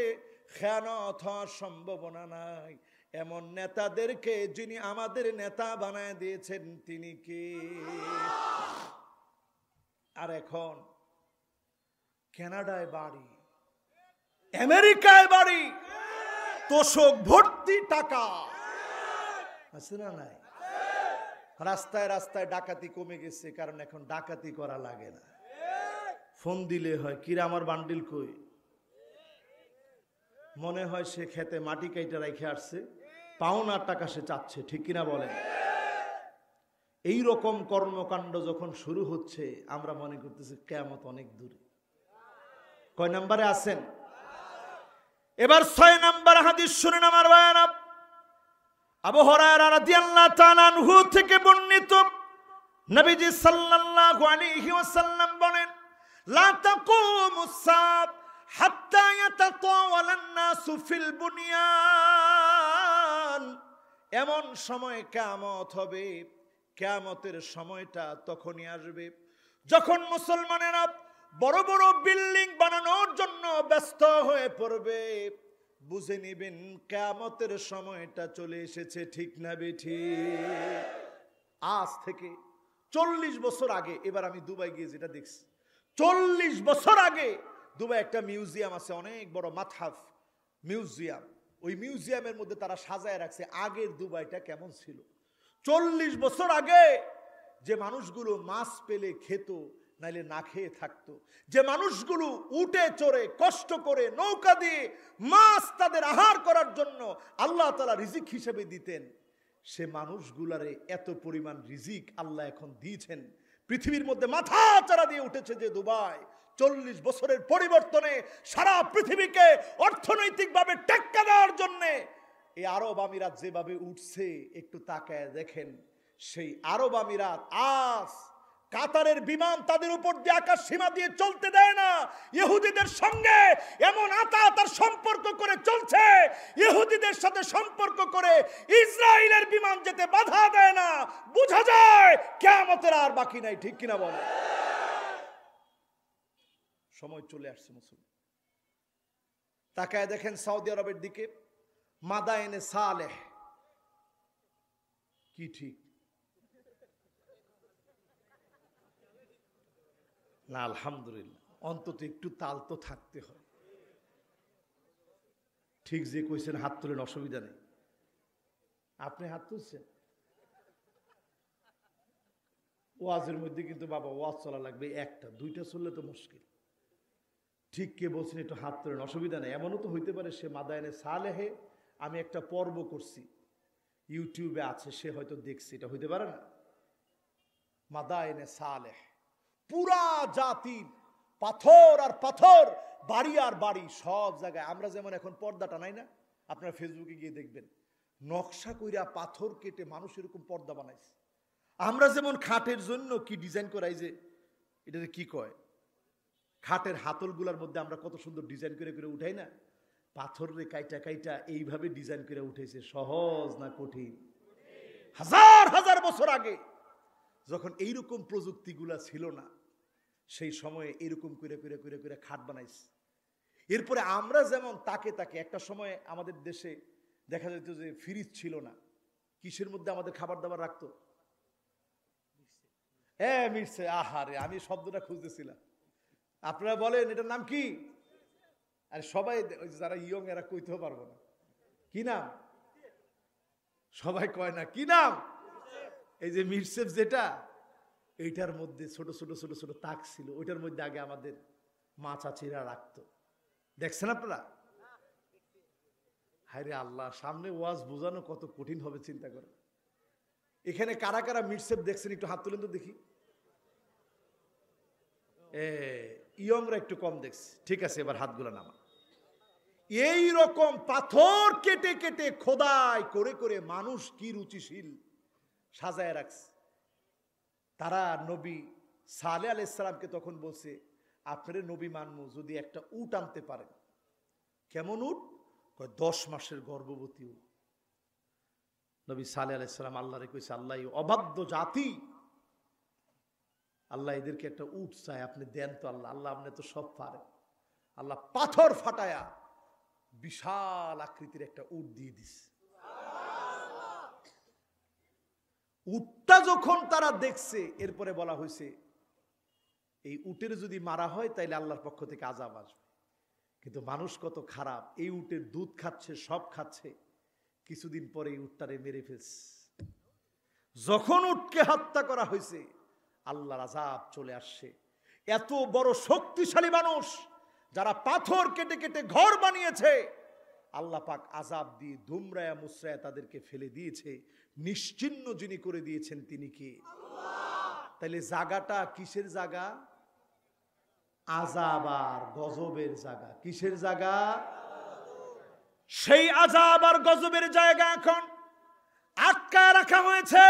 খেয়ানত হওয়ার সম্ভাবনা নাই, এমন নেতাদেরকে যিনি আমাদের নেতা বানায় দিয়েছেন তিনি কে? আর এখন কানাডায় বাড়ি, আমেরিকায় বাড়ি, তোষক ভর্তি টাকা আছে না নাই? রাস্তায় রাস্তায় ডাকাতি কমে গেছে, কারণ এখন ডাকাতি করা লাগে না, ফোন দিলে হয়, কিরা আমার বান্ডিল কই? মনে হয় সে খেতে মাটি কাইটা রেখে আসছে, পাওনার টাকা সে চাচ্ছে, ঠিক কিনা বলেন? এই রকম কর্মকাণ্ড যখন শুরু হচ্ছে, আমরা মনে করতেছি কিয়ামত অনেক দূরে। কয় নম্বরে আছেন? এবার 6 নম্বর হাদিস শুনেন আমার ভাইরা। আবু হুরায়রা রাদিয়াল্লাহু তাআলা আনহু থেকে বর্ণিত, নবীজি সাল্লাল্লাহু আলাইহি ওয়াসাল্লাম বলেন, লা তাকুমুস সাআত হাত্তা ইয়াতাতাওয়ালান নাসু ফিল বুনিয়ান। এমন সময় কিয়ামত হবে, কিয়ামতের সময়টা তখনই আসবে যখন মুসলমানেরা বড় বড় বিল্ডিং বানানোর জন্য ব্যস্ত হয়ে পড়বে। বুঝে নিবেন কিয়ামতের সময়টা চলে এসেছে, ঠিক না বেঠিক? আজ থেকে 40 বছর আগে, এবার আমি দুবাই গিয়ে যেটা দেখছি, 40 বছর আগে দুবাই একটা মিউজিয়াম আছে, অনেক বড় মাতহাফ মিউজিয়াম। ওই মিউজিয়ামের মধ্যে তারা সাজায় রাখছে আগের দুবাইটা কেমন ছিল। 40 বছর আগে যে মানুষগুলো মাছ পেলে খেত, নাইলে না খেয়ে থাকতো, যে মানুষগুলো উটে চড়ে কষ্ট করে নৌকা দিয়ে মাছ তাদের আহার করার জন্য আল্লাহ তাআলা রিজিক হিসেবে দিতেন, সে মানুষগুলারে এত পরিমাণ রিজিক আল্লাহ এখন দিয়েছেন। পৃথিবীর মধ্যে মাথা চাড়া দিয়ে উঠেছে যে দুবাই, 40 বছরের পরিবর্তনে সারা পৃথিবীকে অর্থনৈতিকভাবে টেক্কা দেওয়ার জন্য এই আরব আমিরাত যেভাবে উঠছে, একটু তাকায় দেখেন। সেই আরব আমিরাত আজ কাতারের বিমান তাদের উপর দিয়ে আকাশ সীমা দিয়ে চলতে দেয় না। ইহুদিদের সঙ্গে এমন আতার সম্পর্ক করে চলছে, ইহুদিদের সাথে সম্পর্ক করে ইসরায়েলের বিমান যেতে বাধা দেয় না। বোঝা যায় কিয়ামতের আর বাকি নাই, ঠিক কিনা বলে? সময় চলে আসছে মুসলমান। তাকায় দেখেন সৌদি আরবের দিকে, মাদায়েনে সালেহ, কি ঠিক না? আলহামদুলিল্লাহ, অন্তত একটু তাল তো থাকতে হয়। ঠিক যে কইছেন হাত তুলেন, অসুবিধা নেই। আপনি হাত তুলছেন, ওয়াজের মধ্যে কিন্তু বাবা ওয়াজ চলা লাগবে, 1টা 2টা চললে তো মুশকিল। ঠিক কে বলছেন, একটু হাত তোলেন, অসুবিধা নেই। এমনও তো হইতে পারে সে মাদায়েনে সালেহে আমি একটা পর্ব করছি, ইউটিউবে আছে, সে হয়তো দেখছে, এটা হইতে পারে না? মাদায়েনে সালেহ, পুরা জাতির পাথর আর পাথর, বাড়ি আর বাড়ি, সব জায়গায়। আমরা যেমন এখন পর্দাটা নাই না, আপনারা ফেসবুকে গিয়ে দেখবেন, নকশা কইরা পাথর কেটে মানুষ এরকম পর্দা বানাইছে। আমরা যেমন খাটের জন্য কি ডিজাইন করাই, যে এটাতে কি কয়, খাটের হাতলগুলার মধ্যে আমরা কত সুন্দর ডিজাইন করে করে উঠাই না, পাথর রে কাইটা কাইটা এইভাবে ডিজাইন করে উঠেছে। সহজ না কঠিন? হাজার হাজার বছর আগে যখন এইরকম প্রযুক্তিগুলা ছিল না, সেই সময়ে এরকম করে করে করে করে খাট বানাইছে। এরপরে আমরা যেমন তাকে তাকে, একটা সময় আমাদের দেশে দেখা যেত যে ফ্রিজ ছিল না, কিসের মধ্যে আমাদের খাবার দাবার রাখতো? মিটছে। আহারে, আমি শব্দটা খুঁজতেছিলাম, আপনারা বলেন এটার নাম কি? আর সবাই যারা ইয়ং এরা কইতেও পারবো না কি নাম, সবাই কয় না কি নাম। এই যে মিটসেফ, যেটা এইটার মধ্যে ছোট ছোট ছোট ছোট তাক ছিল, ওইটার মধ্যে আগে আমাদের মা চাচিরা রাখতো। দেখছেন আপনারা? হায়রে আল্লাহ, সামনে ওয়াজ বোঝানো কত কঠিন হবে চিন্তা করে। এখানে কারা কারা মিটসেপ দেখছেন একটু হাত তুলেন তো দেখি। ইয়ংরা একটু কম দেখছে, ঠিক আছে, এবার হাতগুলো নামা। এই রকম পাথর কেটে কেটে খোদাই করে করে মানুষ কি রুচিশীল সাজায় রাখছে। তারা নবী সালেহ আলাইহিস সালামকে তখন বলছে, আপনারে নবী মানমু যদি একটা উট আনতে পারেন। কেমন উট? 10 মাসের গর্ভবতী উট। নবী সালেহ আলাইহিস সালাম আল্লাহরে কইছে, আল্লাহ অবাধ্য জাতি, আল্লাহ এদেরকে একটা উট চায়, আপনি দেন তো আল্লাহ। আল্লাহ আপনি তো সব পারেন। আল্লাহ পাথর ফাটায়া বিশাল আকৃতির একটা উট দিয়ে দিস। উটটা যখন তারা দেখছে, এরপরে বলা হয়েছে এই উটের যদি মারা হয় তাইলে আল্লাহর পক্ষ থেকে আযাব আসবে। কিন্তু মানুষ কত খারাপ, এই উটের দুধ খাচ্ছে, সব খাচ্ছে, কিছুদিন পরে এই উটটারে মেরে ফেলছে। যখন উটকে হত্যা করা হয়েছে, আল্লাহর আযাব চলে আসছে। এত বড় শক্তিশালী মানুষ যারা পাথর কেটে কেটে ঘর বানিয়েছে, আল্লাহ পাক আযাব দিয়ে ধুমরায়া মুসরায়া তাদেরকে ফেলে দিয়েছে। নিশ্চিহ্ন যিনি করে দিয়েছেন তিনি কে? তাইলে জায়গাটা কিসের জায়গা? আযাব আর গজবের জায়গা। কিসের জায়গা? সেই আযাব আর গজবের জায়গা এখন আটকা রাখা হয়েছে।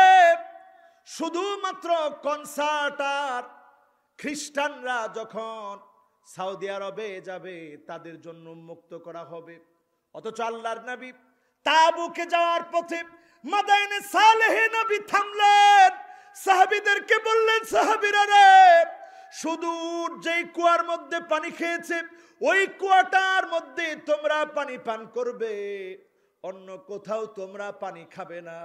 শুধুমাত্র কনসার্ট আর খ্রিস্টানরা যখন সৌদি আরবে যাবে তাদের জন্য মুক্ত করা হবে। অথচ আল্লাহর নবী তাবুকে যাওয়ার পথে মাদায়েনে সালেহে নবী থামলেন, সাহাবীদেরকে বললেন, সাহাবীরা রে, শুধু যেই কুয়ার মধ্যে পানি খেয়েছে ওই কুয়াটার মধ্যে তোমরা পানি পান করবে, অন্য কোথাও তোমরা পানি খাবে না।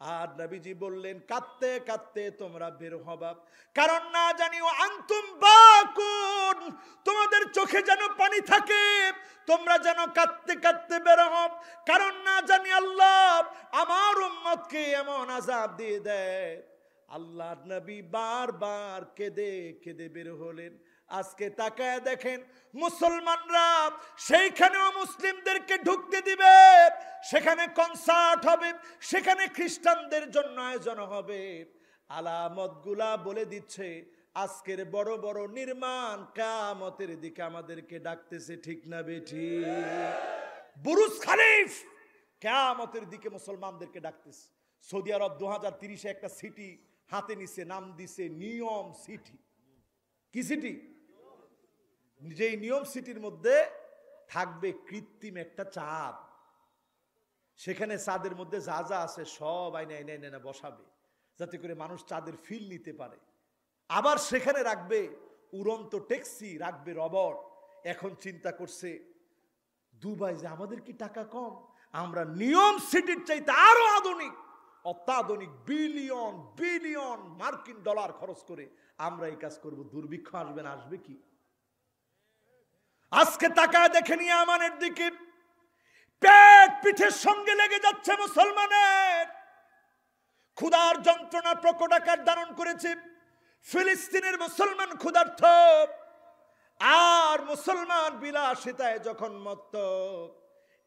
আর নবীজি বললেন, কাঁদতে কাঁদতে তোমরা বের হবা, কারণ না জানিও আনতুম বাকুন, তোমাদের চোখে যেন পানি থাকে, তোমরা যেন কাঁদতে কাঁদতে বের হও, কারণ না জানি আল্লাহ আমার উম্মতকে এমন আযাব দিয়ে দেয়। আল্লাহর নবী বারবার কেঁদে কেঁদে বের হলেন। আজকে তাকায় দেখেন, মুসলমানরা সেইখানেও মুসলিমদেরকে ঢুকতে দিবে, সেখানে কনসার্ট হবে, সেখানে খ্রিস্টানদের জন্য আয়োজন হবে। আলামতগুলা বলে দিচ্ছে আজকের বড় বড় নির্মাণ কিয়ামতের দিকে আমাদেরকে ডাকতেছে, ঠিক না বেঠিক? বুরুজ খলিফ কিয়ামতের দিকে মুসলমানদেরকে ডাকতেছে। সৌদি আরব 2030-এ একটা সিটি হাতে নিছে, নাম দিছে নিয়ম সিটি। কি সিটি? যেই নিয়ম সিটির মধ্যে থাকবে কৃত্রিম একটা চাঁদ, সেখানে চাঁদের মধ্যে যা যা আছে সব আইনে আইনে আইনে বসাবে, যাতে করে মানুষ চাঁদের ফিল নিতে পারে। আবার সেখানে রাখবে উড়ন্ত ট্যাক্সি, রাখবে রবট। এখন চিন্তা করছে দুবাই যে আমাদের কি টাকা কম, আমরা নিয়ম সিটির চাইতে আরো আধুনিক, অত্যাধুনিক বিলিয়ন বিলিয়ন মার্কিন ডলার খরচ করে আমরা এই কাজ করব। দুর্ভিক্ষ আসবে না? আসবে কি? আজকে তাকায় দেখে নিয়ে আমানের দিকে পেট পিঠের সঙ্গে লেগে যাচ্ছে মুসলমানের। ক্ষুধার যন্ত্রণা প্রকট আকার ধারণ করেছে। ফিলিস্তিনের মুসলমান ক্ষুধার্ত, আর মুসলমান বিলাসিতায় যখন মত্ত,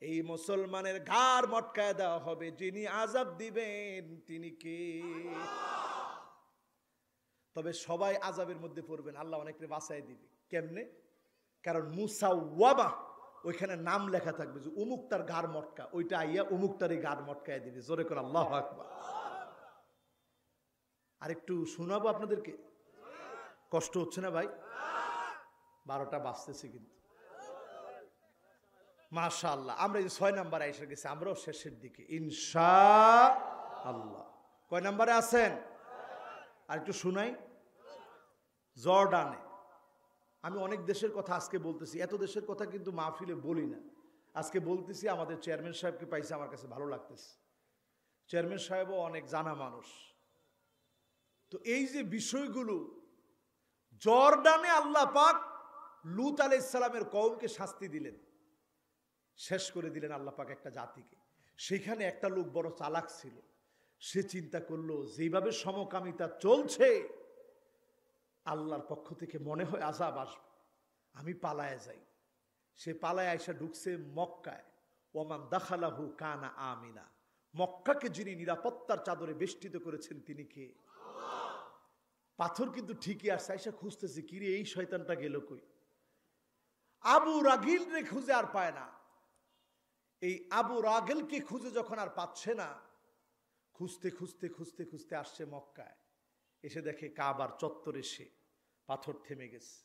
এই মুসলমানের ঘাড় মটকায় দেওয়া হবে। যিনি আযাব দিবেন তিনি কে? তবে সবাই আযাবের মধ্যে পড়বেন, আল্লাহ অনেককে বাঁচায় দিবে। কেমনে? কারণ মুসাওয়াবা, ওইখানে নাম লেখা থাকবে যে অমুক তার ঘাড় মটকা, ওইটা আইয়া অমুক তারই ঘাড় মটকায় দিবে। জোরে করে আল্লাহু আকবার। আর একটু শোনাবো আপনাদেরকে, কষ্ট হচ্ছে না ভাই? 12টা বাজতেছে কিন্তু মাশাআল্লাহ। আমরা এই 6 নাম্বারে এসে গেছি, আমরাও শেষের দিকে ইনশাআল্লাহ। কয় নাম্বারে আছেন? আর একটু শুনাই। জর্ডানে, আমি অনেক দেশের কথা আজকে বলতেছি, এত দেশের কথা কিন্তু মাহফিলে বলি না, আজকে বলতেছি। আমাদের চেয়ারম্যান সাহেবকে পাইছে, আমার কাছে ভালো লাগতেছে। চেয়ারম্যান সাহেবও অনেক জানা মানুষ। তো এই যে বিষয়গুলো, জর্ডানে আল্লাহ পাক লূত আলাইহিস সালামের কওমকে শাস্তি দিলেন, শেষ করে দিলেন আল্লাহ পাক একটা জাতিকে। সেখানে একটা লোক বড় চালাক ছিল, সে চিন্তা করলো যেভাবে সমকামিতা চলছে আল্লাহর পক্ষ থেকে মনে হয় আযাব আসবে, আমি পালায়ে যাই। সে পালায় আইসা ঢুকছে মক্কায়। ওমান দাখালাহু কানা আমিনা, মক্কাকে যিনি নিরাপত্তার চাদরে বেষ্টিত করেছেন তিনি কে? পাথর কিন্তু ঠিকই আসছে, আইসা খুঁজতেছে কিরে এই শয়তানটা গেল কই। আবু রাগিল রে খুঁজে আর পায় না। এই আবু রাগিলকে খুঁজে যখন আর পাচ্ছে না, খুঁজতে খুঁজতে খুঁজতে খুঁজতে আসছে মক্কায়, এসে দেখে কাবার চত্বরে সে পাথর থেমে গেছে।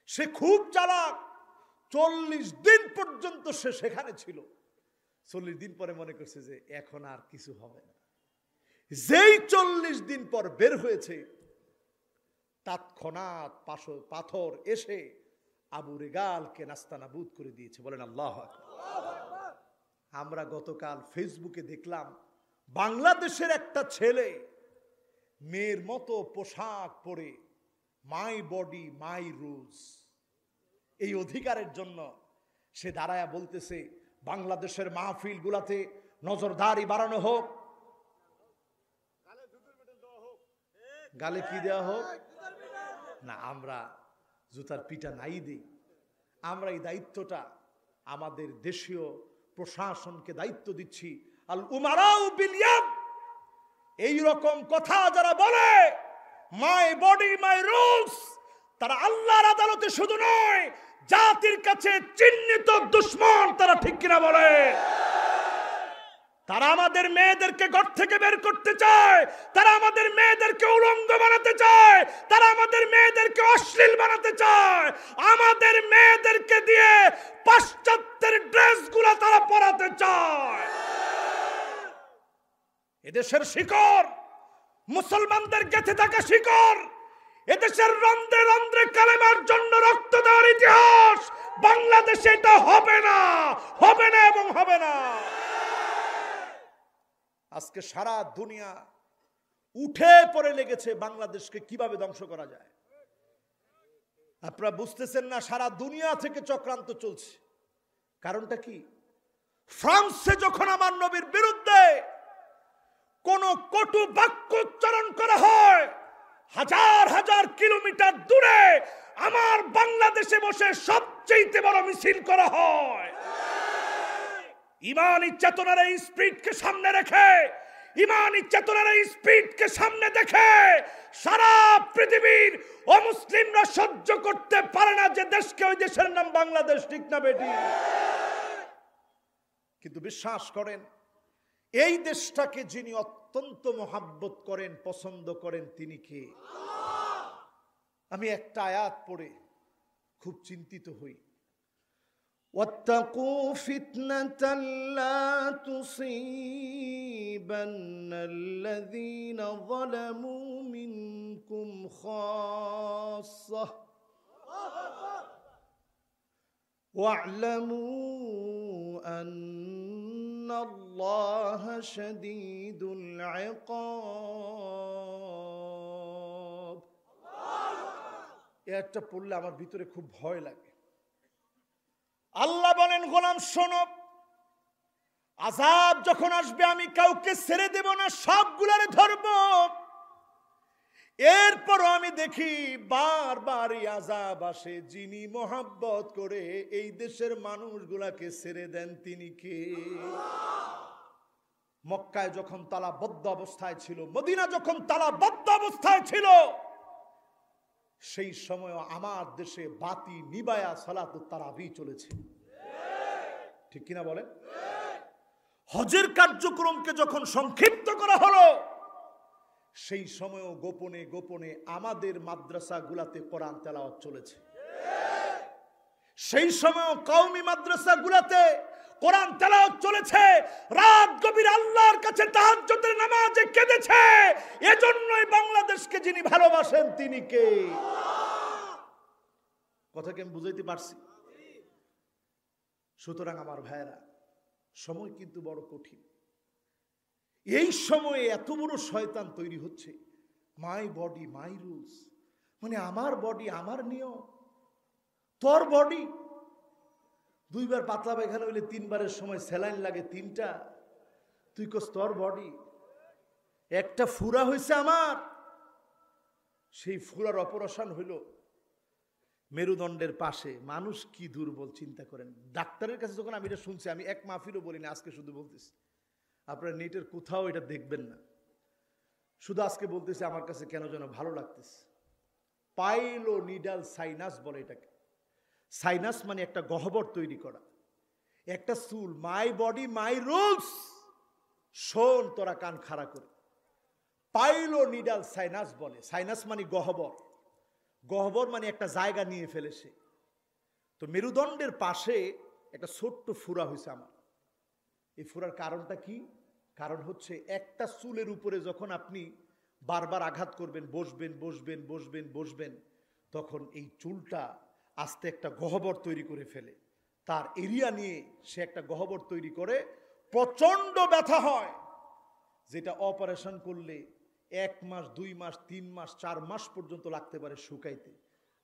সে খুব চালাক, 40 দিন পর্যন্ত সে সেখানে ছিল। 40 দিন পরে মনে করছে যে এখন আর কিছু হবে না। যেই 40 দিন পর বের হয়েছে, তৎক্ষণাৎ পাথর এসে আবু রেগালকে নাস্তানাবুদ করে দিয়েছে। বলেন আল্লাহু আকবার। আমরা গতকাল ফেসবুকে দেখলাম বাংলাদেশের একটা ছেলে মেয়ের মতো পোশাক পরে মাই বডি মাই রুলস, এই অধিকারের জন্য সে দাঁড়ায়া বলতেছে বাংলাদেশের মাহফিল গুলাতে নজরদারি বাড়ানো হোক, গালে কি দেওয়া হোক না, আমরা জুতার পিটা নাই দেই। আমরা এই দায়িত্বটা আমাদের দেশীয় প্রশাসনকে দায়িত্ব দিচ্ছি। আল উমারাউ বিল ইয়াদ, এই রকম কথা যারা বলে মাই বডি মাই রুলস, তারা আল্লাহর আদালতে শুধু নয় জাতির কাছে চিহ্নিত দুশমন। তারা ঠিক কিনা বলে? তারা আমাদের মেয়েদেরকে ঘর থেকে বের করতে চায়, তারা আমাদের মেয়েদেরকে উলঙ্গ বানাতে চায়, তারা আমাদের মেয়েদেরকে অশ্লীল বানাতে চায়, আমাদের মেয়েদেরকে দিয়ে পাশ্চাত্যের ড্রেসগুলো তারা পরাতে চায়। এদেশের শিকড়, মুসলমানদের গেঁথে থাকা শিকড়, এদেশের রন্ধ্রে রন্ধ্রে কালেমার জন্য রক্ত দেওয়ার ইতিহাস, বাংলাদেশে এটা হবে না, হবে না এবং হবে না। আজকে সারা দুনিয়া উঠে পড়ে লেগেছে বাংলাদেশকে কিভাবে ধ্বংস করা যায়। আপনারা বুঝতেছেন না, সারা দুনিয়া থেকে চক্রান্ত চলছে। কারণটা কি? ফ্রান্সে যখন আমার নবীর বিরুদ্ধে কোন কটু বাক্য উচ্চারণ করা হয়, হাজার হাজার কিলোমিটার দূরে আমার বাংলাদেশে বসে সবচেয়ে বড় মিছিল করা হয়। ইমানি চেতনার এই স্পিরিটকে সামনে রেখে, ইমানি চেতনার এই স্পিরিটকে সামনে দেখে সারা পৃথিবীর অমুসলিমরা সহ্য করতে পারে না যে দেশকে, ওই দেশের নাম বাংলাদেশ। ঠিক না বেটি? কিন্তু বিশ্বাস করেন, এই দেশটাকে যিনি অত্যন্ত মহাব্বত করেন, পছন্দ করেন, তিনি কে? আমি একটা আয়াত পড়ে খুব চিন্তিত হই। واتقوا فتنة لا تصيبن الذين ظلموا منكم خاصة واعلموا أن الله شديد العقاب। এটা পড়লে আমার ভিতরে খুব ভয় লাগে। আল্লাহ বলেন, গোলাম শোনো, আযাব যখন আসবে আমি কাউকে ছেড়ে দেব না, সবগুলারে ধরব। এরপরও আমি দেখি বারবার এই আযাব আসে। যিনি মহাব্বত করে এই দেশের মানুষগুলাকে ছেড়ে দেন তিনি কে? মক্কায় যখন তালাবদ্ধ অবস্থায় ছিল, মদিনা যখন তালাবদ্ধ অবস্থায় ছিল, সেই সময় আমার দেশে বাতি নিবায়া সালাতুত তারাবি চলেছে। ঠিক কিনা বলেন? হজের কার্যক্রমকে যখন সংক্ষিপ্ত করা হলো, সেই সময়ও গোপনে গোপনে আমাদের মাদ্রাসাগুলাতে কোরআন তেলাওয়াত চলেছে। সেই সময়ও কওমি মাদ্রাসাগুলাতে কোরআন তেলাওয়াত চলেছে। রাত গভীর আল্লাহর কাছে তাহাজ্জুদের নামাজে কেঁদেছে। এজন্যই বাংলাদেশকে যিনি ভালোবাসেন তিনি কে? কথা কি আমি বুঝাইতে পারছি? সুতরাং আমার ভাইয়েরা, সময় কিন্তু বড় কঠিন। এই সময়ে এত বড় শয়তান তৈরি হচ্ছে। মাই বডি মাই রুলস, মানে আমার বডি আমার নিয়ম। তোর বডি, 2 বার পাতলা পায়খানা হইলে 3 বারের সময় স্যালাইন লাগে 3টা। তুই কস তোর বডি। একটা ফুরা হয়েছে আমার, সেই ফুরার অপারেশন হইল। মেরুদণ্ডের পাশে মানুষ কি দুর্বল চিন্তা করেন। ডাক্তারের কাছে যখন আমি এটা শুনছি, আমি এক মাহফিলও বলি না, আজকে শুধু বলতেছি, আপনারা নেটের কোথাও এটা দেখবেন না, শুধু আজকে বলতেছি, আমার কাছে কেন যেন ভালো লাগতেছে। পাইলোনিডাল সাইনাস বলে এটাকে। সাইনাস মানে একটা গহ্বর তৈরি করা, একটা চুল। মাই বডি মাই রুলস, শোন তোরা কান খাড়া করে। পাইলোনিডাল সাইনাস বলে। সাইনাস মানে গহ্বর, গহ্বর মানে একটা জায়গা নিয়ে ফেলেছে। তো মেরুদণ্ডের পাশে একটা ছোট্ট ফুরা হয়েছে আমার। এই ফুরার কারণটা কি? কারণ হচ্ছে একটা চুলের উপরে যখন আপনি বারবার আঘাত করবেন, বসবেন বসবেন বসবেন বসবেন, তখন এই চুলটা আস্তে একটা গহ্বর তৈরি করে ফেলে। তার এরিয়া নিয়ে সে একটা গহ্বর তৈরি করে, প্রচন্ড ব্যথা হয়, যেটা অপারেশন করলে 1 মাস 2 মাস 3 মাস 4 মাস পর্যন্ত লাগতে পারে শুকাইতে।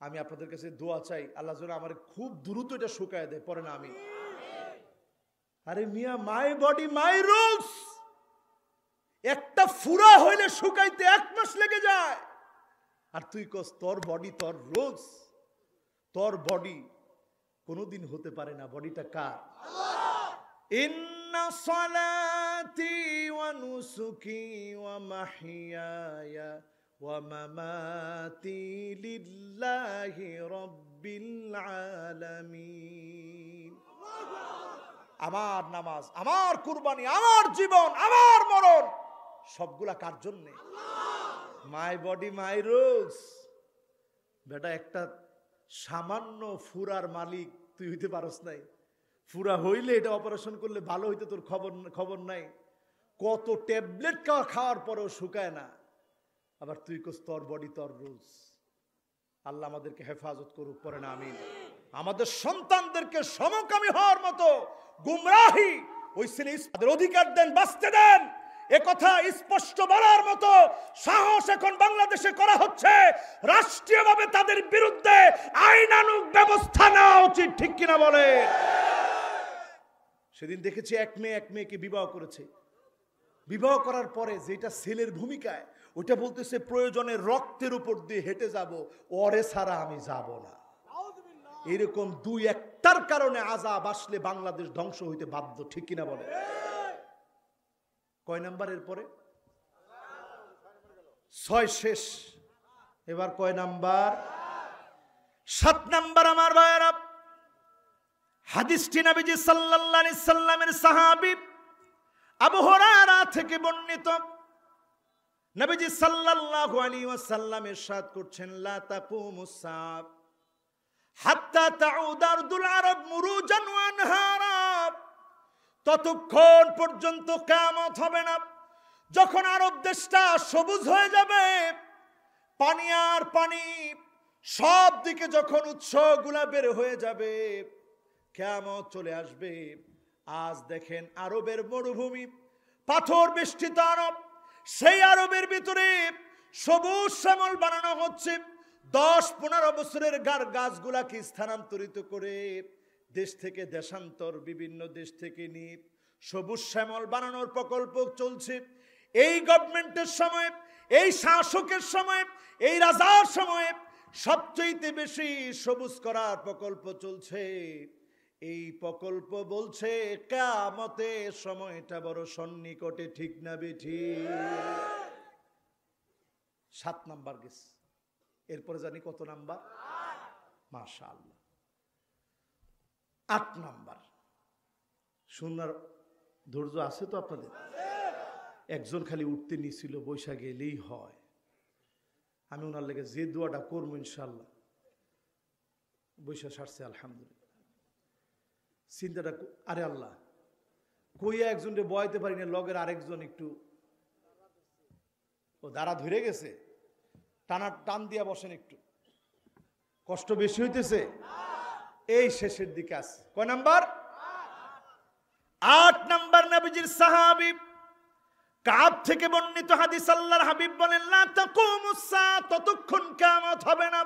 আমি আপনাদের কাছে দোয়া চাই, আল্লাহ যেন আমার খুব দ্রুত এটা শুকায় দেয়। পরে না আমি, আরে মিয়া, মাই বডি মাই রুলস। একটা ফুরা হইলে শুকাইতে 1 মাস লেগে যায়, আর তুই কস তোর বডি তোর রুলস। তোর বডি কোনোদিন হতে পারে না, বডিটা কার? ইন্না সালাতি ওয়া নুসুকি ওয়া মাহইয়ায়া ওয়া মামাতি লিল্লাহি রাব্বিল আলামিন। আমার নামাজ, আমার কুরবানি, আমার জীবন, আমার মরণ সবগুলা কার জন্য? My body my rules. বেটা, একটা সামান্য ফুরার মালিক তুই হইতে পারস নাই। ফুরা হইলে এটা অপারেশন করলে ভালো হইতে তোর খবর নাই। কত ট্যাবলেট খাওয়ার পরেও শুকায় না, আবার তুই কস তোর বডি তোর রুলস। আল্লাহ আমাদেরকে হেফাজত করুক, পরে না আমিন। আমাদের সন্তানদেরকে সমকামী হওয়ার মতো গুমরাহি ওই ছেলে অধিকার দেন, বাঁচতে দেন, এ কথা স্পষ্ট বলার মতো সাহস এখন বাংলাদেশে করা হচ্ছে। রাষ্ট্রীয়ভাবে তাদের বিরুদ্ধে আইনানুগ ব্যবস্থা নেওয়া উচিত, ঠিক কিনা বলে? সেদিন দেখেছি এক মেয়েকে বিবাহ করেছে। বিবাহ করার পরে যেটা ছেলের ভূমিকায়, ওটা বলতেছে প্রয়োজনে রক্তের উপর দিয়ে হেঁটে যাব, ওরে ছাড়া আমি যাব না। এরকম 2-1টার কারণে আযাব আসলে বাংলাদেশ ধ্বংস হইতে বাধ্য, ঠিক কিনা বলে? কয় নাম্বারের পরে? 6 শেষ। এবার কয় নাম্বার? 7 নাম্বার। আমার ভাইয়েরা, হাদিসটি নবীজি সাল্লাল্লাহু আলাইহি সাল্লামের সাহাবী আবু হুরায়রা থেকে বর্ণিত। নবীজি সাল্লাল্লাহু আলাইহি ওয়াসাল্লাম ইরশাদ করছেন, লা তাকুমুস সাআ হাত্তা তাউদ আরদুল আরব মুরুজান ওয়া আনহারা। ততক্ষণ পর্যন্ত কিয়ামত হবে না যখন আরব দেশটা সবুজ হয়ে যাবে, পানি আর পানি, সব দিকে যখন উৎসগুলা বের হয়ে যাবে, কিয়ামত চলে আসবে। আজ দেখেন আরবের মরুভূমি, পাথর বেষ্টিত আরব, সেই আরবের ভিতরে সবুজ শ্যামল বানানো হচ্ছে। 10-15 বছরের গাছগুলাকে স্থানান্তরিত করে দেশ থেকে দেশান্তর, বিভিন্ন দেশ থেকে নিয়ে সবুজ শ্যামল বানানোর প্রকল্প চলছে। এই গভর্নমেন্টের সময়, এই শাসকের সময়, এই রাজার সময় সবচেয়ে বেশি সবুজ করার প্রকল্প চলছে। এই প্রকল্প বলছে কিয়ামতের সময়টা বড় সন্নিকটে, ঠিক না বেঠিক? 7 নাম্বার গেছে। এরপরে জানি কত নাম্বার? মাশাআল্লাহ, 8 নাম্বার। শোনার ধৈর্য আছে তো আপনাদের? একজন খালি উঠতে নিছিল, বৈশা গেলেই হয়। আমি ওনার লেগে যে দোয়াটা করবো ইনশাল্লাহ, বৈশা সারছে আলহামদুলিল্লাহ। চিন্তাটা, আরে আল্লাহ, কইয়া একজনকে বয়াইতে পারি না, লগের আরেকজন একটু ও দাঁড়া ধরে গেছে, টান দিয়া বসেন, একটু কষ্ট বেশি হইতেছে। এই শেষের দিকে আছে। কয় নাম্বার? 8 নাম্বার। নবীজির সাহাবী কাব থেকে বর্ণিত হাদিস, আল্লাহর হাবিব বলেন, লা তাকুমুস সাআ, ততক্ষণ কিয়ামত হবে না,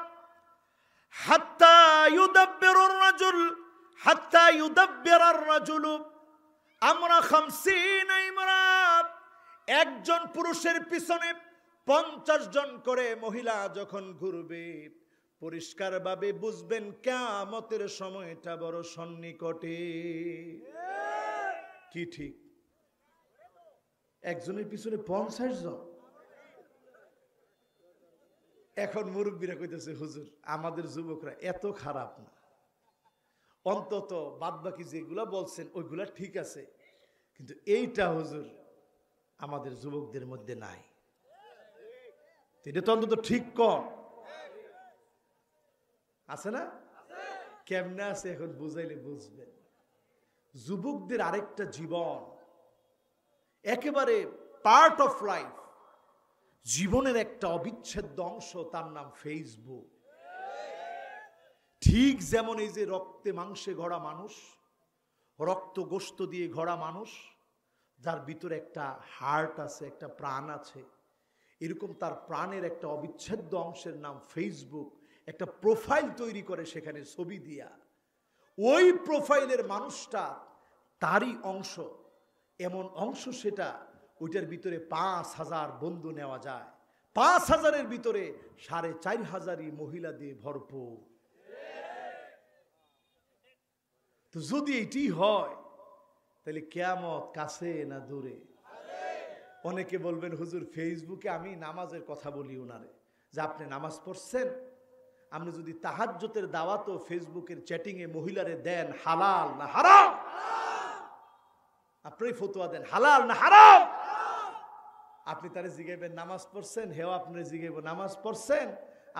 হাত্তা ইউদাব্বিরুর রাজুল আমরা 50 ইমরাত। একজন পুরুষের পিছনে 50 জন করে মহিলা যখন ঘুরবে, পরিষ্কারভাবে বুঝবেন কিয়ামতের সময়টা বড় সন্নিকটে। কি ঠিক? একজনের পিছনে 50 জন। এখন মুরব্বীরা কইতেছে হুজুর আমাদের যুবকরা এত খারাপ না, অন্তত বাদ বাকি যেগুলা বলছেন ওইগুলা ঠিক আছে, কিন্তু এইটা হুজুর আমাদের যুবকদের মধ্যে নাই। এটা তো অন্তত ঠিক কম আছে না? কেমনে আছে এখন বুঝাইলে বুঝবেন। যুবকদের আরেকটা জীবন, একেবারে পার্ট অফ লাইফ, জীবনের একটা অবিচ্ছেদ্য অংশ, তার নাম ফেসবুক। ঠিক যেমন এই যে রক্তে মাংসে গড়া মানুষ, রক্ত গোশত দিয়ে গড়া মানুষ, যার ভিতরে একটা হার্ট আছে, একটা প্রাণ আছে, এরকম তার প্রাণের একটা অবিচ্ছেদ্য অংশের নাম ফেসবুক। একটা প্রোফাইল তৈরি করে সেখানে ছবি দিয়া, ওই প্রোফাইলের মানুষটা তারই অংশ, এমন অংশ সেটা, ওইটার ভিতরে 5000 বন্ধু নেওয়া যায়। 5000-এর ভিতরে 4500 মহিলা দিয়ে ভরপুর। তো যদি এটি হয় তাহলে কিয়ামত কাছে না দূরে? অনেকে বলবেন হুজুর ফেসবুকে আমি নামাজের কথা বলি ওনারে, যে আপনি নামাজ পড়ছেন, আপনি যদি তাহাজ্জুদের দাওয়াতও ফেসবুকের চ্যাটিং এ মহিলারে দেন, হালাল না হারাম? আপনি ফতোয়া দেন হালাল না হারাম? আপনি তারে জিগাইবেন নামাজ পড়ছেন, হেও আপনি জিগাইব নামাজ পড়ছেন,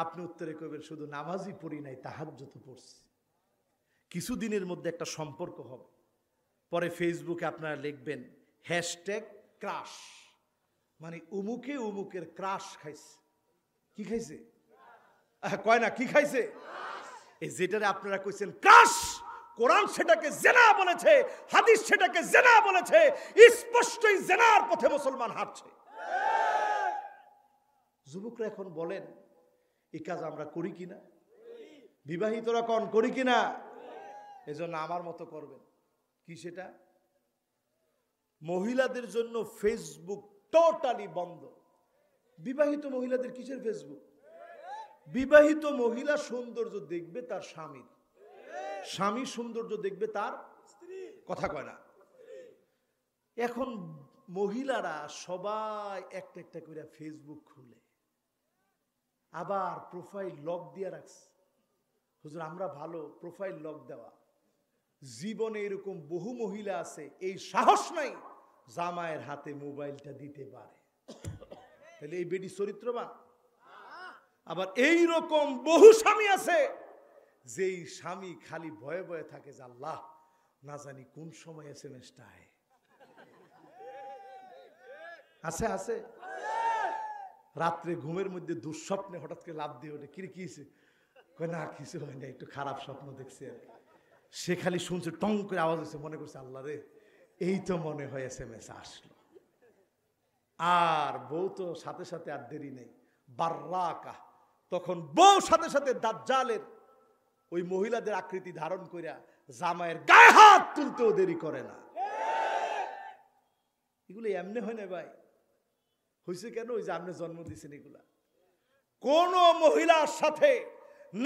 আপনি উত্তরে কইবেন শুধু নামাজই পড়ি নাই, তাহাজ্জুদও পড়ছি। কিছুদিনের মধ্যে একটা সম্পর্ক হবে, পরে ফেসবুকে আপনারা লিখবেন #ক্রাশ, মানে উমুকে উমুকের ক্রাশ খাইছে। কি খাইছে? কয় না কি খাইছে? এই যেটারে আপনারা কইছেন ক্রাশ, কোরআন সেটাকে জেনা বলেছে, হাদিস সেটাকে জেনা বলেছে, স্পষ্টই জেনার পথে মুসলমান হাঁটছে। যুবকরা এখন বলেন এই কাজ আমরা করি কিনা? বিবাহিতরা কোন করি কিনা? এজন্য আমার মতো করবেন। কি সেটা? মহিলাদের জন্য ফেসবুক টোটালি বন্ধ। বিবাহিত মহিলাদের কিসের ফেসবুক? বিবাহিত মহিলা সৌন্দর্য দেখবে তার স্বামীর, স্বামী সৌন্দর্য দেখবে তার কথা কয় না। এখন মহিলারা সবাই একটা একটা করে ফেসবুক খুলে, আবার প্রোফাইল লক দিয়ে রাখছে। হুজুর আমরা ভালো, প্রোফাইল লক দেওয়া। জীবনে এরকম বহু মহিলা আছে এই সাহস নাই জামাইয়ের হাতে মোবাইলটা দিতে পারে, তাহলে এই বেডি চরিত্রবান? আবার এই রকম বহু স্বামী আছে যেই স্বামী খালি ভয়ে ভয়ে থাকে যে আল্লাহ না জানি কোন সময় এসএমএসটা আয়। আছে আছে। রাত্রে ঘুমের মধ্যে দুঃস্বপ্নে হঠাৎ করে লাভ দিয়ে ওঠে, কি হয়েছে? না কিছু হয় না, একটু খারাপ স্বপ্ন দেখছে আর কি। সে খালি শুনছে টং করে আওয়াজ হচ্ছে, মনে করছে আল্লাহ রে এই তো মনে হয় এসএমএস আসলো। আর বউ তো সাথে সাথে আর দেরি নেই, বাররাকা, তখন বউ সাথে সাথে দাজ্জালের ওই মহিলাদের আকৃতি ধারণ কইরা জামাইয়ের গায়ে হাত তুলতেও দেরি করে না। এগুলো এমনি হয় না ভাই, হয়েছে কেন? ওই যে আপনি জন্ম দিয়েছেন এগুলা। কোন মহিলার সাথে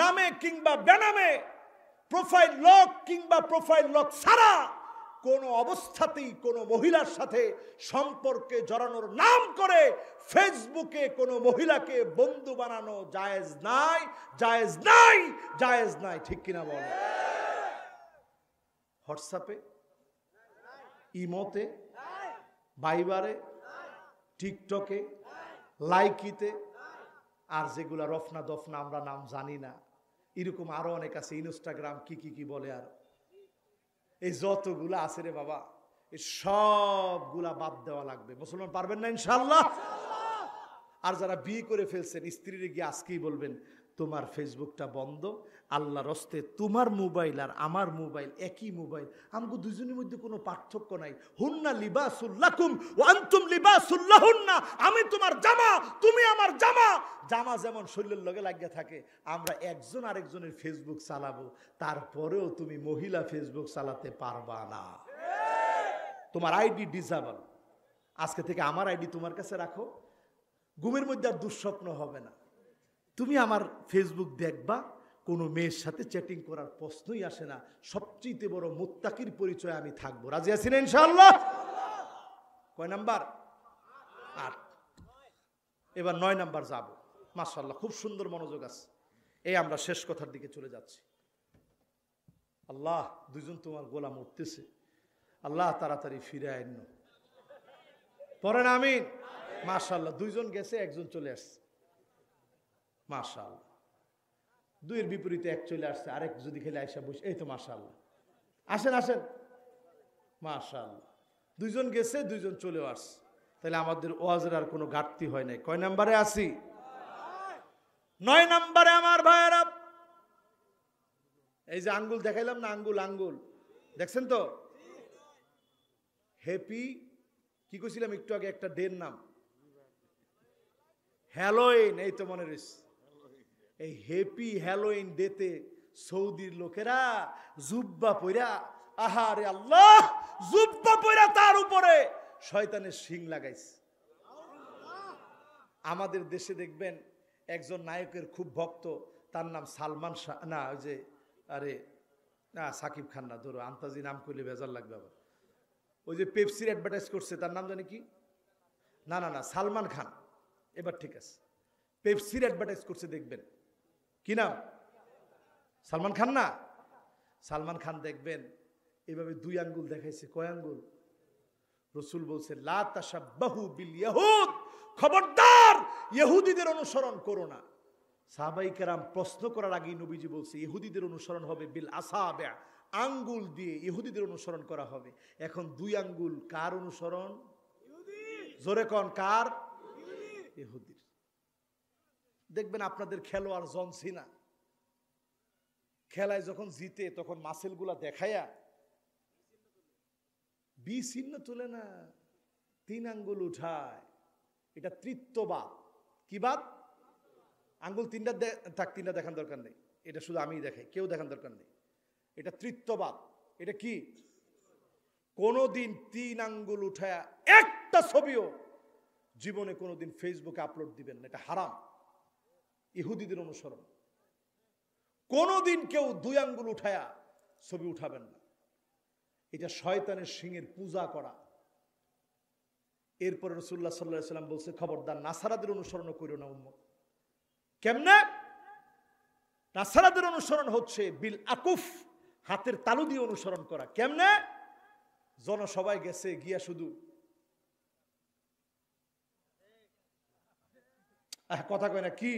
নামে কিংবা বেনামে, প্রোফাইল লক কিংবা প্রোফাইল লক ছাড়া কোন অবস্থাতেই কোন মহিলার সাথে সম্পর্কে জড়ানোর নাম করে ফেসবুকে কোন মহিলাকে বন্ধু বানানো জায়েজ নাই, জায়েজ নাই, জায়েজ নাই। ঠিক কিনা বলেন? হোয়াটসঅ্যাপে, ইমোতে, ভাইবারে, টিকটকে, লাইকিতে, আর যেগুলা রফনা দফনা আমরা নাম জানি না, এরকম আরো অনেক আছে, ইনস্টাগ্রাম কি কি কি বলে, আর এই যতগুলা আছে রে বাবা, এই সবগুলা বাদ দেওয়া লাগবে। মুসলমান পারবেন না ইনশাআল্লাহ? আর যারা বিয়ে করে ফেলছেন, স্ত্রীর গিয়ে আজকেই বলবেন তোমার ফেসবুকটা বন্ধ, আল্লাহর হস্তে তোমার মোবাইল আর আমার মোবাইল একই মোবাইল, আমগো দুজনের মধ্যে কোনো পার্থক্য নাই। হুন্না লিবাসুল লাকুম ওয়া আনতুম লিবাসুল লাহুন্না, আমি তোমার জামা, তুমি আমার জামা। জামা যেমন শরীরের লগে লাগিয়ে থাকে, আমরা একজন আরেকজনের ফেসবুক চালাবো, তারপরেও তুমি মহিলা ফেসবুক চালাতে পারবা না। তোমার আইডি ডিসেবল। আজকে থেকে আমার আইডি তোমার কাছে রাখো, ঘুমের মধ্যে আর দুঃস্বপ্ন হবে না। তুমি আমার ফেসবুক দেখবা, কোনো মেয়ের সাথে চ্যাটিং করার প্রশ্নই আসে না, সবচেয়ে বড় মুত্তাকির পরিচয় আমি থাকবো। রাজি আছেন ইনশাআল্লাহ? কয় নাম্বার? 8। এবার 9 নাম্বার যাব। মাশাআল্লাহ, খুব সুন্দর মনোযোগ আছে। এই আমরা শেষ কথার দিকে চলে যাচ্ছি। আল্লাহ, দুইজন তোমার গোলাম উঠতেছে, আল্লাহ তাড়াতাড়ি ফিরে আইন। পড়েন আমিন। মাশাআল্লাহ, দুইজন গেছে, একজন চলে আসছে। মাশাআল্লাহ, দুইয়ের বিপরীতে এক চলে আসছে, আরেক যদি খেলে আইসা বসে, এই তো মাশাআল্লাহ, আসেন আসেন। মাশাআল্লাহ, দুইজন গেছে, দুইজন চলেও আসছে। তাহলে আমাদের ওয়াজের আর কোনো ঘাটতি হয় নাই। কয় নাম্বারে আছি? 9 নাম্বারে আমার ভাইয়েরা, এই যে আঙ্গুল দেখাইলাম না, আঙ্গুল আঙ্গুল দেখছেন তো? হ্যাপি কি কইছিলাম একটু আগে, একটা ডের নাম হ্যালোইন। এই তো মনে রয়েছে, এই হ্যাপি হ্যালোইন ডেতে সৌদির লোকেরা জুব্বা পইরা, আহারে আল্লাহ, জুব্বা পইরা তার উপরে শয়তানের শিং লাগাইছে। আমাদের দেশে দেখবেন একজন নায়কের খুব ভক্ত, তার নাম সালমান শাহ, না ওই যে, আরে না সাকিব খান না, ধরো আন্তাজি নাম করলে বেজার লাগবে আবার। ওই যে পেপসির অ্যাডভার্টাইজ করছে, তার নাম জানি কি, না না না সালমান খান, এবার ঠিক আছে, পেপসির অ্যাডভার্টাইজ করছে দেখবেন, কি নাম? সালমান খান না? সালমান খান দেখবেন এভাবে 2 আঙ্গুল দেখাইছে। কয় আঙ্গুল? রসুল বলছে লা তাশাব্বাহু বিল ইয়াহুদ, খবরদার ইহুদিদের অনুসরণ করো না। সাহাবায়ে কেরাম প্রশ্ন করার আগেই নবীজি বলছে ইহুদিদের অনুসরণ হবে বিল আসাবা, আঙ্গুল দিয়ে ইহুদিদের অনুসরণ করা হবে। এখন 2 আঙ্গুল কার অনুসরণ? জোরে কোন, কার? ইহুদির। দেখবেন আপনাদের খেলোয়াড় জন সিনা খেলায় যখন জিতে, তখন মাসেলগুলা দেখায়া বি চিহ্ন তুলে না, 3 আঙ্গুল উঠায়। এটা তৃতীয়বাদ। কি বাদ? আঙ্গুল 3টা থাক, 3টা দেখান দরকার নেই, এটা শুধু আমিই দেখাই, কেউ দেখান দরকার নেই। এটা তৃতীয়বাদ। এটা কি? কোনদিন 3 আঙ্গুল উঠায়া একটা ছবিও জীবনে কোনদিন ফেসবুকে আপলোড দিবেন না, এটা হারাম। ইহুদিদের অনুসরণ। কোনদিন কেউ 2 আঙ্গুল উঠায়া ছবি উঠাবেন না, এটা শয়তানের শিঙের পূজা করা। এরপরে রাসূলুল্লাহ সাল্লাল্লাহু আলাইহি ওয়াসাল্লাম বলছে খবরদার নাসারাদের অনুসরণ করো না উম্মত। কেমনে? নাসারাদের অনুসরণ হচ্ছে বিল আকুফ, হাতের তালু দিয়ে অনুসরণ করা। কেমনে? জনসভায় গেছে, গিয়া শুধু কথা কয় না, কি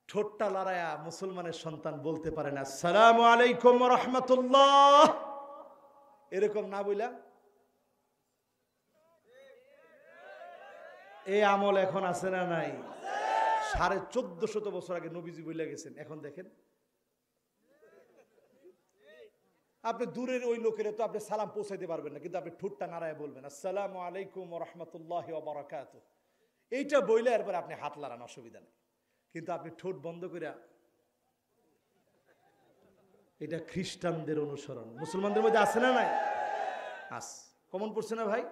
ঠোঁটটা লড়ায়া মুসলমানের সন্তান বলতে পারে না আসসালামু আলাইকুম ওয়া রাহমাতুল্লাহ, এরকম না বইলা এই আমল এখন আছে না নাই? 1450 বছর আগে নবীজি বইলা গেছেন। এখন দেখেন আপনি দূরের ওই লোকেরা তো আপনি সালাম পৌঁছাইতে পারবেন না, কিন্তু আপনি ঠোঁটটা নাড়ায় বলবেন আসসালামু আলাইকুম ওয়া রাহমাতুল্লাহি ওয়া বারাকাতুহু। এইটা বইলে এরপরে আপনি হাত লাড়ান, অসুবিধা নেই, কিন্তু আপনি ঠোঁট বন্ধ করে। এটা খ্রিস্টানদের অনুসরণ। মুসলমানদের মধ্যে আছে না নাই? আস কমন পড়ছে না ভাই?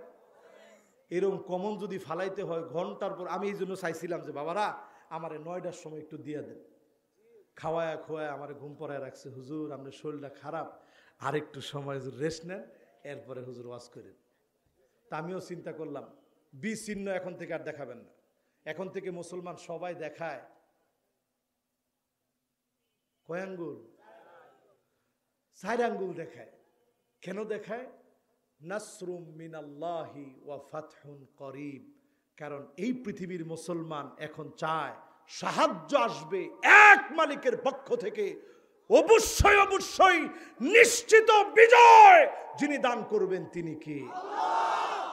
এরকম কমন যদি ফালাইতে হয় ঘন্টার পর, আমি এই জন্য চাইছিলাম যে বাবারা আমারে 9টার সময় একটু দিয়ে দেন। খাওয়ায় খোয়ায় আমারে ঘুম পড়ায় রাখছে, হুজুর আপনার শরীরটা খারাপ, আর একটু সময় হুজুর রেস্ট নেন, এরপরে হুজুর ওয়াজ করেন। তা আমিও চিন্তা করলাম বি চিহ্ন এখন থেকে আর দেখাবেন না। এখন থেকে মুসলমান সবাই দেখায় কয় আঙ্গুল? 4 আঙ্গুল দেখায়। কেন দেখায়? নাসরুম মিনাল্লাহি ওয়া ফাতহুন করিব। কারণ এই পৃথিবীর মুসলমান এখন চায় সাহায্য আসবে এক মালিকের পক্ষ থেকে, অবশ্যই অবশ্যই নিশ্চিত বিজয় যিনি দান করবেন তিনি কে? আল্লাহ।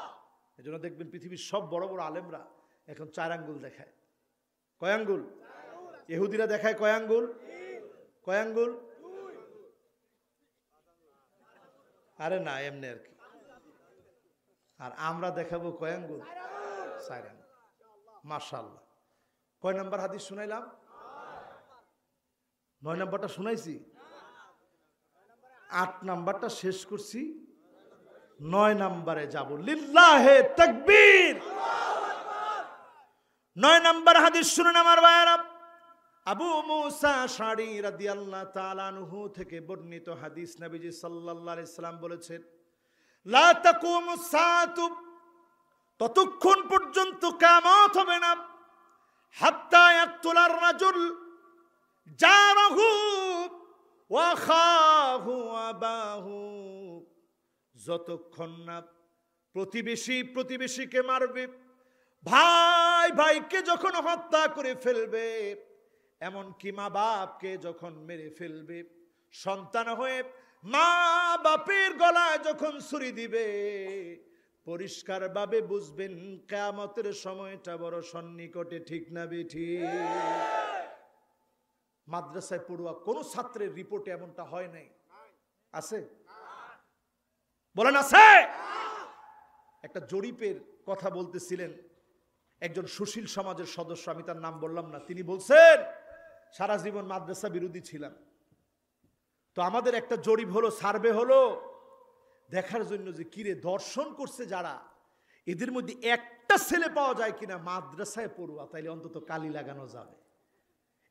এজন্য দেখবেন পৃথিবীর সব বড় বড় আলেমরা এখন 4 আঙ্গুল দেখায়। কয় আঙ্গুল? ইহুদিরা দেখায় কয় আঙ্গুল? কয় আঙ্গুল? আরে না এমনি আর কি। আর আমরা দেখাবো কয় আঙ্গুল? 4 আঙ্গুল। মাশাআল্লাহ। কয় নাম্বার হাদিস শুনাইলাম? 9 নাম্বারটা শুনাইছি, 8 নাম্বারটা শেষ করছি, 9 নাম্বারে যাব। লিল্লাহে তাকবীর। 9 নম্বর হাদিস শুনুন আমার ভাইরা। আবু মুসা আশআরী রাদিয়াল্লাহু তাআলা আনহু থেকে বর্ণিত হাদিস, নবীজি সাল্লাল্লাহু আলাইহি সাল্লাম বলেছেন, লা তাকুমুস সাআতু, ততক্ষণ পর্যন্ত কিয়ামত হবে না, হাত্তা ইয়াকতুলার রাজুল জারাহু ওয়া খাহু আবাহু, যতক্ষণ না প্রতিবেশী প্রতিবেশীকে মারবে, ভাই ভাইকে যখন হত্যা করে ফেলবে, এমনকি মা বাপকে যখন মেরে ফেলবে, সন্তান হয়ে মা বাপের গলায় যখন ছুরি দিবে, পরিষ্কার ভাবে বুঝবেন কিয়ামতের সময়টা বড় সন্নিকটে। ঠিক না বেঠিক? মাদ্রাসায় পড়ুয়া কোন ছাত্রের রিপোর্টে এমনটা হয় নাই? আছে? বলেন আছে? একটা জরিপের কথা বলতেছিলেন একজন সুশীল সমাজের সদস্য, আমি তার নাম বললাম না। তিনি বলছেন, সারা জীবন মাদ্রাসা বিরোধী ছিলাম, তো আমাদের একটা জরিপ হলো, সার্ভে হলো, দেখার জন্য যে কিরে দর্শন করছে যারা, এদের মধ্যে একটা ছেলে পাওয়া যায় কিনা মাদ্রাসায় পড়ুয়া, তাইলে অন্তত কালি লাগানো যাবে।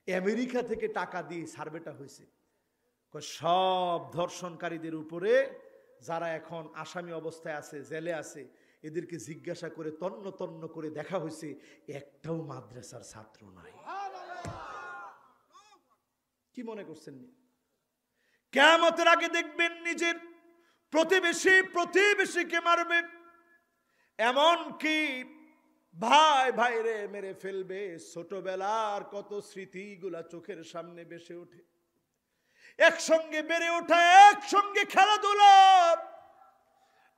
আমেরিকা থেকে টাকা দিয়ে সার্ভেটা হয়েছে। সব ধর্ষণকারীদের উপরে যারা এখন আসামি অবস্থায় আছে, জেলে আছে, এদেরকে জিজ্ঞাসা করে তন্ন তন্ন করে দেখা হয়েছে, একটাও মাদ্রাসার ছাত্র নাই। কি মনে করছেন? কিয়ামতের আগে দেখবেন নিজের প্রতিবেশী প্রতিবেশীকে মারবে, এমন কি ভাই ভাইরে মেরে ফেলবে। ছোটবেলার কত স্মৃতিগুলা চোখের সামনে ভেসে ওঠে। একসঙ্গে বেড়ে ওঠা, একসঙ্গে খেলাধুলা।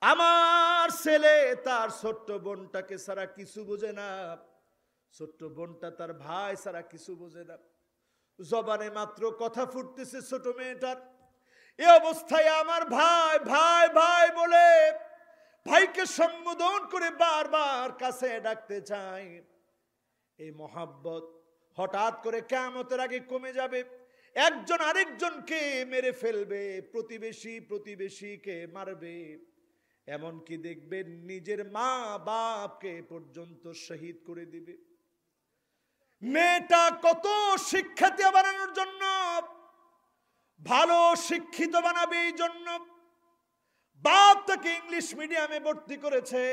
আমার ছেলে তার ছোট্ট বোনটাকে ছাড়া কিছু বোঝে না, ছোট্ট বোনটা তার ভাই ছাড়া কিছু বোঝে না। জবানে মাত্র কথা ফুটতেছে ছোট মেয়েটার, এ অবস্থায় আমার ভাই ভাই ভাই বলে ভাইকে সম্বোধন করে বারবার কাছে ডাকতে চায়। এই মহাব্বত হঠাৎ করে কিয়ামতের আগে কমে যাবে, একজন আরেকজনকে মেরে ফেলবে, প্রতিবেশী প্রতিবেশীকে মারবে, এমনকি দেখবেন নিজের মা বাপকে পর্যন্ত শহীদ করে দিবে। মেয়েটা কত শিক্ষিত বানানোর জন্য, ভালো শিক্ষিত বানাবে এই জন্য বাপ তাকে ইংলিশ মিডিয়ামে ভর্তি করেছে।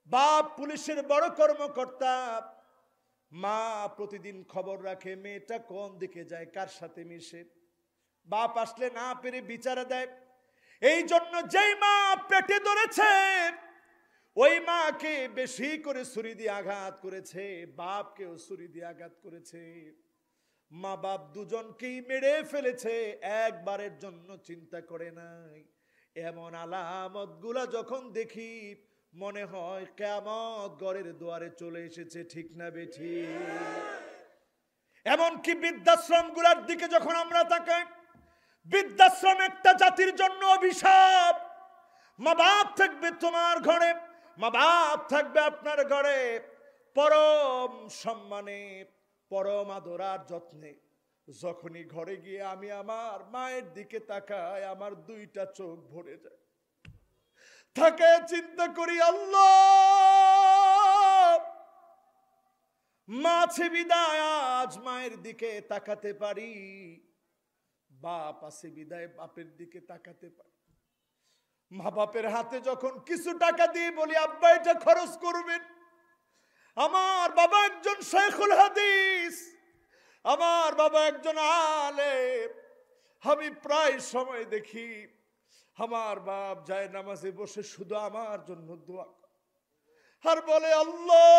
বাপ পুলিশের বড় কর্মকর্তা, মা প্রতিদিন খবর রাখে মেয়েটা কোন দিকে যায়, কার সাথে মিশে। বাপ আসলে না পেরে বিচারে দেয়। এই জন্য যেই মা পেটে ধরেছে ওই মাকে বেশি করে ছুরি দিয়ে আঘাত করেছে, বাপকেও ছুরি দিয়ে আঘাত করেছে। মা বাপ দুজনকেই মেরে ফেলেছে, একবারের জন্য চিন্তা করে নাই। এমন আলামত গুলা যখন দেখি মনে হয় কিয়ামত ঘরের দুয়ারে চলে এসেছে। ঠিক না বেঠিক? এমনকি বৃদ্ধাশ্রম গুলার দিকে যখন আমরা তাকাই, বৃদ্ধাশ্রম একটা জাতির জন্য অভিশাপ। মা বাপ থাকবে তোমার ঘরে, মা বাপ থাকবে আপনার ঘরে, পরম সম্মানে পরম আদরার যত্নে। যখনই ঘরে গিয়ে আমি আমার মায়ের দিকে তাকাই, আমার দুইটা চোখ ভরে যায়। তাকায় চিন্তা করি, আল্লাহ, মা আছে বিদায় আজ মায়ের দিকে তাকাতে পারি, বাপ আছে বিদায় বাপের দিকে তাকাতে পারি। মা বাপের হাতে যখন কিছু টাকা দিয়ে বলি, আব্বা এটা খরচ করবেন। আমার বাবা একজন শাইখুল হাদিস, আমার বাবা একজন আলেম। আমি প্রায় সময় দেখি আমার বাপ যায় নামাজে বসে শুধু আমার জন্য দোয়া করে আর বলে, আল্লাহ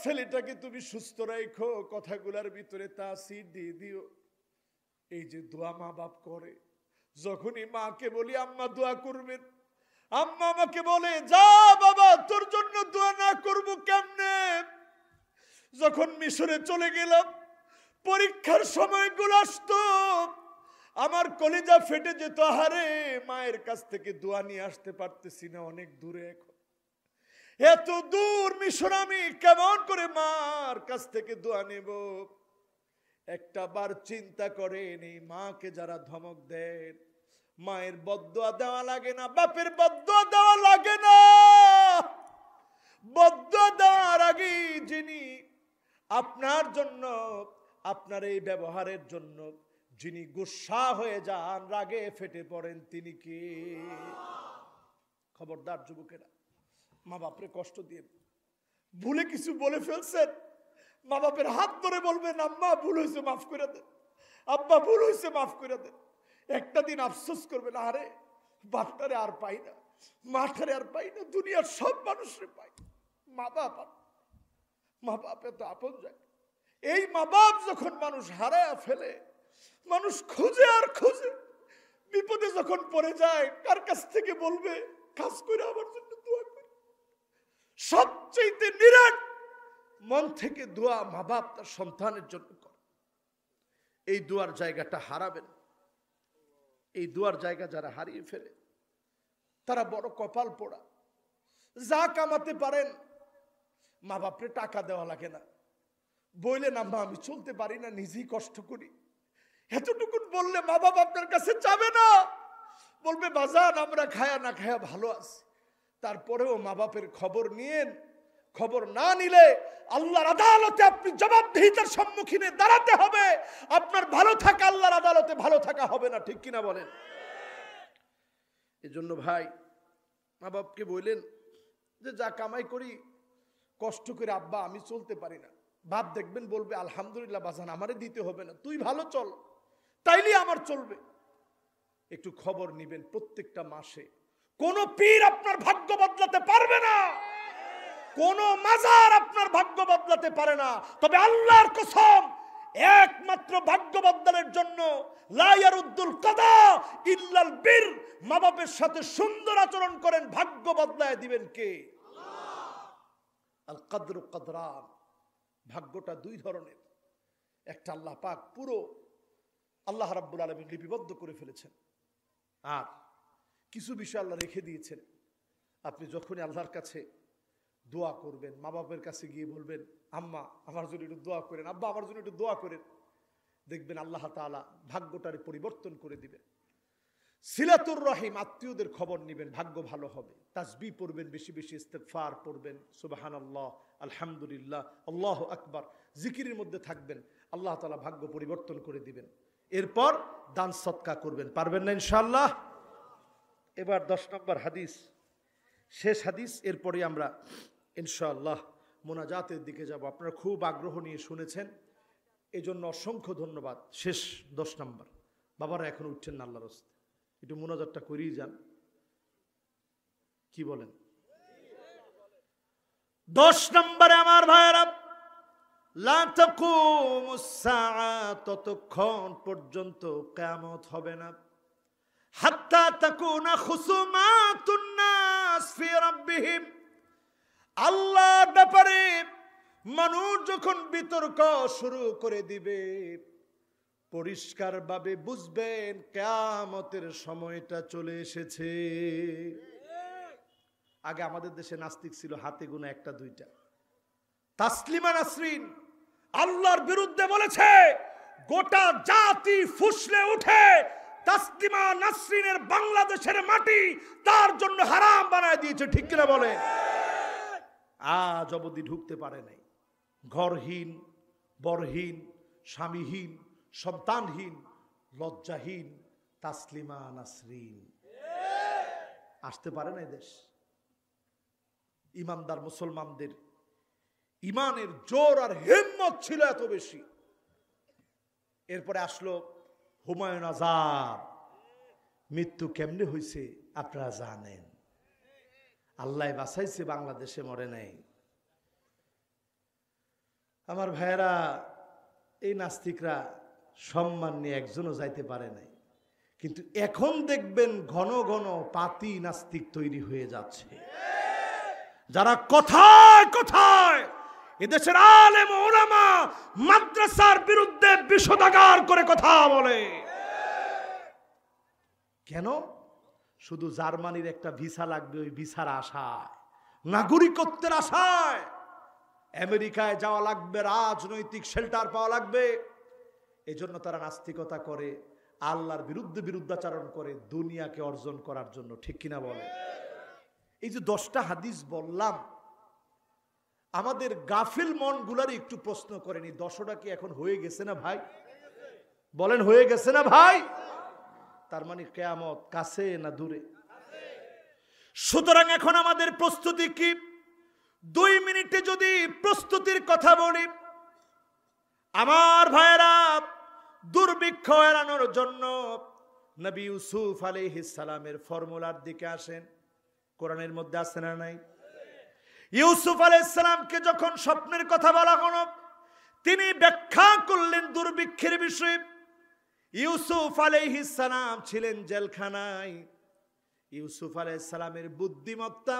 ছেলেটাকে তুমি সুস্থ রাখো, কথাগুলার ভিতরে তাসির দিয়ে দিও। এই যে দোয়া মা বাপ করে, যখনই মাকে বলি আম্মা দোয়া করবেন, আম্মা আমাকে বলে, যা বাবা তোর জন্য দোয়া না করবো কেমনে। যখন মিশরে চলে গেলাম, পরীক্ষার সময়গুলো আসতো, আমার কলিজা ফেটে যেত। হারে মায়ের কাছ থেকে দোয়া নিয়ে আসতে পারতেছি না, অনেক দূরে। এখন এত দূর মিশর, আমি কেমন করে মার কাছ থেকে দোয়া নেব। একটা বার চিন্তা করেন, এই মাকে যারা ধমক দেন, মায়ের বদদোয়া দেওয়া লাগে না, বাপের বদদোয়া দেওয়া লাগে না। বদদোয়া দেওয়ার আগে যিনি আপনার জন্য, আপনার এই ব্যবহারের জন্য যিনি গুসা হয়ে যান, রাগে ফেটে পড়েন, তিনি কি? খবরদার যুবকেরা, মা বাপরে কষ্ট দিয়ে ভুলে কিছু বলে ফেলছেন, মা বাপের হাত ধরে বলবেন আম্মা ভুল হয়েছে মাফ করে দেন, আব্বা ভুল হয়েছে মাফ করে দেন। একটা দিন আফসোস করবেন, আরে বাপটারে আর পাই না, মাটারে আর পাই না, দুনিয়ার সব মানুষরে পাই, মা বাপ এত আপন যায়। এই মা বাপ যখন মানুষ হারায় ফেলে, মানুষ খুঁজে আর খুঁজে, বিপদে যখন পড়ে যায়, কার কাছ থেকে বলবে কাজ করে আমার জন্য দোয়া করে? সবচেয়ে নিরাট মন থেকে দোয়া মা বাপ তার সন্তানের জন্য করে। এই দোয়ার জায়গাটা হারাবেন। এই দোয়ার জায়গা যারা হারিয়ে ফেলে তারা বড় কপাল পোড়া। যা কামাতে পারেন, মা বাপরে টাকা দেওয়া লাগে না, বললেন আম্মা আমি চলতে পারি না, নিজেই কষ্ট করি, এতটুকু বললে মা বাপ আপনার কাছে যাবে না, বলবে বাজান আমরা খায়া না খায়া ভালো আছি। তারপরেও মা বাপের খবর নিয়েন। খবর না নিলে আল্লাহর আদালতে আপনি জবাবদিহিতার সম্মুখীনে দাঁড়াতে হবে। আপনার ভালো থাকা আল্লাহর আদালতে ভালো থাকা হবে না, ঠিক কিনা বলেন? এজন্য ভাই, মা বাপকে বললেন যে যা কামাই করি কষ্ট করে, আব্বা আমি চলতে পারি না। বাপ দেখবেন বলবে আলহামদুলিল্লাহ বাজান, আমারে দিতে হবে না, তুই ভালো চল, তাইলে আমার চলবে। একটু খবর নিবেন প্রত্যেকটা মাসে। কোন পীর আপনার ভাগ্য বদলাতে পারবে না, কোন মাজার আপনার ভাগ্য বদলাতে পারে না। তবে আল্লাহর কসম, একমাত্র ভাগ্য বদলানোর জন্য লা ইয়ারুদ্দুল কাদা ইল্লাল বীর, মা বাপের সাথে সুন্দর আচরণ করেন, ভাগ্য বদলায় দিবেন কে? আল কদরু কদরান। ভাগ্যটা দুই ধরনের। একটা আল্লাহ পাক পুরো আল্লাহ রাব্বুল আলামিন লিপিবদ্ধ করে ফেলেছেন, আর কিছু বিষয় আল্লাহ রেখে দিয়েছেন। আপনি যখনই আল্লাহর কাছে দোয়া করবেন, মা বাপের কাছে গিয়ে বলবেন আম্মা আমার জন্য একটু দোয়া করেন, আব্বা আমার জন্য একটু দোয়া করেন, দেখবেন আল্লাহ তাআলা ভাগ্যটারে পরিবর্তন করে দিবেন। সিলাতুর রহিম, আত্মীয়দের খবর নেবেন, ভাগ্য ভালো হবে। তাসবিহ পড়বেন, বেশি বেশি ইস্তিগফার পড়বেন, সুবহানাল্লাহ, আলহামদুলিল্লাহ, আল্লাহু আকবার, জিকিরের মধ্যে থাকবেন, আল্লাহ তাআলা ভাগ্য পরিবর্তন করে দিবেন। এরপর দান সদকা করবেন, পারবেন না ইনশাআল্লাহ? এবার 10 নম্বর হাদিস, শেষ হাদিস, এরপরে আমরা ইনশাআল্লাহ মোনাজাতের দিকে যাব। আপনারা খুব আগ্রহ নিয়ে শুনেছেন, এই জন্য অসংখ্য ধন্যবাদ। শেষ 10 নম্বর। বাবারা এখন উঠছেন না, আল্লাহর রাস্তায় একটু মোনাজাতটা করেই যান, কি বলেন? 10 নম্বরে আমার ভাইয়েরা, লা তাকুমুস সাআ, ততক্ষণ পর্যন্ত কিয়ামত হবে না, হাত্তা তাকুনা খুসুমাতুন নাস ফি রাব্বিহিম, আল্লাহর ব্যাপারে মানুষ যখন বিতর্ক শুরু করে দিবে, পরিষ্কারভাবে বুঝবেন কিয়ামতের সময়টা চলে এসেছে। আগে আমাদের দেশে নাস্তিক ছিল হাতে গোনা একটা দুইটা। তাসলিমা নাসরিন আল্লাহর বিরুদ্ধে বলেছে, গোটা জাতি ফুসলে উঠে তাসলিমা নাসরিনের বাংলাদেশের মাটি তার জন্য হারাম বানায় দিয়েছে, ঠিক কিনা বলে? আজ অবধি ঢুকতে পারে নাই। ঘরহীন, বরহীন, স্বামীহীন, সন্তানহীন, লজ্জাহীন তাসলিমা নাসরিন আসতে পারে না দেশ। ইমানদার মুসলমানদের ইমানের জোর আর হিম্মত ছিল এত বেশি। এরপরে আসলো হুমায়ুন আজাদ। মৃত্যু কেমনে হয়েছে আপনারা জানেন, আল্লাহ বাঁচাইছে, বাংলাদেশে মরে নাই। আমার ভাইয়েরা, এই নাস্তিকরা সম্মান নিয়ে একজনও যাইতে পারে নাই, কিন্তু এখন দেখবেন ঘন ঘন পাতি নাস্তিক তৈরি হয়ে যাচ্ছে, যারা কথায় কথায় এদেশের আলেম ওলামা মাদ্রাসার বিরুদ্ধে বিষোদাগার করে কথা বলে। কেন? শুধু জার্মানির একটা ভিসা লাগবে, ওই ভিসার আশায়, নাগরিকত্বের আশায় আমেরিকায় যাওয়া লাগবে, রাজনৈতিক শেল্টার পাওয়া লাগবে। এজন্য তারা নাস্তিকতা করে, আল্লাহর বিরুদ্ধে বিরুদ্ধাচরণ করে দুনিয়াকে অর্জন করার জন্য, ঠিক কিনা বলে? এই যে 10টা হাদিস বললাম, আমাদের গাফিল মনগুলার একটু প্রশ্ন করেনি, 10টা কি এখন হয়ে গেছে না ভাই? বলেন হয়ে গেছে না ভাই? তার মানে কিয়ামত কাছে না দূরে? সুতরাং এখন আমাদের প্রস্তুতি কি? 2 মিনিটে যদি প্রস্তুতির কথা বলি, আমার ভাইয়েরা, দুর্ভিক্ষ এড়ানোর জন্য নবী ইউসুফ আলাইহিস সালামের ফর্মুলার দিকে আসেন। কোরআনের মধ্যে আছে না নাই? ইউসুফ আলাইহিস সালামকে যখন স্বপ্নের কথা বলা হলো, তিনি ব্যাখ্যা করলেন দুর্ভিক্ষের বিষয়ে। ইউসুফ আলাইহিস সালাম ছিলেন জেলখানায়। ইউসুফ আলাইহিস সালামের বুদ্ধিমত্তা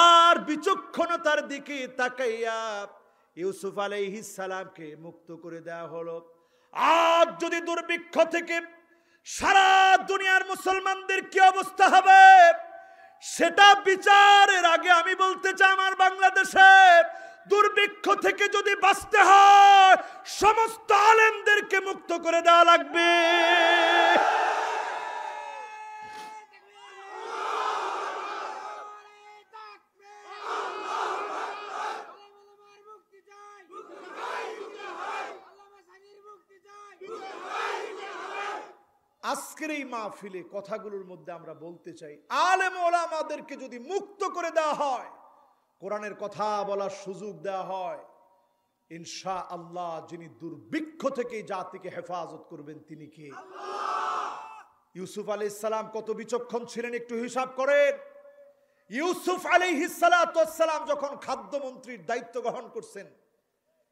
আর বিচক্ষণতার দিকে তাকাইয়া ইউসুফ আলাইহিস সালামকে মুক্ত করে দেওয়া হলো। আজ যদি দুর্ভিক্ষ থেকে সারা দুনিয়ার মুসলমানদের কি অবস্থা হবে, সেটা বিচারের আগে আমি বলতে চাই, আমার বাংলাদেশে দুর্ভিক্ষ থেকে যদি বাঁচতে হয়, সমস্ত আলেমদেরকে মুক্ত করে দেওয়া লাগবে। আজকের এই মাহফিলে কথাগুলোর মধ্যে আমরা বলতে চাই, আলেম ওলামাদেরকে যদি মুক্ত করে দেওয়া হয়, কোরআনের কথা বলার সুযোগ দেওয়া হয়, ইনশাআল্লাহ যিনি দুর্ভিক্ষ থেকে জাতিকে হেফাজত করবেন তিনি কে? ইউসুফ আলাইহিস সালাম কত বিচক্ষণ ছিলেন একটু হিসাব করেন। ইউসুফ আলাইহিস সালাম যখন খাদ্যমন্ত্রীর দায়িত্ব গ্রহণ করছেন,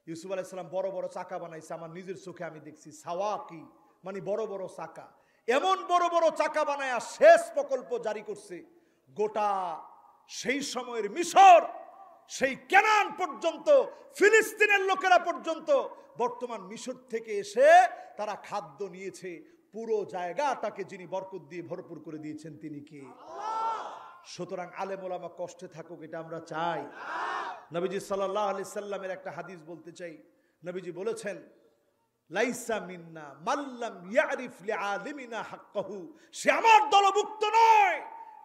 ইউসুফ আলাইহিস সালাম বড় বড় চাকা বানাইছে। আমার নিজের চোখে আমি দেখছি, সাওয়াকি মানে বড় বড় চাকা। এমন বড় বড় চাকা বানায়া শেষ প্রকল্প জারি করছে। গোটা সেই সময়ের মিশর, সেই কেনান পর্যন্ত, ফিলিস্তিনের লোকেরা পর্যন্ত বর্তমান মিশর থেকে এসে তারা খাদ্য নিয়েছে। পুরো জায়গাটাকে যিনি বরকত দিয়ে ভরপুর করে দিয়েছেন তিনি কে? সুতরাং আলেম ওলামা কষ্টে থাকুক, এটা আমরা চাই। নবীজি সাল্লাল্লাহু আলাইহি সাল্লামের একটা হাদিস বলতে চাই। নবীজি বলেছেন, লাইসা মিন্না মাল্লাম ইয়ারিফ লিআলিমিনা হাক্কাহু, সে আমার দলভুক্ত নয়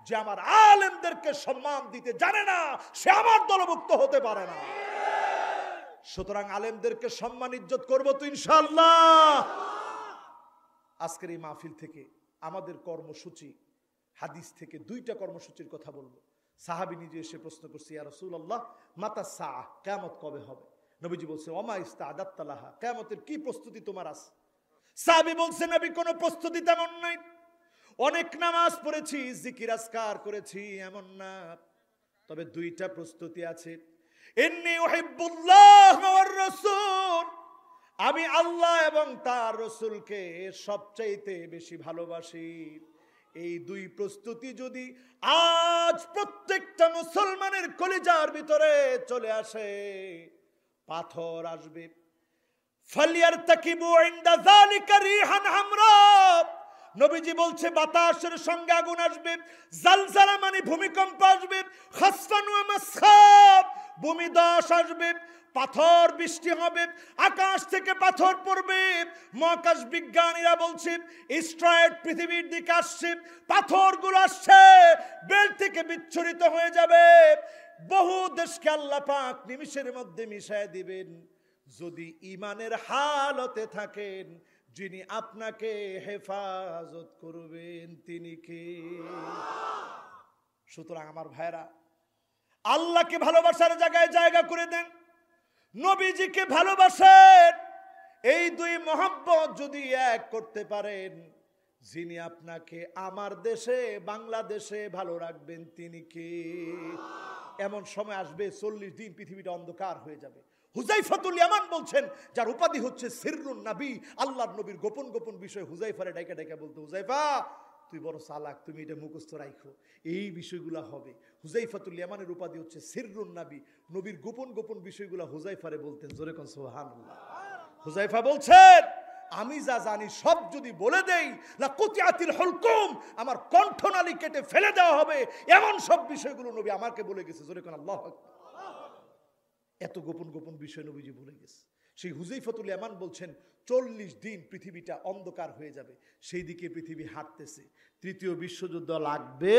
যে আমার আলেমদেরকে সম্মান দিতে জানে না, সে আমার দলভুক্ত হতে পারে না। সুতরাং আলেমদেরকে সম্মান ইজ্জত করব তো ইনশাআল্লাহ। আজকের এই মাহফিল থেকে আমাদের কর্মসূচি, হাদিস থেকে 2টা কর্মসূচির কথা বলবো। সাহাবী নিজে এসে প্রশ্ন করছে, ইয়া রাসূলুল্লাহ মাতা সাআ, কিয়ামত কবে হবে? নবীজি বলছে, ওমা ইস্তাদাত্তা লাহা, কিয়ামতের কি প্রস্তুতি তোমার আছে? সাহাবী বলছে, নবী কোনো প্রস্তুতি তেমন নাই, অনেক নামাজ পড়েছি, জিকির আজকার করেছি, এমন না, তবে 2টা প্রস্তুতি আছে। ইন্নী উহিব্বুল্লাহ ওয়ার রাসূল, আমি আল্লাহ এবং তার রাসূলকে সবচাইতে বেশি ভালোবাসি। এই 2 প্রস্তুতি যদি আজ প্রত্যেকটা মুসলমানের কলিজার ভিতরে চলে আসে, পাথর আসবে। ফালিয়ারতাকিবু ইনদা যালিকা রিহান হামরা, নবীজি বলছে বাতাসের সঙ্গে আগুন আসবে, জালজালা মানে ভূমিকম্প আসবে, খাসফান ওয়া মাসখাব ভূমিধস আসবে, পাথর বৃষ্টি হবে, আকাশ থেকে পাথর পড়বে। মহাকাশ বিজ্ঞানীরা বলছে স্ট্রয়েড পৃথিবীর দিকে আসছে, পাথরগুলো আসছে, বেল থেকে বিচ্ছুরিত হয়ে যাবে। বহু দেশকে আল্লাহ পাক নিমিষের মধ্যে মিশায় দিবেন যদি ঈমানের হালতে থাকেন। যিনি আপনাকে হেফাজত করবেন তিনি কে? সুতরাং আমার ভাইরা, আল্লাহকে ভালোবাসার জায়গায় জায়গা করে দেন, নবীজিকে ভালোবাসেন। এই 2 মহব্বত যদি এক করতে পারেন, যিনি আপনাকে আমার দেশে বাংলাদেশে ভালো রাখবেন তিনি কে? এমন সময় আসবে 40 দিন পৃথিবীটা অন্ধকার হয়ে যাবে। হুযায়ফাতুল ইয়ামান বলছেন, যার উপাধি হচ্ছে সিররুন নবী, আল্লাহর নবীর গোপন গোপন বিষয় হুযায়ফারে ডাইকা ডাইকা বলতো, হুযায়ফা তুই বড় চালাক, তুমি এটা মুখস্থ রাখো, এই বিষয়গুলো হবে। হুযায়ফাতুল ইয়ামানের উপাধি হচ্ছে সিররুন নবী, নবীর গোপন গোপন বিষয়গুলো হুযায়ফারে বলতেন। জোরে কোন সুবহানাল্লাহ। হুযায়ফা বলছেন, আমি যা জানি সব যদি বলে দেই, লা কুতিআতিল হুলকুম, আমার কণ্ঠনালী কেটে ফেলে দেওয়া হবে, এমন সব বিষয়গুলো নবী আমাকে বলে গেছে। জোরে কোন আল্লাহু আকবার। এত গোপন গোপন বিষয় নবীজি বলে গেছে। সেই হুযায়ফাতুল ইয়ামান বলছেন 40 দিন পৃথিবীটা অন্ধকার হয়ে যাবে, সেই দিকে পৃথিবী হাঁটতেছে। 3য় বিশ্বযুদ্ধ লাগবে,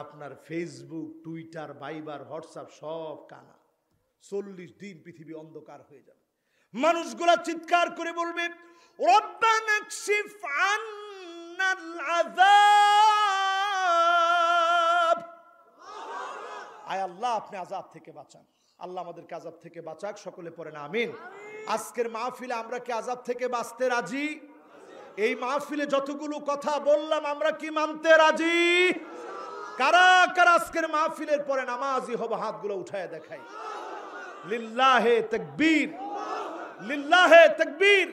আপনার ফেসবুক, টুইটার, ভাইবার, হোয়াটসঅ্যাপ সব কানা। 40 দিন পৃথিবী অন্ধকার হয়ে যাবে। মানুষগুলা চিৎকার করে বলবে, রব্বানা কশিফ আন্নাল আযাব, আয় আল্লাহ আপনি আযাব থেকে বাঁচান। আল্লাহ আমাদেরকে আযাব থেকে বাঁচাক, সকলে পড়েন আমিন। আজকের মাহফিলে আমরা কি আযাব থেকে বাঁচতে রাজি? এই মাহফিলে যতগুলো কথা বললাম আমরা কি মানতে রাজি? কারা কারা আজকের মাহফিলের পরে নামাজি হবে? হাতগুলো উঠায় দেখাই। লিল্লাহে তাকবীর, লিল্লাহে তাকবীর।